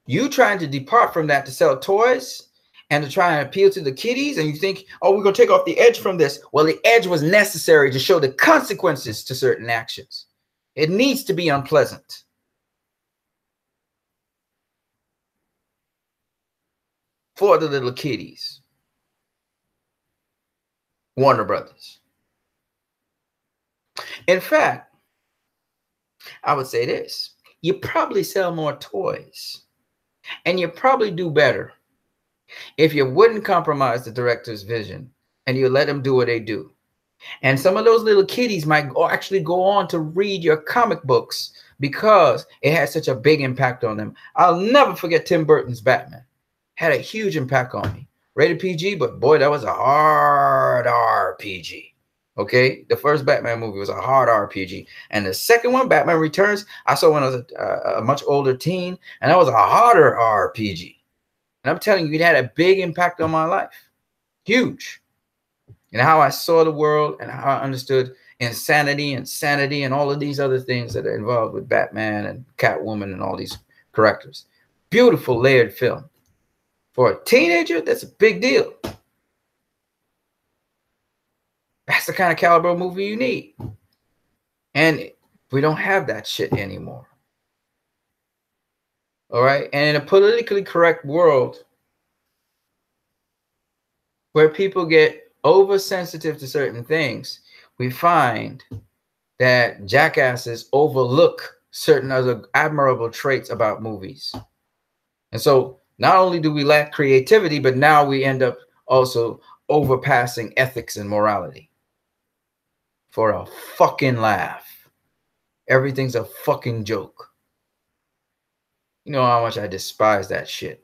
A: you trying to depart from that to sell toys and to try and appeal to the kiddies, and you think, oh, we're going to take off the edge from this. Well, the edge was necessary to show the consequences to certain actions. It needs to be unpleasant. For the little kiddies. Warner Brothers. In fact, I would say this. You probably sell more toys. And you probably do better if you wouldn't compromise the director's vision and you let them do what they do. And some of those little kiddies might actually go on to read your comic books because it had such a big impact on them. I'll never forget Tim Burton's Batman. Had a huge impact on me. Rated PG, but boy, that was a hard RPG. Okay, the first Batman movie was a hard RPG, and the second one, Batman Returns, I saw when I was a much older teen, and that was a harder RPG. And I'm telling you, it had a big impact on my life, huge, and how I saw the world and how I understood insanity and sanity and all of these other things that are involved with Batman and Catwoman and all these characters. Beautiful layered film. For a teenager, that's a big deal. That's the kind of caliber movie you need. And we don't have that shit anymore. All right. And in a politically correct world where people get oversensitive to certain things, we find that jackasses overlook certain other admirable traits about movies. And so not only do we lack creativity, but now we end up also overpassing ethics and morality. For a fucking laugh. Everything's a fucking joke. You know how much I despise that shit.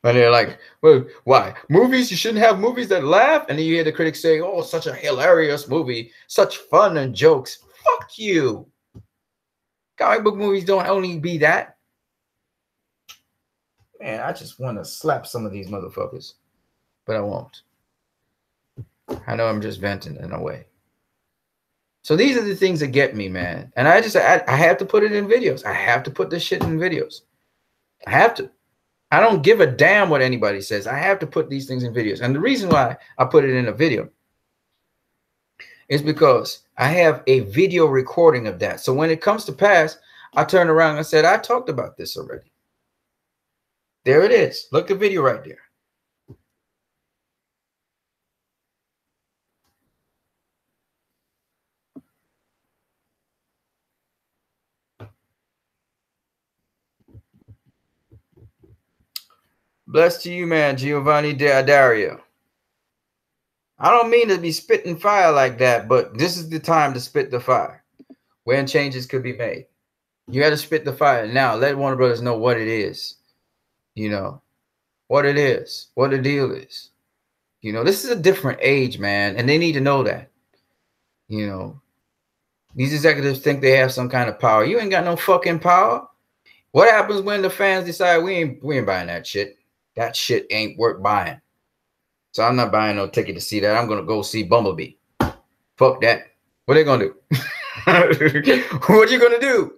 A: And they're like, well, why? Movies? You shouldn't have movies that laugh? And then you hear the critics saying, oh, such a hilarious movie. Such fun and jokes. Fuck you. Comic book movies don't only be that. Man, I just want to slap some of these motherfuckers. But I won't. I know I'm just venting in a way. So these are the things that get me, man. And I have to put it in videos. I have to put this shit in videos. I have to. I don't give a damn what anybody says. I have to put these things in videos. And the reason why I put it in a video is because I have a video recording of that. So when it comes to pass, I turn around and said, I talked about this already. There it is. Look at the video right there. Blessed to you, man, Giovanni Dario. I don't mean to be spitting fire like that, but this is the time to spit the fire when changes could be made. You got to spit the fire now. Let Warner Brothers know what it is. You know, what it is, what the deal is. You know, this is a different age, man, and they need to know that. You know, these executives think they have some kind of power. You ain't got no fucking power. What happens when the fans decide we ain't buying that shit? That shit ain't worth buying. So I'm not buying no ticket to see that. I'm gonna go see Bumblebee. Fuck that. What are they gonna do? What you gonna do?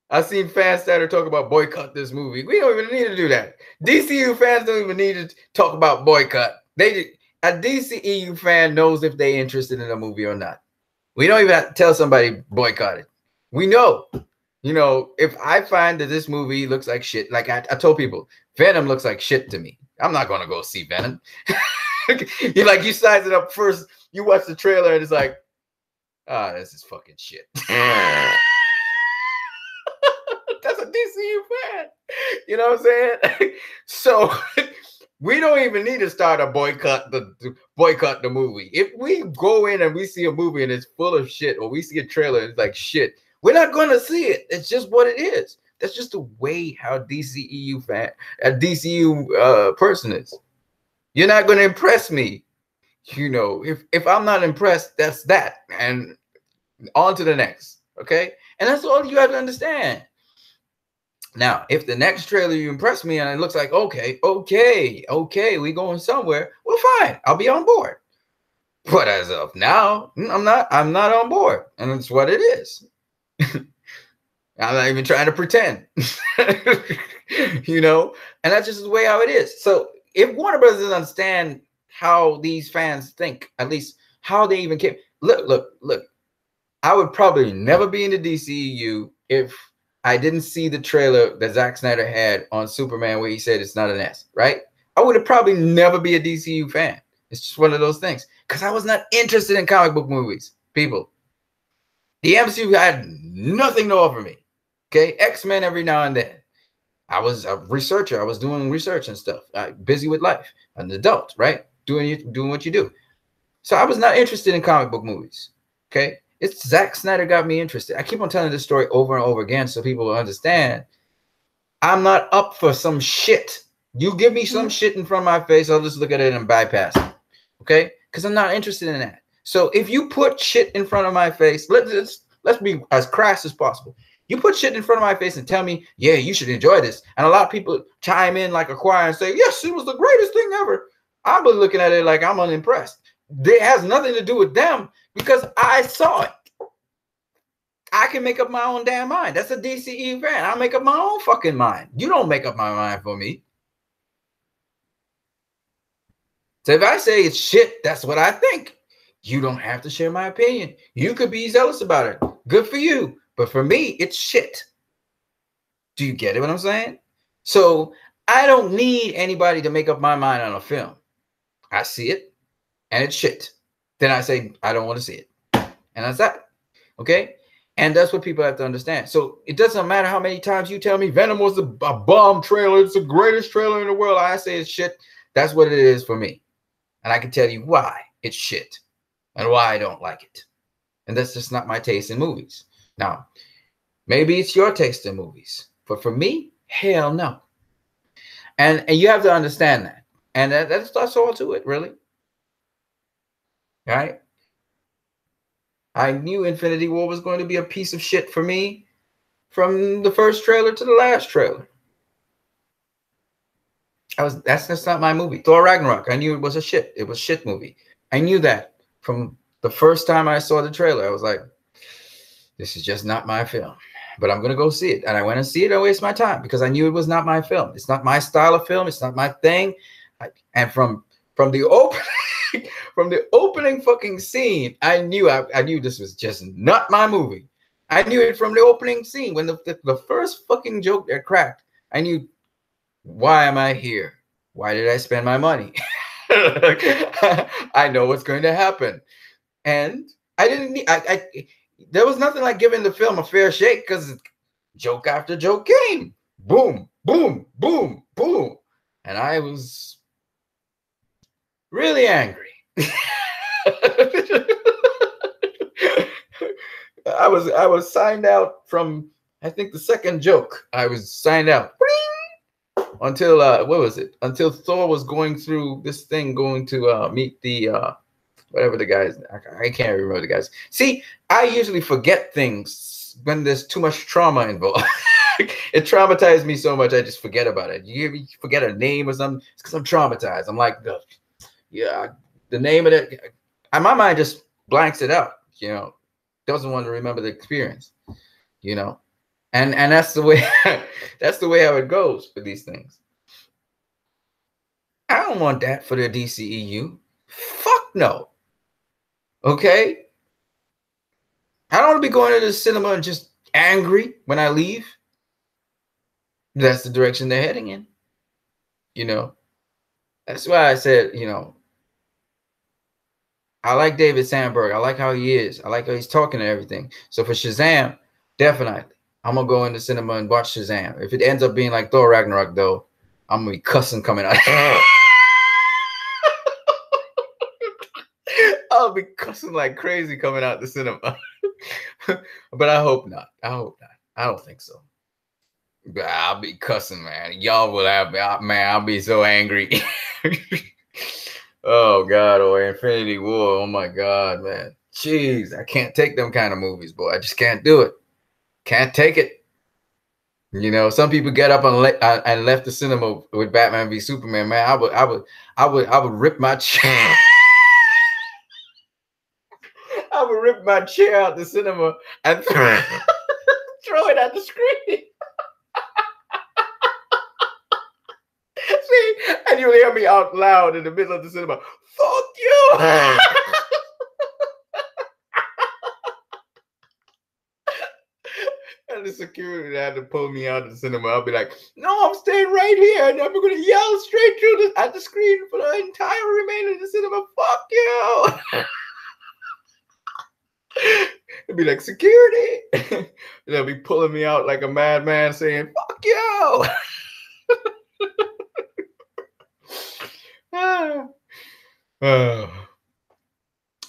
A: I've seen fans that are talking about boycott this movie. We don't even need to do that. DCU fans don't even need to talk about boycott. A DCEU fan knows if they're interested in a movie or not. We don't even have to tell somebody boycott it. We know. You know, if I find that this movie looks like shit, like I told people, Venom looks like shit to me. I'm not gonna go see Venom. You size it up first. You watch the trailer and it's like, this is fucking shit. That's a DCU fan. You know what I'm saying? So we don't even need to start a boycott the movie. If we go in and we see a movie and it's full of shit, or we see a trailer and it's like shit, we're not gonna see it. It's just what it is. That's just the way how a DCU person is. You're not gonna impress me. You know, if I'm not impressed, that's that. And on to the next. Okay? And that's all you have to understand. Now, if the next trailer you impress me and it looks like, okay, we going somewhere, well, fine, I'll be on board. But as of now, I'm not on board. And it's what it is. I'm not even trying to pretend. You know, and that's just the way how it is. So if Warner Brothers doesn't understand how these fans think, at least how they even care. Look. I would probably never be in the DCEU if I didn't see the trailer that Zack Snyder had on Superman where he said it's not an S, right? I would have probably never be a DCU fan. It's just one of those things. Because I was not interested in comic book movies, people. The MCU had nothing to offer me. Okay? X-Men every now and then. I was a researcher. I was doing research and stuff. Busy with life. An adult, right? Doing what you do. So I was not interested in comic book movies. Okay? It's Zack Snyder got me interested. I keep on telling this story over and over again so people will understand. I'm not up for some shit. You give me some shit in front of my face, I'll just look at it and bypass it. Okay? Because I'm not interested in that. So if you put shit in front of my face, let's be as crass as possible. You put shit in front of my face and tell me, yeah, you should enjoy this. And a lot of people chime in like a choir and say, yes, it was the greatest thing ever. I'll be looking at it like I'm unimpressed. It has nothing to do with them because I saw it. I can make up my own damn mind. That's a DCE fan. I'll make up my own fucking mind. You don't make up my mind for me. So if I say it's shit, that's what I think. You don't have to share my opinion. You could be zealous about it. Good for you. But for me, it's shit. Do you get it what I'm saying? So I don't need anybody to make up my mind on a film. I see it and it's shit. Then I say, I don't want to see it. And that's that. Okay? And that's what people have to understand. So it doesn't matter how many times you tell me Venom was a bomb trailer. It's the greatest trailer in the world. I say it's shit. That's what it is for me. And I can tell you why it's shit and why I don't like it. And that's just not my taste in movies. Now, maybe it's your taste in movies. But for me, hell no. And you have to understand that. And that's all to it, really. All right? I knew Infinity War was going to be a piece of shit for me from the first trailer to the last trailer. That's not my movie. Thor Ragnarok, I knew it was a shit. It was a shit movie. I knew that from The first time I saw the trailer, I was like, this is just not my film, but I'm going to go see it. And I went and see it. I waste my time because I knew it was not my film. It's not my style of film. It's not my thing. And from the opening, from the opening fucking scene, I knew this was just not my movie. I knew it from the opening scene when the first fucking joke that cracked. I knew, why am I here? Why did I spend my money? I know what's going to happen. And I didn't need, there was nothing like giving the film a fair shake because joke after joke came. Boom, boom, boom, boom. And I was really angry. I was signed out from, I think, the second joke. I was signed out until what was it? Until Thor was going through this thing, going to meet the whatever the guys. I can't remember the guys. See, I usually forget things when there's too much trauma involved. It traumatized me so much, I just forget about it. You forget a name or something, it's because I'm traumatized. I'm like, yeah, the name of it. My mind just blanks it out. You know, doesn't want to remember the experience. You know, and that's the way that's the way how it goes for these things. I don't want that for the DCEU. Fuck no. Okay? I don't want to be going to the cinema and just angry when I leave. That's the direction they're heading in. You know? That's why I said, you know, I like David Sandberg. I like how he is. I like how he's talking and everything. So for Shazam, definitely, I'm going to go in the cinema and watch Shazam. If it ends up being like Thor Ragnarok, though, I'm going to be cussing coming out. I'll be cussing like crazy coming out the cinema. But I hope not. I hope not. I don't think so. But I'll be cussing, man. Y'all will have me. Man, I'll be so angry. Oh, God. Oh, Infinity War. Oh, my God, man. Jeez, I can't take them kind of movies, boy. I just can't do it. Can't take it. You know, some people get up and left the cinema with Batman v Superman. Man, I would rip my chair. I would rip my chair out the cinema and throw it at the screen. See, and you'll hear me out loud in the middle of the cinema. Fuck you! And the security had to pull me out of the cinema. I'll be like, no, I'm staying right here. And I'm going to yell straight through at the screen for the entire remainder of the cinema. Fuck you! It'd be like, security. They'll be pulling me out like a madman saying, fuck you.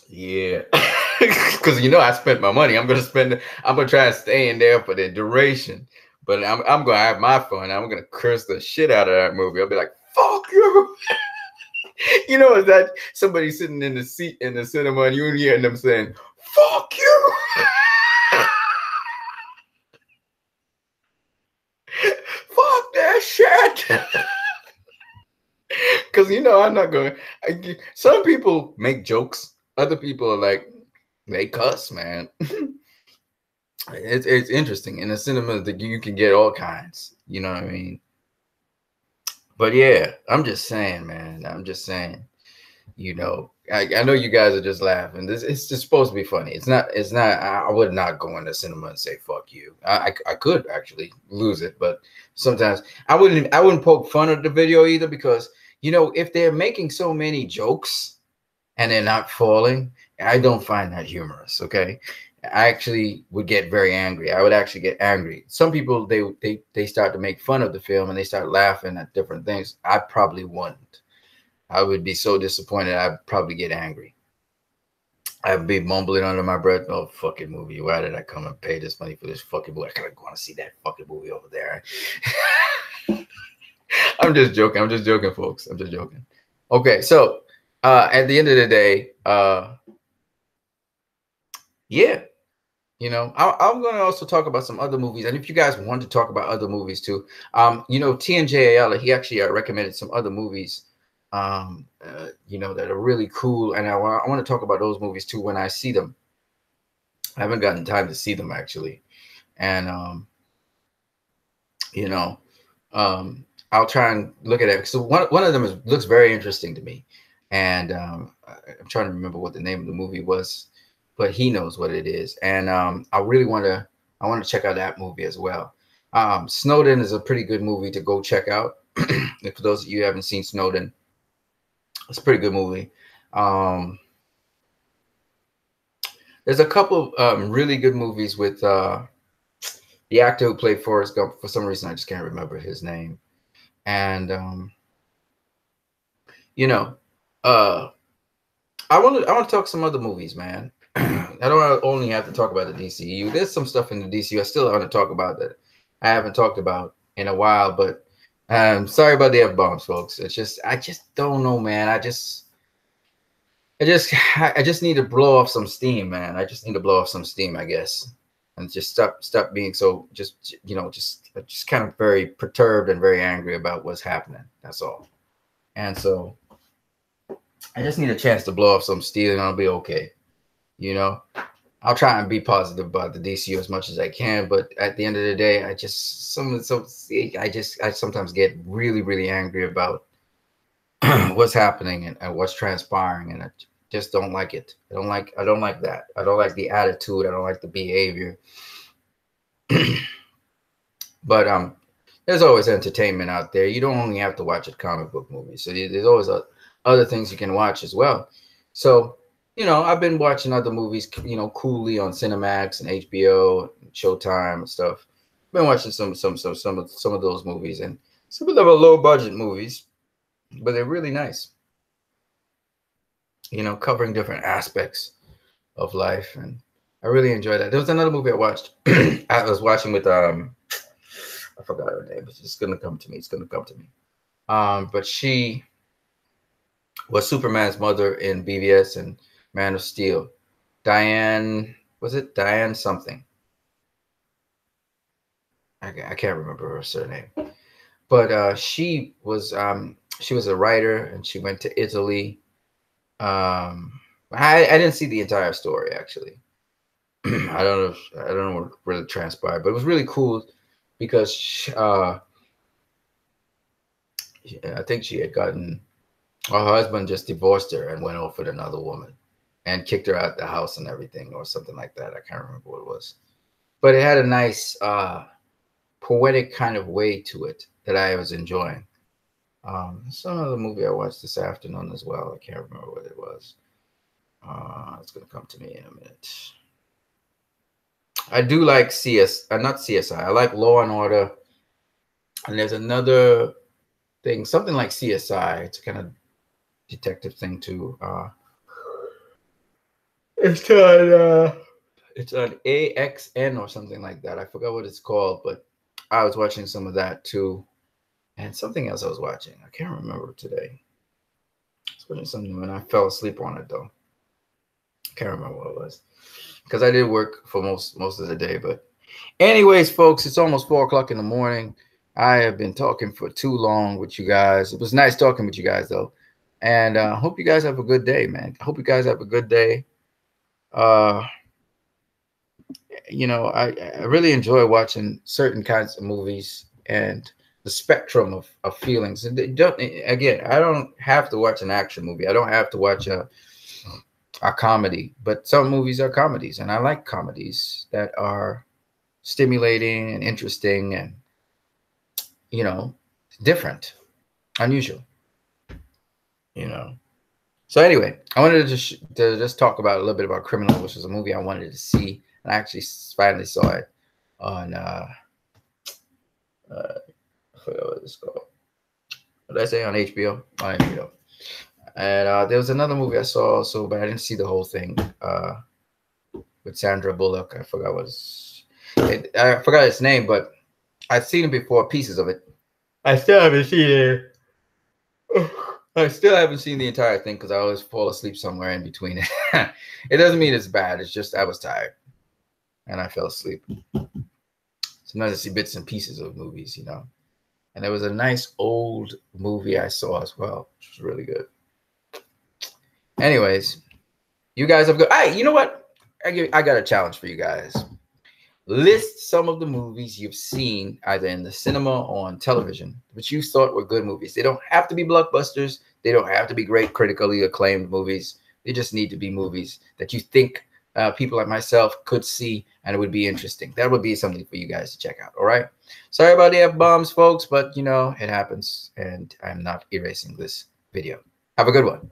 A: Yeah. Because you know I spent my money. I'm gonna try to stay in there for the duration. But I'm gonna have my fun. I'm gonna curse the shit out of that movie. I'll be like, fuck you. You know, is that somebody sitting in the seat in the cinema and you hear them saying, fuck you. Fuck that shit. Because, you know, I'm not going. Some people make jokes. Other people are like, they cuss, man. It's interesting. In the cinema, you can get all kinds. You know what I mean? But yeah, I'm just saying, man. I'm just saying. You know, I know you guys are just laughing. It's just supposed to be funny. It's not. I would not go in the cinema and say fuck you. I could actually lose it, but sometimes I wouldn't poke fun at the video either, because, you know, if they're making so many jokes and they're not falling, I don't find that humorous. Okay, I actually would get very angry. I would actually get angry. Some people, they start to make fun of the film and they start laughing at different things. I probably wouldn't. I would be so disappointed. I'd probably get angry. I'd be mumbling under my breath, "Oh, fucking movie. Why did I come and pay this money for this fucking movie? I gotta go and see that fucking movie over there." I'm just joking. I'm just joking, folks. I'm just joking. Okay, so at the end of the day, yeah, you know, I'm going to also talk about some other movies. And if you guys want to talk about other movies too, you know, TNJ Ayala, he actually recommended some other movies you know, that are really cool. And I want to talk about those movies too when I see them. I haven't gotten time to see them actually. And, you know, I'll try and look at it. So one of them looks very interesting to me. And I'm trying to remember what the name of the movie was, but he knows what it is. And I want to check out that movie as well. Snowden is a pretty good movie to go check out. For those of you who haven't seen Snowden, it's a pretty good movie. There's a couple really good movies with the actor who played Forrest Gump. For some reason, I just can't remember his name. And you know, I want to talk some other movies, man. I don't only have to talk about the DCU. There's some stuff in the DCU I still want to talk about that I haven't talked about in a while. But sorry about the F-bombs, folks. It's just I just don't know, man. I just need to blow off some steam, man. I just need to blow off some steam, I guess, and just stop being so just kind of very perturbed and very angry about what's happening. That's all. And so I just need a chance to blow off some steam, and I'll be okay. You know, I'll try and be positive about the DCU as much as I can, but at the end of the day, I sometimes get really, really angry about what's happening and what's transpiring, and I just don't like it. I don't like that. I don't like the attitude. I don't like the behavior. But there's always entertainment out there. You don't only have to watch a comic book movie. So there's always other things you can watch as well. So, you know, I've been watching other movies, you know, coolly on Cinemax and HBO, and Showtime and stuff. Been watching some of those movies, and some of them are low budget movies, but they're really nice. You know, covering different aspects of life, and I really enjoy that. There was another movie I watched. I was watching with I forgot her name, but it's gonna come to me. It's gonna come to me. But she was Superman's mother in BVS and Man of Steel. Diane, was it Diane something? I can't remember her surname. But she was a writer, and she went to Italy. I didn't see the entire story actually. I don't know what really transpired, but it was really cool because I think she had gotten her husband just divorced her and went off with another woman and kicked her out of the house and everything, or something like that. I can't remember what it was, but it had a nice poetic kind of way to it that I was enjoying. Some other movie I watched this afternoon as well. I can't remember what it was. It's gonna come to me in a minute. I do like not CSI. I like Law and Order, and there's another thing, something like CSI. It's a kind of detective thing too. It's on AXN or something like that. I forgot what it's called, but I was watching some of that too, and something else I was watching. I can't remember today. I was watching something and I fell asleep on it though. I can't remember what it was because I did work for most of the day. But anyways, folks, it's almost 4 o'clock in the morning. I have been talking for too long with you guys. It was nice talking with you guys though, and I hope you guys have a good day, man. I hope you guys have a good day. You know, I really enjoy watching certain kinds of movies and the spectrum of feelings. And again, I don't have to watch an action movie. I don't have to watch a comedy, but some movies are comedies, and I like comedies that are stimulating and interesting and, you know, different, unusual, you know. So anyway, I wanted to just talk about a little bit about Criminal, which was a movie I wanted to see, and I actually finally saw it on I forgot what it's called. What did I say? On HBO? On HBO. And there was another movie I saw also, but I didn't see the whole thing. With Sandra Bullock. I forgot I forgot its name, but I've seen it before, pieces of it. I still haven't seen it. I still haven't seen the entire thing because I always fall asleep somewhere in between it. It doesn't mean it's bad. It's just I was tired and I fell asleep. Sometimes I see bits and pieces of movies, you know. And there was a nice old movie I saw as well, which was really good. Anyways, you guys have good. Hey, you know what? I got a challenge for you guys. List some of the movies you've seen either in the cinema or on television, which you thought were good movies. They don't have to be blockbusters. They don't have to be great, critically acclaimed movies. They just need to be movies that you think people like myself could see and it would be interesting. That would be something for you guys to check out. All right. Sorry about the F-bombs, folks, but you know, it happens and I'm not erasing this video. Have a good one.